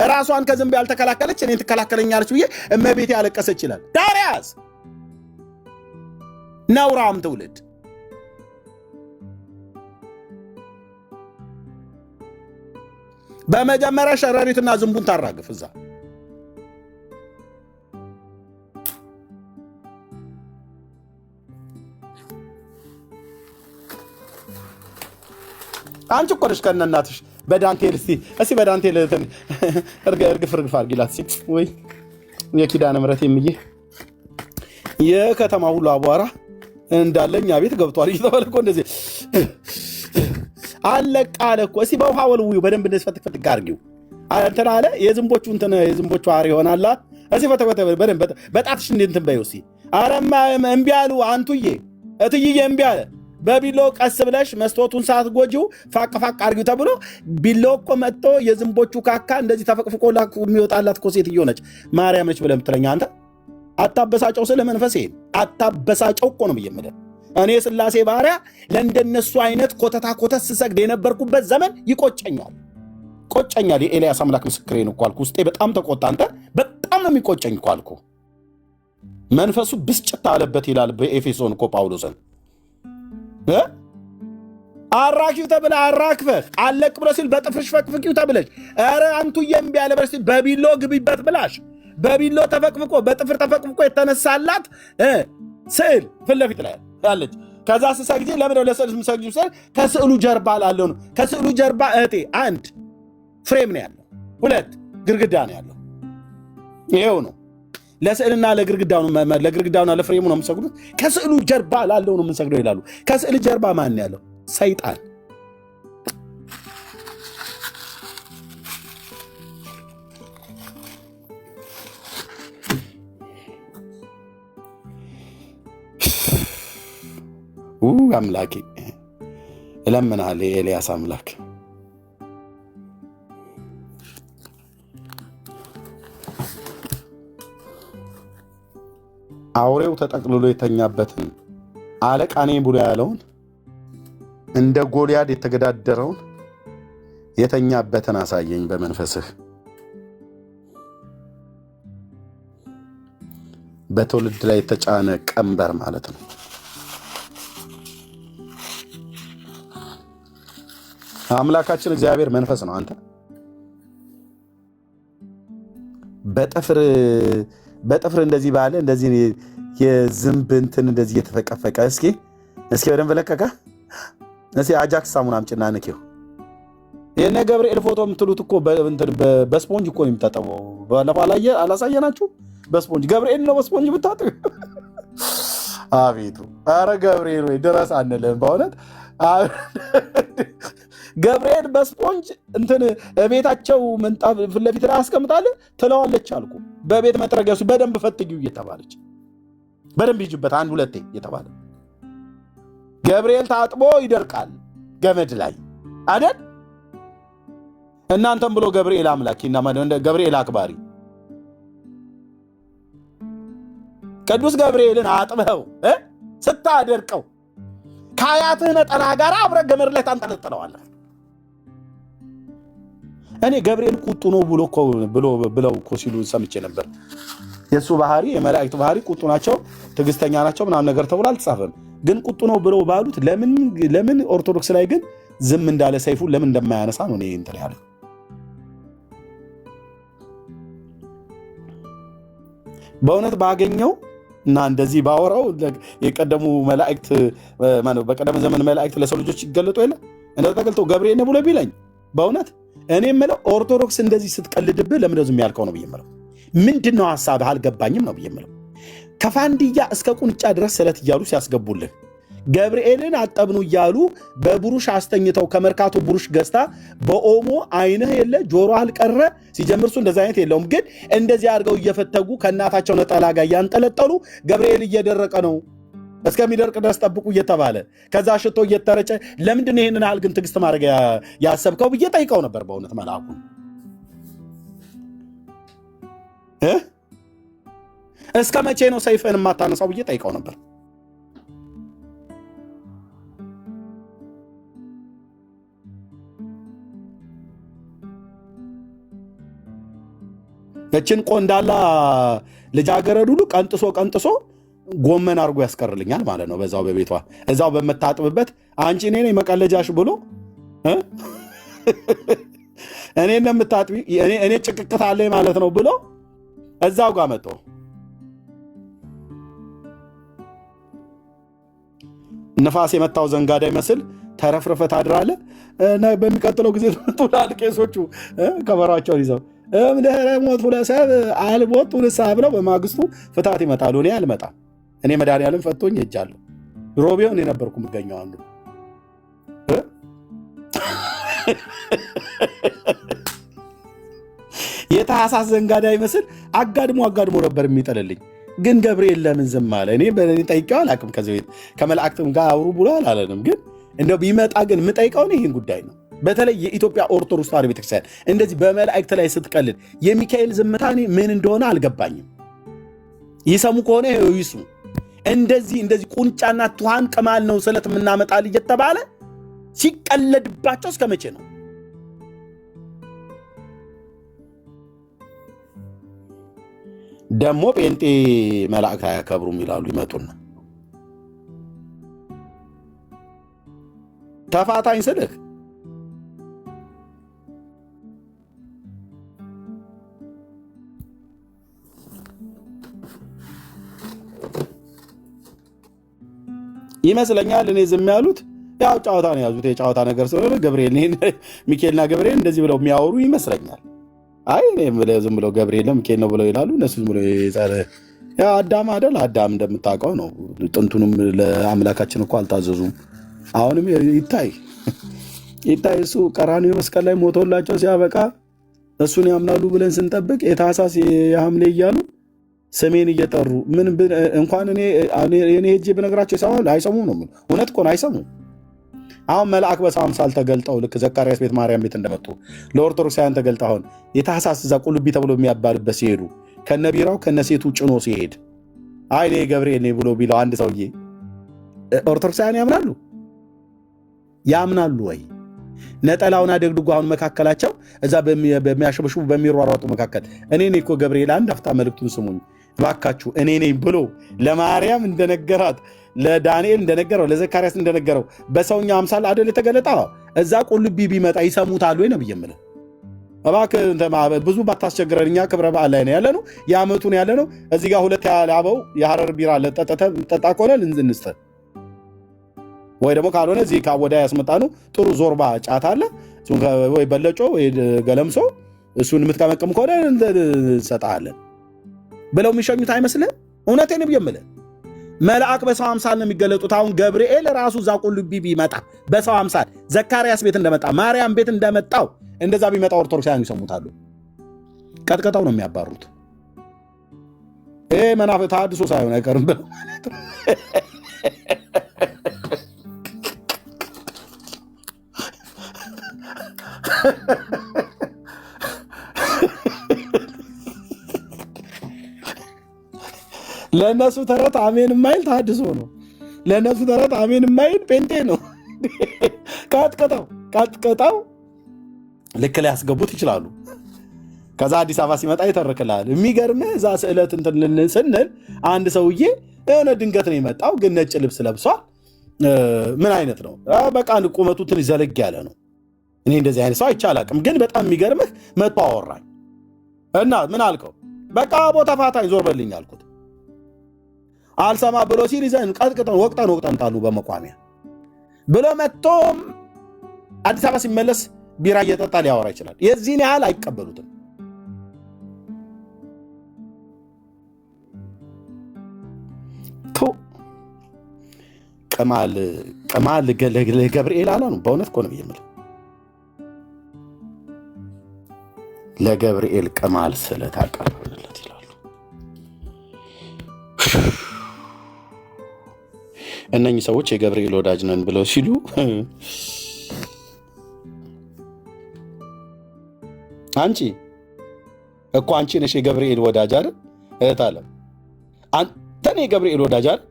ራሷን ከዝንብ ያልተከላከለች እኔን ትከላከለኛለች ብዬ እመቤቴ ያለቀሰች ይላል ዳሪያስ። ነውራም ትውልድ። በመጀመሪያ ሸረሪትና ዝንቡን ታራግፍ እዛ። አንቺ እኮ ነሽ ከእነ እናትሽ በዳንቴል እስቲ በዳንቴል እርግፍ አድርጊላት እስቲ። ወይ የኪዳነ ምሕረት የምዬ የከተማ ሁሉ አቧራ እንዳለኛ ቤት ገብቷል እየተባለ እኮ እንደዚህ አለቃ አለ እኮ። እስቲ በውሃ ወልውዩ በደንብ እንደዚህ ፈትክ አድርጊው። እንትን አለ የዝንቦቹ አሪ ይሆናላ። እስቲ ፈተፈተ በደንብ በጣትሽ እንትን በይው እስቲ። አረማ እምቢ አሉ አንቱዬ እትዬ እምቢ አለ። በቢሎ ቀስ ብለሽ መስታወቱን ሳትጎጂው ፋቅ አድርጊው ተብሎ ቢሎ እኮ መጥቶ የዝንቦቹ ካካ እንደዚህ ተፈቅፍቆ የሚወጣላት እኮ ሴትዮ ነች። ማርያም ነች ብለህ የምትለኝ አንተ አታበሳጨው። ስለ መንፈሴ አታበሳጨው እኮ ነው ብዬ የምልህ። እኔ ስላሴ ባሪያ ለእንደነሱ አይነት ኮተታ ኮተት ስሰግድ የነበርኩበት ዘመን ይቆጨኛል። የኤልያስ አምላክ ምስክሬን እኮ አልኩ። ውስጤ በጣም ተቆጣ። አንተ በጣም ነው የሚቆጨኝ እኮ አልኩ። መንፈሱ ብስጭት አለበት ይላል በኤፌሶን እኮ ጳውሎስን። አራኪው ተብለ አራክፈህ አለቅ ብሎ ሲል በጥፍርሽ ፈቅፍቂው ተብለሽ ኧረ አንቱ እምቢ ያለ በርሲ በቢሎ ግቢበት ብላሽ በቢሎ ተፈቅፍቆ በጥፍር ተፈቅፍቆ የተነሳላት ስዕል ፊት ለፊት ላይ ያለች። ከዛ ስሰግጂ ለምንድነው ለስዕል የምሰግጂው? ከስዕሉ ጀርባ ላለው ነው። ከስዕሉ ጀርባ እህቴ አንድ ፍሬም ነው ያለው፣ ሁለት ግድግዳ ነው ያለው። ይሄው ነው ለስዕልና ለግድግዳውና ለፍሬሙ ነው የምሰግዱት። ከስዕሉ ጀርባ ላለው ነው የምንሰግደው ይላሉ። ከስዕል ጀርባ ማን ያለው? ሰይጣን። አምላኬ እለምናለሁ የኤልያስ አምላክ አውሬው ተጠቅልሎ የተኛበትን አለቃ ነኝ ብሎ ያለውን እንደ ጎልያድ የተገዳደረውን የተኛበትን አሳየኝ በመንፈስህ። በትውልድ ላይ የተጫነ ቀንበር ማለት ነው። አምላካችን እግዚአብሔር መንፈስ ነው። አንተ በጥፍር እንደዚህ ባለ እንደዚህ የዝንብ እንትን እንደዚህ እየተፈቀፈቀ እስኪ በደንብ ለቀቀ። እስኪ አጃክስ ሳሙና አምጪና ንኪው። የነ ገብርኤል ፎቶ የምትሉት እኮ በስፖንጅ እኮ ነው የሚታጠበው። ባለፈው አላሳየናችሁ? በስፖንጅ ገብርኤል ነው በስፖንጅ ብታጥብ። አቤቱ! ኧረ ገብርኤል ወይ ድረስ አንልም በእውነት። ገብርኤል በስፖንጅ እንትን ቤታቸው ምንጣፍ ፊት ለፊት ላይ አስቀምጣለህ ትለዋለች አልኩ። በቤት መጥረጊያሱ በደንብ ፈትጊው እየተባለች በደንብ ይጅበት አንድ ሁለቴ እየተባለ ገብርኤል ታጥቦ ይደርቃል ገመድ ላይ አይደል? እናንተም ብሎ ገብርኤል አምላኪና ገብርኤል አክባሪ ቅዱስ ገብርኤልን አጥበው ስታደርቀው ከአያትህ ነጠላ ጋር አብረህ ገመድ ላይ ታንጠለጥለዋለህ። እኔ ገብርኤል ቁጡ ነው ብለው እኮ ሲሉ ሰምቼ ነበር። የእሱ ባህሪ የመላእክት ባህሪ ቁጡ ናቸው፣ ትዕግስተኛ ናቸው ምናምን ነገር ተብሎ አልተጻፈም። ግን ቁጡ ነው ብለው ባሉት ለምን ኦርቶዶክስ ላይ ግን ዝም እንዳለ ሰይፉ ለምን እንደማያነሳ ነው እኔ እንትን ያለ። በእውነት ባገኘው እና እንደዚህ ባወራው የቀደሙ መላእክት በቀደመ ዘመን መላእክት ለሰው ልጆች ይገለጡ የለ እንደው ተገልጦ ገብርኤል ነው ብሎ ቢለኝ በእውነት እኔ የምለው ኦርቶዶክስ እንደዚህ ስትቀልድብህ ለምን ዝም ያልከው ነው ብዬ የምለው። ምንድነው ሐሳብህ አልገባኝም ነው ብዬ የምለው። ከፋንድያ እስከ ቁንጫ ድረስ ስለት እያሉ ሲያስገቡልህ ገብርኤልን አጠብኑ እያሉ በብሩሽ አስተኝተው ከመርካቶ ብሩሽ ገዝታ በኦሞ አይንህ የለ ጆሮ አልቀረ ሲጀምርሱ እንደዚህ አይነት የለውም። ግን እንደዚህ አድርገው እየፈተጉ ከእናታቸው ነጠላ ጋር እያንጠለጠሉ ገብርኤል እየደረቀ ነው እስከሚደርቅ ድረስ ጠብቁ እየተባለ ከዛ ሽቶ እየተረጨ ለምንድን ነው ይሄንን ያህል ግን ትዕግስት ማድረግ ያሰብከው ብዬ ጠይቀው ነበር። በእውነት መልአኩ እስከ መቼ ነው ሰይፍን የማታነሳው ብዬ ጠይቀው ነበር። እችን ቆንዳላ ልጃገረድ ሁሉ ቀንጥሶ ጎመን አድርጎ ያስቀርልኛል ማለት ነው። በዛው በቤቷ እዛው በመታጥብበት አንቺ እኔ ነኝ መቀለጃሽ ብሎ እኔ እንደምታጥቢ እኔ ጭቅቅት አለኝ ማለት ነው ብሎ እዛው ጋር መጥቶ ንፋስ የመታው ዘንጋዳ ይመስል ተረፍረፈ ታድራለህ። በሚቀጥለው ጊዜ ትውላል ቄሶቹ ከበሯቸውን ይዘው እምድኅረ ሞት ሁለሰብ አልቦቱ ንስሐ ብለው በማግስቱ ፍታት ይመጣሉ። እኔ አልመጣም። እኔ መድኃኒዓለም ፈቶኝ ሄጃለሁ። ሮቤውን የነበርኩ የምገኘው አንዱ የታህሳስ ዘንጋዳ ይመስል አጋድሞ ነበር የሚጠልልኝ። ግን ገብርኤል ለምን ዝም አለ? እኔ ጠይቄው አላውቅም። ከዚህ ቤት ከመላእክትም ጋር አውሩ ብሎ አላለንም። ግን እንደው ቢመጣ ግን የምጠይቀው ይህን ጉዳይ ነው። በተለይ የኢትዮጵያ ኦርቶዶክስ ተዋሕዶ ቤተክርስቲያን እንደዚህ በመላእክት ላይ ስትቀልድ የሚካኤል ዝምታ ምን እንደሆነ አልገባኝም። ይሰሙ ከሆነ ይስሙ። እንደዚህ ቁንጫና ትኋን ቅማል ነው ስለት የምናመጣል እየተባለ ሲቀለድባቸው እስከ መቼ ነው? ደግሞ ጴንጤ መላእክት አያከብሩም ይላሉ። ይመጡና ተፋታኝ ስልህ ይመስለኛል እኔ ዝም ያሉት ያው ጨዋታ ነው ያዙት። የጨዋታ ነገር ስለሆነ ገብርኤል ሚካኤልና ገብርኤል እንደዚህ ብለው የሚያወሩ ይመስለኛል። አይ እኔ ዝም ብለው ገብርኤል ነው ሚካኤል ነው ብለው ይላሉ። እነሱ ዝም ብለው ያው አዳም አይደል? አዳም እንደምታውቀው ነው። ጥንቱንም ለአምላካችን እኮ አልታዘዙም። አሁንም ይታይ እሱ ቀራንዮ መስቀል ላይ ሞቶላቸው ሲያበቃ እሱን ያምናሉ ብለን ስንጠብቅ የታህሳስ የሐምሌ እያሉ ስሜን እየጠሩ ምን እንኳን እኔ ሄጄ ብነግራቸው አይሰሙም ነው። እውነት እኮ ነው፣ አይሰሙም። አሁን መልአክ በሰው አምሳል ተገልጠው ልክ ዘካርያስ ቤት ማርያም ቤት እንደመጡ ለኦርቶዶክሳውያን ተገልጠው አሁን የታህሳስ እዛ ቁልቢ ተብሎ የሚያባልበት ሲሄዱ ከነቢራው ከነሴቱ ጭኖ ሲሄድ አይ እኔ ገብርኤል ነኝ ብሎ ቢለው አንድ ሰውዬ ኦርቶዶክሳውያን ያምናሉ ወይ? ነጠላውን አደግድጎ አሁን መካከላቸው እዛ በሚያሸበሽቡ በሚሯሯጡ መካከል እኔ ነኝ እኮ ገብርኤል፣ አንድ አፍታ መልእክቱን ስሙኝ እባካችሁ፣ እኔ ነኝ ብሎ ለማርያም እንደነገራት ለዳንኤል እንደነገረው ለዘካርያስ እንደነገረው በሰውኛ አምሳል አደል የተገለጠ እዛ ቁልቢ ቢመጣ ይሰሙታል ወይ ነው ብዬምልህ። እባክህ ብዙ ባታስቸግረን፣ እኛ ክብረ በዓል ላይ ነው ያለ ነው፣ የዓመቱን ያለ ነው። እዚህ ጋር ሁለት ያላበው የሐረር ቢራ ጠጣ ከሆነ እንስጠን፣ ወይ ደግሞ ካልሆነ እዚህ ካወዳ ያስመጣ ነው ጥሩ ዞርባ ጫት አለ ወይ በለጮ ወይ ገለምሶ፣ እሱን የምትቀመቅም ከሆነ እንሰጣለን ብለው የሚሸኙት አይመስልህ? እውነቴን ብዬምልህ መልአክ በሰው አምሳል ነው የሚገለጡት። አሁን ገብርኤል ራሱ እዛ ቁልቢ ቢመጣ በሰው አምሳል ዘካርያስ ቤት እንደመጣ ማርያም ቤት እንደመጣው እንደዛ ቢመጣ ኦርቶዶክሳውያን ይሰሙታሉ። ቀጥቀጠው ነው የሚያባሩት። ይሄ መናፍቅ ተሐድሶ ሳይሆን አይቀርም ብለው ማለት ነው። ለእነሱ ተረት አሜን የማይል ተሐድሶ ነው። ለእነሱ ተረት አሜን የማይል ጴንጤ ነው። ቀጥቀጣው ልክ ላይ ያስገቡት ይችላሉ። ከዛ አዲስ አበባ ሲመጣ ይተርክልሃል። የሚገርምህ እዛ ስዕለት እንትን ስንል አንድ ሰውዬ የሆነ ድንገት ነው የመጣው፣ ግን ነጭ ልብስ ለብሷል። ምን አይነት ነው? በቃ ቁመቱ ትንሽ ዘለግ ያለ ነው። እኔ እንደዚህ አይነት ሰው አይቼ አላውቅም። ግን በጣም የሚገርምህ መጥቶ አወራኝ እና ምን አልከው? በቃ ቦታ ፋታኝ ዞር በልኝ አልኩት። አልሰማ ብሎ ሲል ይዘን ቀጥቅጠን ወቅጠን ጣሉ በመቋሚያ ብሎ መጥቶም አዲስ አበባ ሲመለስ ቢራ እየጠጣ ሊያወራ ይችላል። የዚህን ያህል አይቀበሉትም። ቅማል ለገብርኤል አላ ነው። በእውነት እኮ ነው የምልህ፣ ለገብርኤል ቅማል ስለታቀረብንለት ይላሉ። እነኚህ ሰዎች የገብርኤል ወዳጅ ነን ብለው ሲሉ አንቺ ነሽ የገብርኤል ወዳጅ አይደል? እህት አለ አንተ ነህ የገብርኤል ወዳጅ አይደል?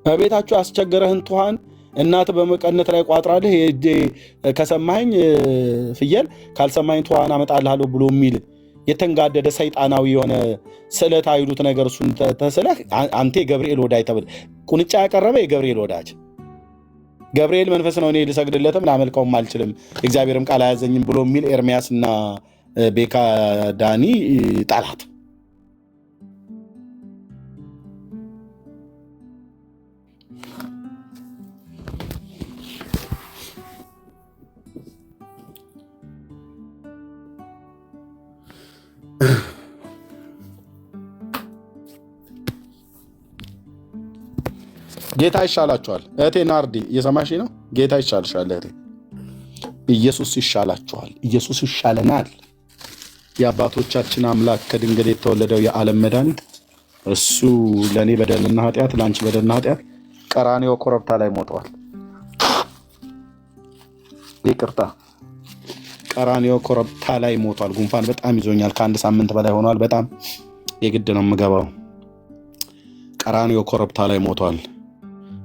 በቤታችሁ ያስቸገረህን ትኋን እናት በመቀነት ላይ ቋጥራልህ ከሰማኸኝ ፍየል ካልሰማኸኝ ትኋን አመጣልሃለሁ ብሎ የሚል የተንጋደደ ሰይጣናዊ የሆነ ስዕለት አይሉት ነገር እሱን ተስለህ አንተ የገብርኤል ወዳጅ ተብለህ ቁንጫ ያቀረበ የገብርኤል ወዳጅ ገብርኤል መንፈስ ነው፣ እኔ ልሰግድለትም ላመልከውም አልችልም፣ እግዚአብሔርም ቃል አያዘኝም ብሎ የሚል ኤርሚያስ እና ቤካ ዳኒ ጠላት። ጌታ ይሻላችኋል። እህቴ ናርዲ እየሰማሽ ነው? ጌታ ይሻልሻል እህቴ። ኢየሱስ ይሻላችኋል። ኢየሱስ ይሻለናል። የአባቶቻችን አምላክ ከድንግል የተወለደው የዓለም መድኃኒት እሱ ለእኔ በደልና ኃጢአት፣ ለአንቺ በደልና ኃጢአት ቀራንዮ ኮረብታ ላይ ሞተዋል። ይቅርታ፣ ቀራንዮ ኮረብታ ላይ ሞቷል። ጉንፋን በጣም ይዞኛል። ከአንድ ሳምንት በላይ ሆኗል። በጣም የግድ ነው የምገባው። ቀራንዮ ኮረብታ ላይ ሞቷል።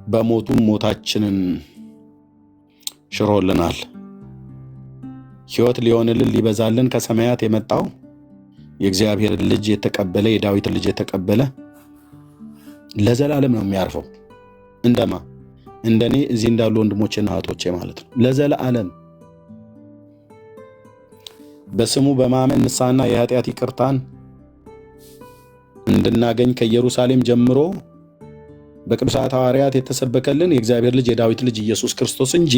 በሞቱም ሞታችንን ሽሮልናል። ሕይወት ሊሆንልን ሊበዛልን ከሰማያት የመጣው የእግዚአብሔር ልጅ የተቀበለ የዳዊት ልጅ የተቀበለ ለዘላለም ነው የሚያርፈው። እንደማ እንደኔ እዚህ እንዳሉ ወንድሞቼና እህቶቼ ማለት ነው። ለዘላለም በስሙ በማመን ንስሐና የኃጢአት ይቅርታን እንድናገኝ ከኢየሩሳሌም ጀምሮ በቅዱሳት ሐዋርያት የተሰበከልን የእግዚአብሔር ልጅ የዳዊት ልጅ ኢየሱስ ክርስቶስ እንጂ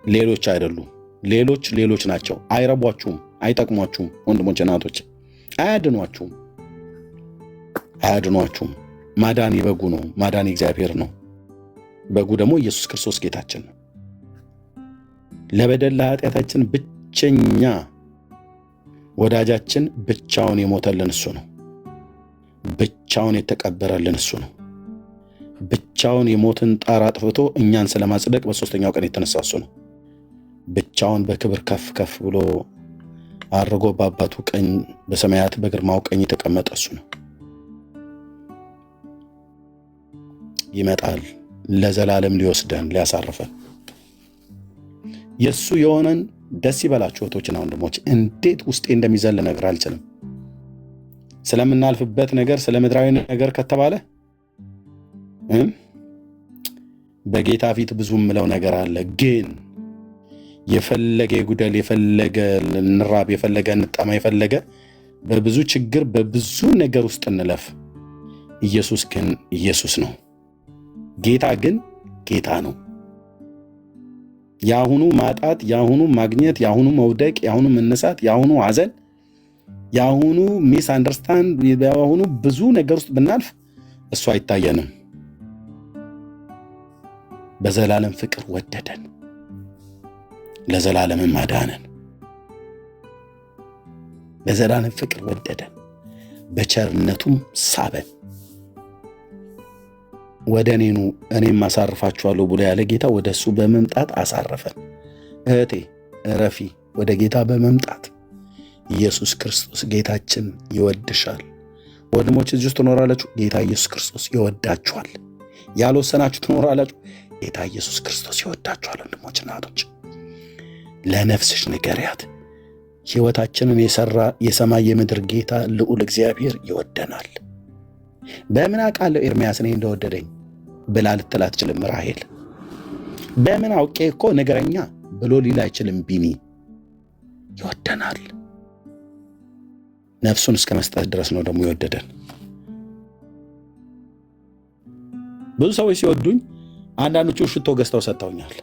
ሌሎች አይደሉም። ሌሎች ናቸው። አይረቧችሁም፣ አይጠቅሟችሁም። ወንድሞቼና እህቶቼ አያድኗችሁም። ማዳን የበጉ ነው። ማዳን የእግዚአብሔር ነው። በጉ ደግሞ ኢየሱስ ክርስቶስ ጌታችን ነው። ለበደል ለኃጢአታችን ብቸኛ ወዳጃችን ብቻውን የሞተልን እሱ ነው። ብቻውን የተቀበረልን እሱ ነው። ብቻውን የሞትን ጣር አጥፍቶ እኛን ስለማጽደቅ በሦስተኛው ቀን የተነሳ እሱ ነው። ብቻውን በክብር ከፍ ከፍ ብሎ አድርጎ በአባቱ ቀኝ በሰማያት በግርማው ቀኝ የተቀመጠ እሱ ነው። ይመጣል ለዘላለም ሊወስደን ሊያሳርፈን። የእሱ የሆነን ደስ ይበላችሁ እህቶችና ወንድሞች። እንዴት ውስጤ እንደሚዘል ነገር አልችልም። ስለምናልፍበት ነገር ስለ ምድራዊ ነገር ከተባለ በጌታ ፊት ብዙ ምለው ነገር አለ። ግን የፈለገ ይጉደል፣ የፈለገ እንራብ፣ የፈለገ እንጠማ፣ የፈለገ በብዙ ችግር በብዙ ነገር ውስጥ እንለፍ፣ ኢየሱስ ግን ኢየሱስ ነው። ጌታ ግን ጌታ ነው። የአሁኑ ማጣት፣ የአሁኑ ማግኘት፣ የአሁኑ መውደቅ፣ የአሁኑ መነሳት፣ የአሁኑ ሐዘን፣ የአሁኑ ሚስ አንደርስታንድ፣ የአሁኑ ብዙ ነገር ውስጥ ብናልፍ እሱ አይታየንም። በዘላለም ፍቅር ወደደን፣ ለዘላለምም አዳነን። በዘላለም ፍቅር ወደደን፣ በቸርነቱም ሳበን። ወደ እኔኑ እኔም አሳርፋችኋለሁ ብሎ ያለ ጌታ ወደ እሱ በመምጣት አሳረፈን። እህቴ እረፊ፣ ወደ ጌታ በመምጣት ኢየሱስ ክርስቶስ ጌታችን ይወድሻል። ወንድሞች እዚህ ውስጥ ትኖራላችሁ፣ ጌታ ኢየሱስ ክርስቶስ ይወዳችኋል። ያልወሰናችሁ ትኖራላችሁ፣ ጌታ ኢየሱስ ክርስቶስ ይወዳችኋል። ወንድሞችና እህቶች ለነፍስሽ ንገሪያት፣ ሕይወታችንን የሠራ የሰማይ የምድር ጌታ ልዑል እግዚአብሔር ይወደናል። በምን አውቃለሁ ኤርምያስ እኔ እንደወደደኝ ብላ ልትል አትችልም ራሔል። በምን አውቄ እኮ ነገረኛ ብሎ ሊል አይችልም ቢኒ። ይወደናል። ነፍሱን እስከ መስጠት ድረስ ነው ደግሞ የወደደን። ብዙ ሰዎች ሲወዱኝ አንዳንዶቹ ሽቶ ገዝተው ሰጥተውኛል።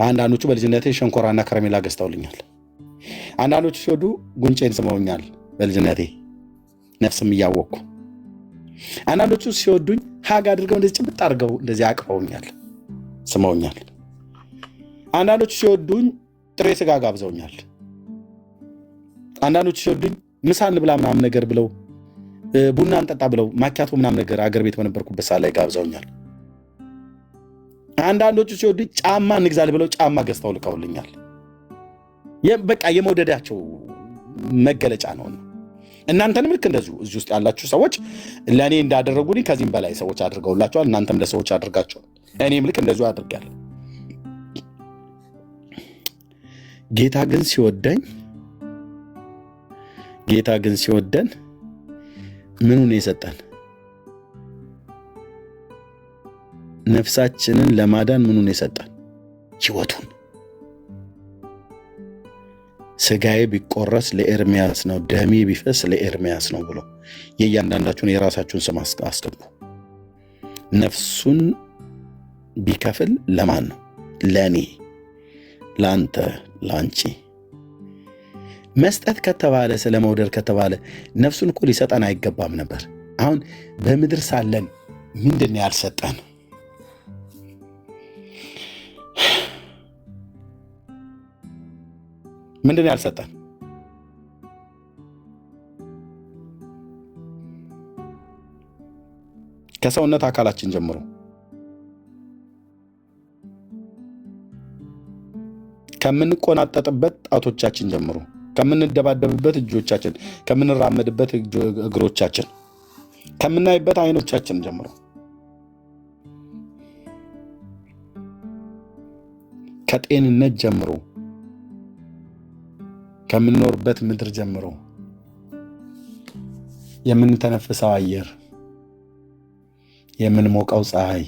አንዳንዶቹ በልጅነቴ ሸንኮራና ከረሜላ ገዝተውልኛል። አንዳንዶቹ ሲወዱ ጉንጬን ስመውኛል በልጅነቴ ነፍስም እያወቅኩ። አንዳንዶቹ ሲወዱኝ ሀግ አድርገው እንደዚህ ጭብጥ አድርገው እንደዚህ አቅፈውኛል፣ ስመውኛል። አንዳንዶቹ ሲወዱኝ ጥሬ ስጋ ጋብዘውኛል። አንዳንዶቹ ሲወዱኝ ምሳ እንብላ ምናምን ነገር ብለው ቡና እንጠጣ ብለው ማኪያቶ ምናምን ነገር አገር ቤት በነበርኩበት ሰዓት ላይ ጋብዘውኛል። አንዳንዶቹ ሲወዱኝ ጫማ እንግዛል ብለው ጫማ ገዝተው ልከውልኛል። በቃ የመውደዳቸው መገለጫ ነው። እናንተንም ልክ እንደዚሁ እዚህ ውስጥ ያላችሁ ሰዎች ለእኔ እንዳደረጉልኝ ከዚህም በላይ ሰዎች አድርገውላቸዋል። እናንተም ለሰዎች አድርጋቸዋል። እኔም ልክ እንደዚሁ አድርጋለሁ። ጌታ ግን ሲወደን ምኑን የሰጠን? ነፍሳችንን ለማዳን ምኑን የሰጠን? ሕይወቱን። ስጋዬ ቢቆረስ ለኤርምያስ ነው፣ ደሜ ቢፈስ ለኤርምያስ ነው ብሎ የእያንዳንዳችሁን የራሳችሁን ስም አስገቡ። ነፍሱን ቢከፍል ለማን ነው? ለእኔ፣ ለአንተ፣ ለአንቺ። መስጠት ከተባለ ስለ መውደድ ከተባለ ነፍሱን እኮ ሊሰጠን አይገባም ነበር። አሁን በምድር ሳለን ምንድን ያልሰጠን? ምንድን ያልሰጠን? ከሰውነት አካላችን ጀምሮ ከምንቆናጠጥበት ጣቶቻችን ጀምሮ ከምንደባደብበት እጆቻችን፣ ከምንራመድበት እግሮቻችን፣ ከምናይበት አይኖቻችን ጀምሮ ከጤንነት ጀምሮ ከምንኖርበት ምድር ጀምሮ የምንተነፍሰው አየር፣ የምንሞቀው ፀሐይ፣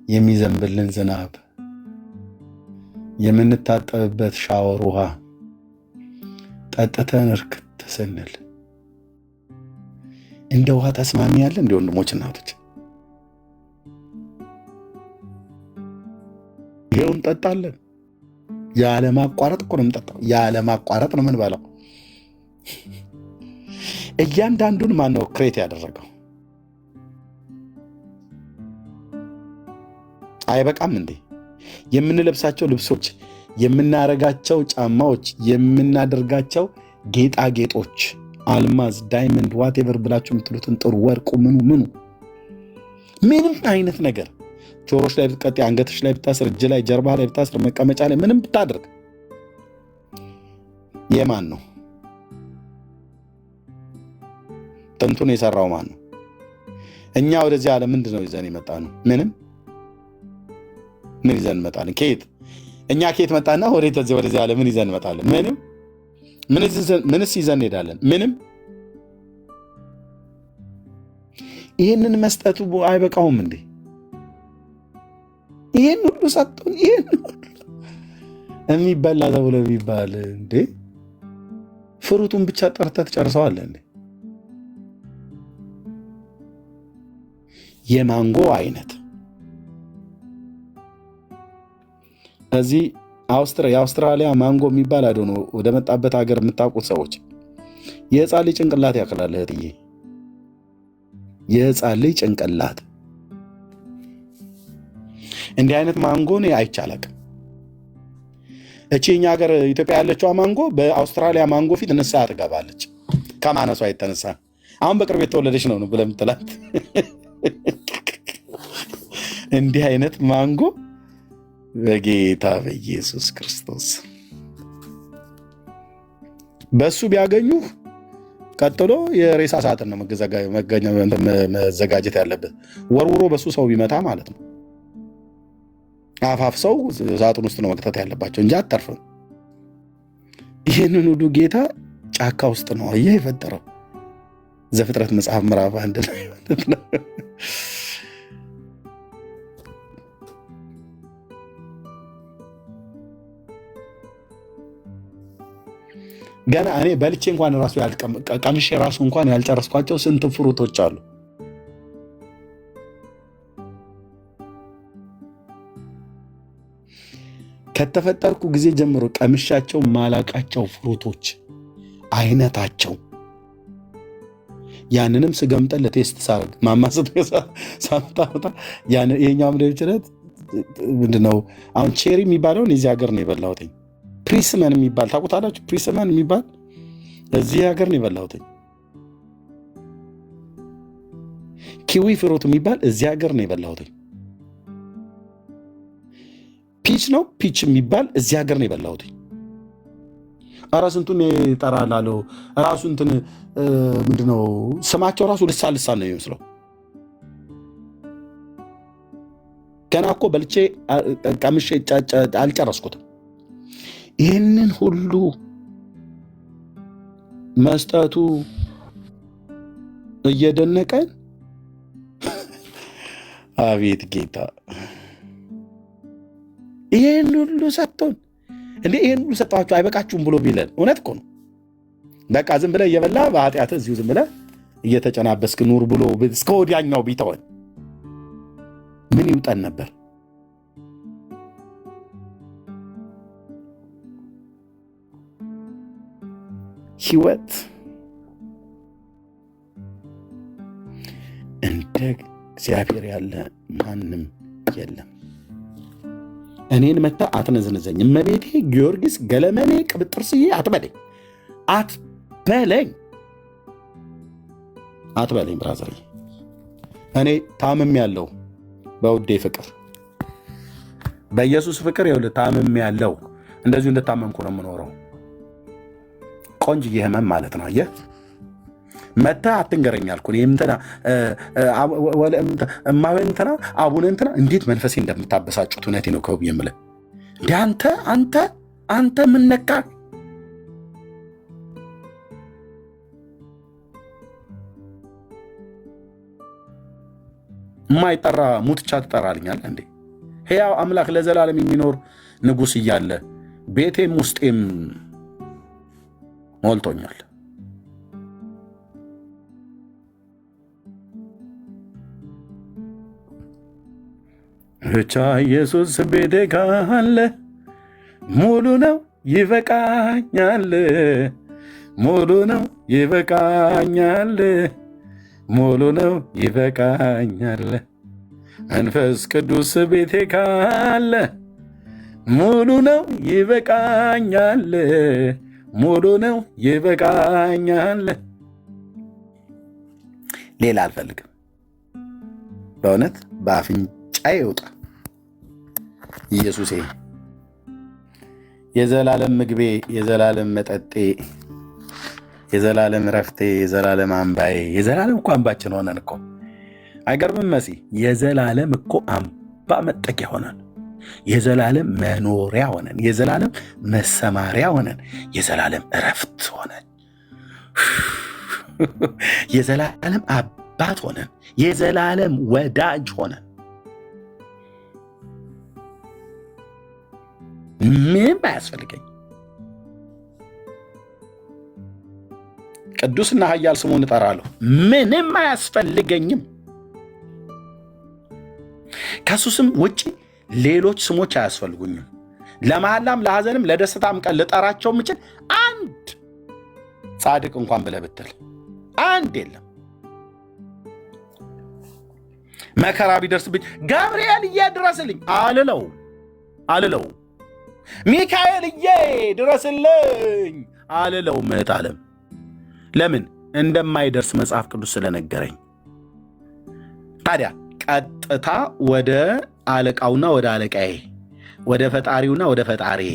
የሚዘንብልን ዝናብ፣ የምንታጠብበት ሻወር ውሃ ጠጥተን እርክት ስንል እንደ ውሃ ተስማሚ ያለ እንደ ወንድሞች እናቶች ይሄው እንጠጣለን። ያለማቋረጥ እኮ ነው የምንጠጣው። ያለማቋረጥ ነው የምንበላው። እያንዳንዱን ማን ነው ክሬት ያደረገው? አይበቃም እንዴ? የምንለብሳቸው ልብሶች፣ የምናረጋቸው ጫማዎች፣ የምናደርጋቸው ጌጣጌጦች፣ አልማዝ፣ ዳይመንድ፣ ዋቴቨር ብላችሁ የምትሉትን ጥሩ ወርቁ፣ ምኑ ምንም አይነት ነገር ጆሮች ላይ ብትቀጥ፣ አንገትሽ ላይ ብታስር፣ እጅ ላይ፣ ጀርባ ላይ ብታስር፣ መቀመጫ ላይ ምንም ብታደርግ የማን ነው? ጥንቱን የሰራው ማን ነው? እኛ ወደዚህ ዓለም ምንድን ነው ይዘን የመጣ ነው? ምንም። ምን ይዘን እንመጣለን? ከየት? እኛ ከየት መጣና ወደዚህ ዓለም ምን ይዘን እንመጣለን? ምንም። ምንስ ይዘን እንሄዳለን? ምንም። ይህንን መስጠቱ አይበቃውም እንዴ? ይህን ሁሉ ሰጡን። ይህን ሁሉ የሚበላ ተብሎ የሚባል እንዴ? ፍሩቱን ብቻ ጠርተህ ትጨርሰዋለህ እንዴ? የማንጎ አይነት እዚህ የአውስትራሊያ ማንጎ የሚባል አዶ ነው። ወደ መጣበት ሀገር የምታውቁት ሰዎች የህፃን ልጅ ጭንቅላት ያክላል እህትዬ፣ የህፃን ልጅ ጭንቅላት። እንዲህ አይነት ማንጎ ነው አይቻልም። እቺ እኛ ሀገር ኢትዮጵያ ያለችዋ ማንጎ በአውስትራሊያ ማንጎ ፊት ንስሐ ትገባለች። ከማነሷ የተነሳ አሁን በቅርብ የተወለደች ነው ብለህ የምትላት እንዲህ አይነት ማንጎ በጌታ በኢየሱስ ክርስቶስ በሱ ቢያገኙ ቀጥሎ የሬሳ ሰዓትን ነው መዘጋጀት ያለበት። ወርውሮ በሱ ሰው ቢመታ ማለት ነው አፋፍ ሰው ሳጥን ውስጥ ነው መክተት ያለባቸው እንጂ አተርፍም። ይህንን ሁሉ ጌታ ጫካ ውስጥ ነው የፈጠረው። ዘፍጥረት መጽሐፍ ምዕራፍ 1 ላይ ማለት ነው። ገና እኔ በልቼ እንኳን ራሱ ቀምሼ ራሱ እንኳን ያልጨረስኳቸው ስንት ፍሩቶች አሉ። ከተፈጠርኩ ጊዜ ጀምሮ ቀምሻቸው ማላቃቸው ፍሩቶች አይነታቸው። ያንንም ስገምጠን ለቴስት ሳርግ ማማሰጥ ሳምጣ ይሄኛው ምንድነው ምንድነው አሁን ቼሪ የሚባለውን የዚህ ሀገር ነው የበላሁት። ፕሪስመን የሚባል ታውቁታላችሁ? ፕሪስመን የሚባል እዚህ ሀገር ነው የበላሁት። ኪዊ ፍሩት የሚባል እዚህ ሀገር ነው የበላሁት። ፒች ነው ፒች የሚባል እዚህ ሀገር ነው የበላሁት። ኧረ ስንቱን ይጠራላለሁ ራሱ እንትን ምንድነው ስማቸው ራሱ ልሳን ነው የሚመስለው። ገና እኮ በልቼ ቀምሼ አልጨረስኩትም። ይህንን ሁሉ መስጠቱ እየደነቀን አቤት ጌታ ይህን ሁሉ ሰጥቶን እንዴ! ይህን ሁሉ ሰጣችሁ አይበቃችሁም ብሎ ቢለን እውነት እኮ ነው። በቃ ዝም ብለህ እየበላ በኃጢአትህ እዚሁ ዝም ብለህ እየተጨናበስክ ኑር ብሎ እስከ ወዲያኛው ቢተወን ምን ይውጠን ነበር? ህይወት እንደ እግዚአብሔር ያለ ማንም የለም። እኔን መታ አትነዝንዘኝ። እመቤቴ ጊዮርጊስ ገለመኔ ቅብጥርስዬ አትበለኝ ብራዘር። እኔ ታምም ያለው በውዴ ፍቅር በኢየሱስ ፍቅር ይኸውልህ ታምም ያለው እንደዚሁ እንደታመምኩ ነው የምኖረው። ቆንጅዬ ህመም ማለት ነው። አየህ መተህ አትንገረኝ አልኩህ። እንትና እማዊ እንትና አቡነ እንትና እንዴት መንፈሴ እንደምታበሳጩት እውነቴን ነው ከውብ የምልህ እንደ አንተ ምን ነካ? የማይጠራ ሙትቻ ትጠራልኛል እንዴ? ሕያው አምላክ ለዘላለም የሚኖር ንጉሥ እያለ ቤቴም ውስጤም ሞልቶኛል። ብቻ ኢየሱስ ቤቴ ካለ ሙሉ ነው ይበቃኛል፣ ሙሉ ነው ይበቃኛል፣ ሙሉ ነው ይበቃኛል። መንፈስ ቅዱስ ቤቴ ካለ ሙሉ ነው ይበቃኛል፣ ሙሉ ነው ይበቃኛል። ሌላ አልፈልግም። በእውነት በአፍንጫዬ ይውጣ ኢየሱሴ፣ የዘላለም ምግቤ፣ የዘላለም መጠጤ፣ የዘላለም ረፍቴ፣ የዘላለም አምባዬ። የዘላለም እኮ አምባችን ሆነን እኮ አይገርምም መሲ? የዘላለም እኮ አምባ መጠጊያ ሆነን፣ የዘላለም መኖሪያ ሆነን፣ የዘላለም መሰማሪያ ሆነን፣ የዘላለም እረፍት ሆነን፣ የዘላለም አባት ሆነን፣ የዘላለም ወዳጅ ሆነን ምንም አያስፈልገኝ። ቅዱስና ኃያል ስሙን እጠራለሁ። ምንም አያስፈልገኝም። ከሱ ስም ውጭ ሌሎች ስሞች አያስፈልጉኝም። ለመሐላም ለሐዘንም ለደስታም ቀን ልጠራቸው የምችል አንድ ጻድቅ እንኳን ብለህ ብትል አንድ የለም። መከራ ቢደርስብኝ ገብርኤልዬ ድረስልኝ አልለው። ሚካኤልዬ ድረስልኝ አልለው። እህት ዓለም ለምን እንደማይደርስ መጽሐፍ ቅዱስ ስለነገረኝ። ታዲያ ቀጥታ ወደ አለቃውና ወደ አለቃዬ፣ ወደ ፈጣሪውና ወደ ፈጣሪዬ፣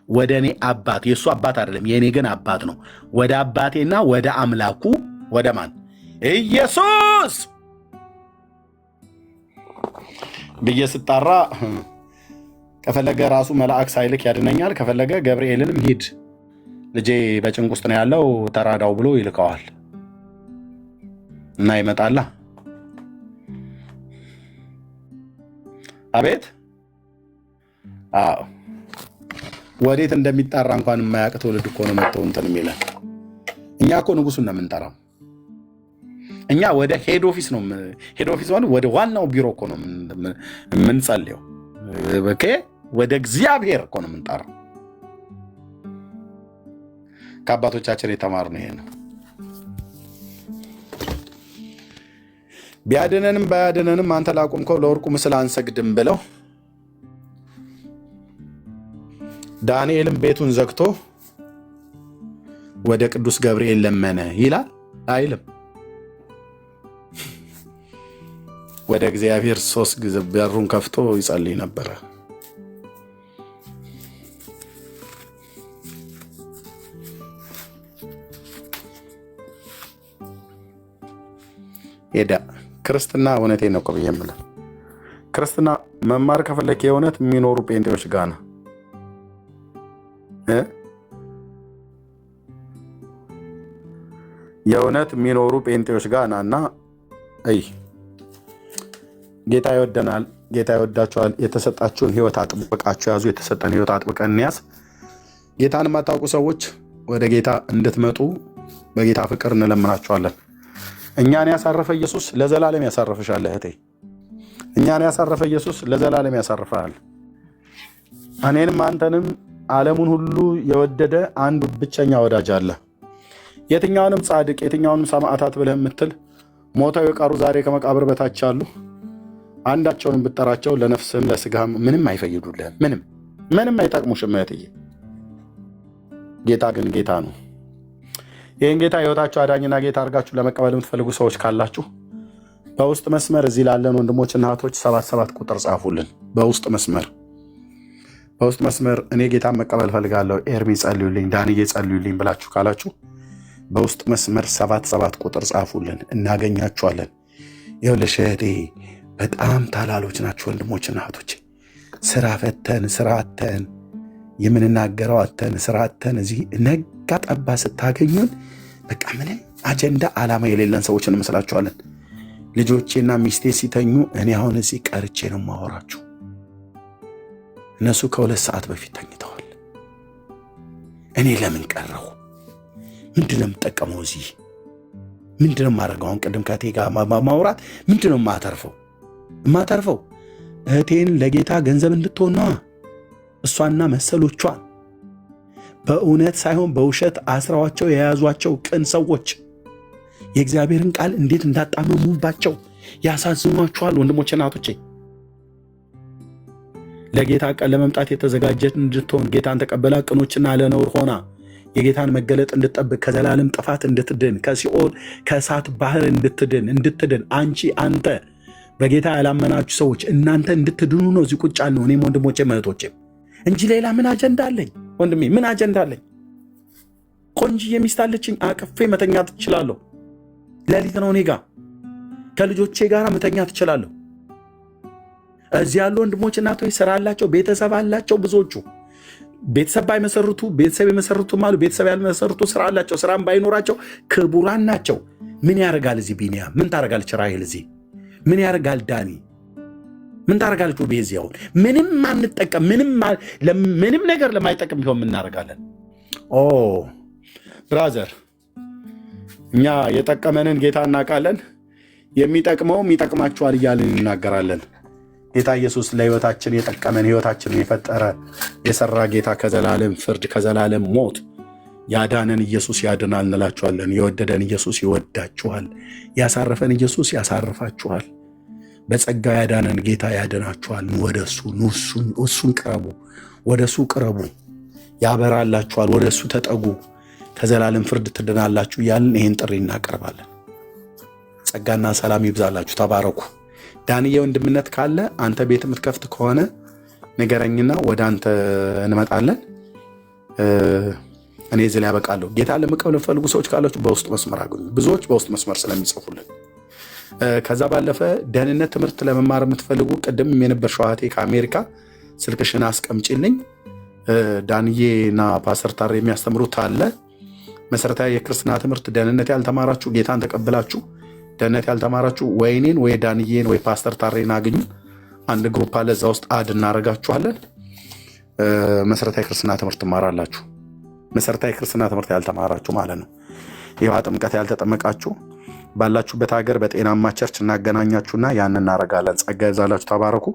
ወደ እኔ አባት፣ የእሱ አባት አይደለም የእኔ ግን አባት ነው፣ ወደ አባቴና ወደ አምላኩ ወደ ማን? ኢየሱስ ብዬ ስጣራ ከፈለገ ራሱ መልአክ ሳይልክ ያድነኛል። ከፈለገ ገብርኤልንም ሂድ ልጄ በጭንቅ ውስጥ ነው ያለው ተራዳው ብሎ ይልከዋል እና ይመጣላ። አቤት ወዴት እንደሚጣራ እንኳን የማያውቅ ትውልድ እኮ ነው መጥተው እንትን የሚለን። እኛ እኮ ንጉሱን ነው የምንጠራው። እኛ ወደ ሄድ ኦፊስ ነው ሄድ ኦፊስ ወደ ዋናው ቢሮ እኮ ነው የምንጸልየው። ወደ እግዚአብሔር እኮ ነው የምንጠራው። ከአባቶቻችን የተማርነው ይሄ ነው። ቢያድነንም ባያድነንም አንተ ላቁምከው ለወርቁ ምስል አንሰግድም ብለው ዳንኤልም ቤቱን ዘግቶ ወደ ቅዱስ ገብርኤል ለመነ ይላል አይልም? ወደ እግዚአብሔር 3 ጊዜ በሩን ከፍቶ ይጸልይ ነበረ። ሄዳ ክርስትና እውነቴን ነው ብዬ የምልህ ክርስትና መማር ከፈለክ የእውነት የሚኖሩ ጴንጤዎች ጋር ነው። የእውነት የሚኖሩ ጴንጤዎች ጋር ናና ጌታ ይወደናል፣ ጌታ ይወዳችኋል። የተሰጣችሁን ህይወት አጥብቃችሁ ያዙ። የተሰጠን ህይወት አጥብቀን እንያዝ። ጌታን የማታውቁ ሰዎች ወደ ጌታ እንድትመጡ በጌታ ፍቅር እንለምናችኋለን። እኛን ያሳረፈ ኢየሱስ ለዘላለም ያሳርፍሻል እህቴ። እኛን ያሳረፈ ኢየሱስ ለዘላለም ያሳርፈሃል። እኔንም አንተንም ዓለሙን ሁሉ የወደደ አንድ ብቸኛ ወዳጅ አለ። የትኛውንም ጻድቅ የትኛውንም ሰማዕታት ብለህ የምትል ሞተው የቀሩ ዛሬ ከመቃብር በታች አሉ። አንዳቸውንም ብትጠራቸው ለነፍስህም ለስጋህም ምንም አይፈይዱልህም። ምንም አይጠቅሙሽም እህትዬ። ጌታ ግን ጌታ ነው። ይህን ጌታ ህይወታችሁ አዳኝና ጌታ አድርጋችሁ ለመቀበል የምትፈልጉ ሰዎች ካላችሁ በውስጥ መስመር እዚህ ላለን ወንድሞችና እህቶች 77 ቁጥር ጻፉልን። በውስጥ መስመር በውስጥ መስመር እኔ ጌታን መቀበል ፈልጋለሁ፣ ኤርሚ ጸልዩልኝ፣ ዳንዬ ጸልዩልኝ ብላችሁ ካላችሁ በውስጥ መስመር 77 ቁጥር ጻፉልን፣ እናገኛችኋለን። ይኸውልሽ እህቴ በጣም ታላሎች ናቸው ወንድሞችና እህቶቼ። ስራ ፈተን ስራ አተን የምንናገረው አተን ስራ አተን እዚህ ነጋ ጠባ ስታገኙን በቃ ምንም አጀንዳ ዓላማ የሌለን ሰዎች እንመስላችኋለን። ልጆቼና ሚስቴ ሲተኙ እኔ አሁን እዚህ ቀርቼ ነው የማወራችሁ። እነሱ ከ2 ሰዓት በፊት ተኝተዋል። እኔ ለምን ቀረሁ? ምንድን ነው የምጠቀመው? እዚህ ምንድን ነው የማደርገው? አሁን ቅድም ከእቴ ጋር ማውራት ምንድን ነው የማተርፈው? እህቴን ለጌታ ገንዘብ እንድትሆን ነዋ። እሷና መሰሎቿን በእውነት ሳይሆን በውሸት አስረዋቸው የያዟቸው ቅን ሰዎች የእግዚአብሔርን ቃል እንዴት እንዳጣመሙባቸው ያሳዝኗቸዋል። ወንድሞቼ እናቶቼ ለጌታ ቀን ለመምጣት የተዘጋጀች እንድትሆን ጌታን ተቀበላ ቅኖችና ለነውር ሆና የጌታን መገለጥ እንድትጠብቅ ከዘላለም ጥፋት እንድትድን ከሲኦል ከእሳት ባህር እንድትድን አንተ በጌታ ያላመናችሁ ሰዎች እናንተ እንድትድኑ ነው እዚህ ቁጭ ያልነው። እኔም ወንድሞቼ እህቶቼም እንጂ ሌላ ምን አጀንዳ አለኝ? ወንድሜ ምን አጀንዳ አለኝ? ቆንጆዬ ሚስት አለችኝ፣ አቅፌ መተኛት እችላለሁ። ሌሊት ነው እኔ ጋር ከልጆቼ ጋር መተኛት እችላለሁ። እዚህ ያሉ ወንድሞች እናቶች ስራ አላቸው፣ ቤተሰብ አላቸው። ብዙዎቹ ቤተሰብ ባይመሰርቱ ቤተሰብ የመሰርቱ ማለት ቤተሰብ ያልመሰርቱ ስራ አላቸው። ስራም ባይኖራቸው ክቡራን ናቸው። ምን ያደርጋል እዚህ ቢኒያም? ምን ታደርጋለች ራሔል? እዚህ ምን ያደርጋል ዳኒ? ምን ታደርጋለች ቤዚ? አሁን ምንም አንጠቀም፣ ምንም ነገር ለማይጠቅም ቢሆን ምን እናደርጋለን? ኦ ብራዘር፣ እኛ የጠቀመንን ጌታ እናውቃለን። የሚጠቅመውም ይጠቅማችኋል እያልን እናገራለን። ጌታ ኢየሱስ ለህይወታችን የጠቀመን ህይወታችንን የፈጠረ የሰራ ጌታ ከዘላለም ፍርድ ከዘላለም ሞት ያዳነን ኢየሱስ ያድናል እንላችኋለን። የወደደን ኢየሱስ ይወዳችኋል። ያሳረፈን ኢየሱስ ያሳርፋችኋል። በጸጋ ያዳነን ጌታ ያድናችኋል። ወደ እሱን ቅረቡ፣ ወደ እሱ ቅረቡ፣ ያበራላችኋል። ወደ እሱ ተጠጉ፣ ከዘላለም ፍርድ ትድናላችሁ እያልን ይህን ጥሪ እናቀርባለን። ጸጋና ሰላም ይብዛላችሁ። ተባረኩ። ዳንዬ ወንድምነት ካለ አንተ ቤት የምትከፍት ከሆነ ንገረኝና ወደ አንተ እንመጣለን። እኔ እዚህ ላይ ያበቃለሁ። ጌታ ለመቀበል ፈልጉ ሰዎች ካላችሁ በውስጥ መስመር አገኙ። ብዙዎች በውስጥ መስመር ስለሚጽፉልን። ከዛ ባለፈ ደህንነት ትምህርት ለመማር የምትፈልጉ ቅድም የነበርሽው እህቴ ከአሜሪካ ስልክሽን አስቀምጪልኝ። ዳንዬና ፓስተር ታሬ የሚያስተምሩት አለ። መሰረታዊ የክርስትና ትምህርት ደህንነት ያልተማራችሁ ጌታን ተቀብላችሁ ደህንነት ያልተማራችሁ ወይ እኔን ወይ ዳንዬን ወይ ፓስተር ታሬን አግኙ። አንድ ግሩፕ አለ፣ እዛ ውስጥ አድ እናደርጋችኋለን። መሰረታዊ ክርስትና ትምህርት ትማራላችሁ። መሰረታዊ ክርስትና ትምህርት ያልተማራችሁ ማለት ነው። የውሃ ጥምቀት ያልተጠመቃችሁ ባላችሁበት ሀገር በጤናማ ቸርች እናገናኛችሁና ያን እናደርጋለን። ጸጋ ይብዛላችሁ። ተባረኩ።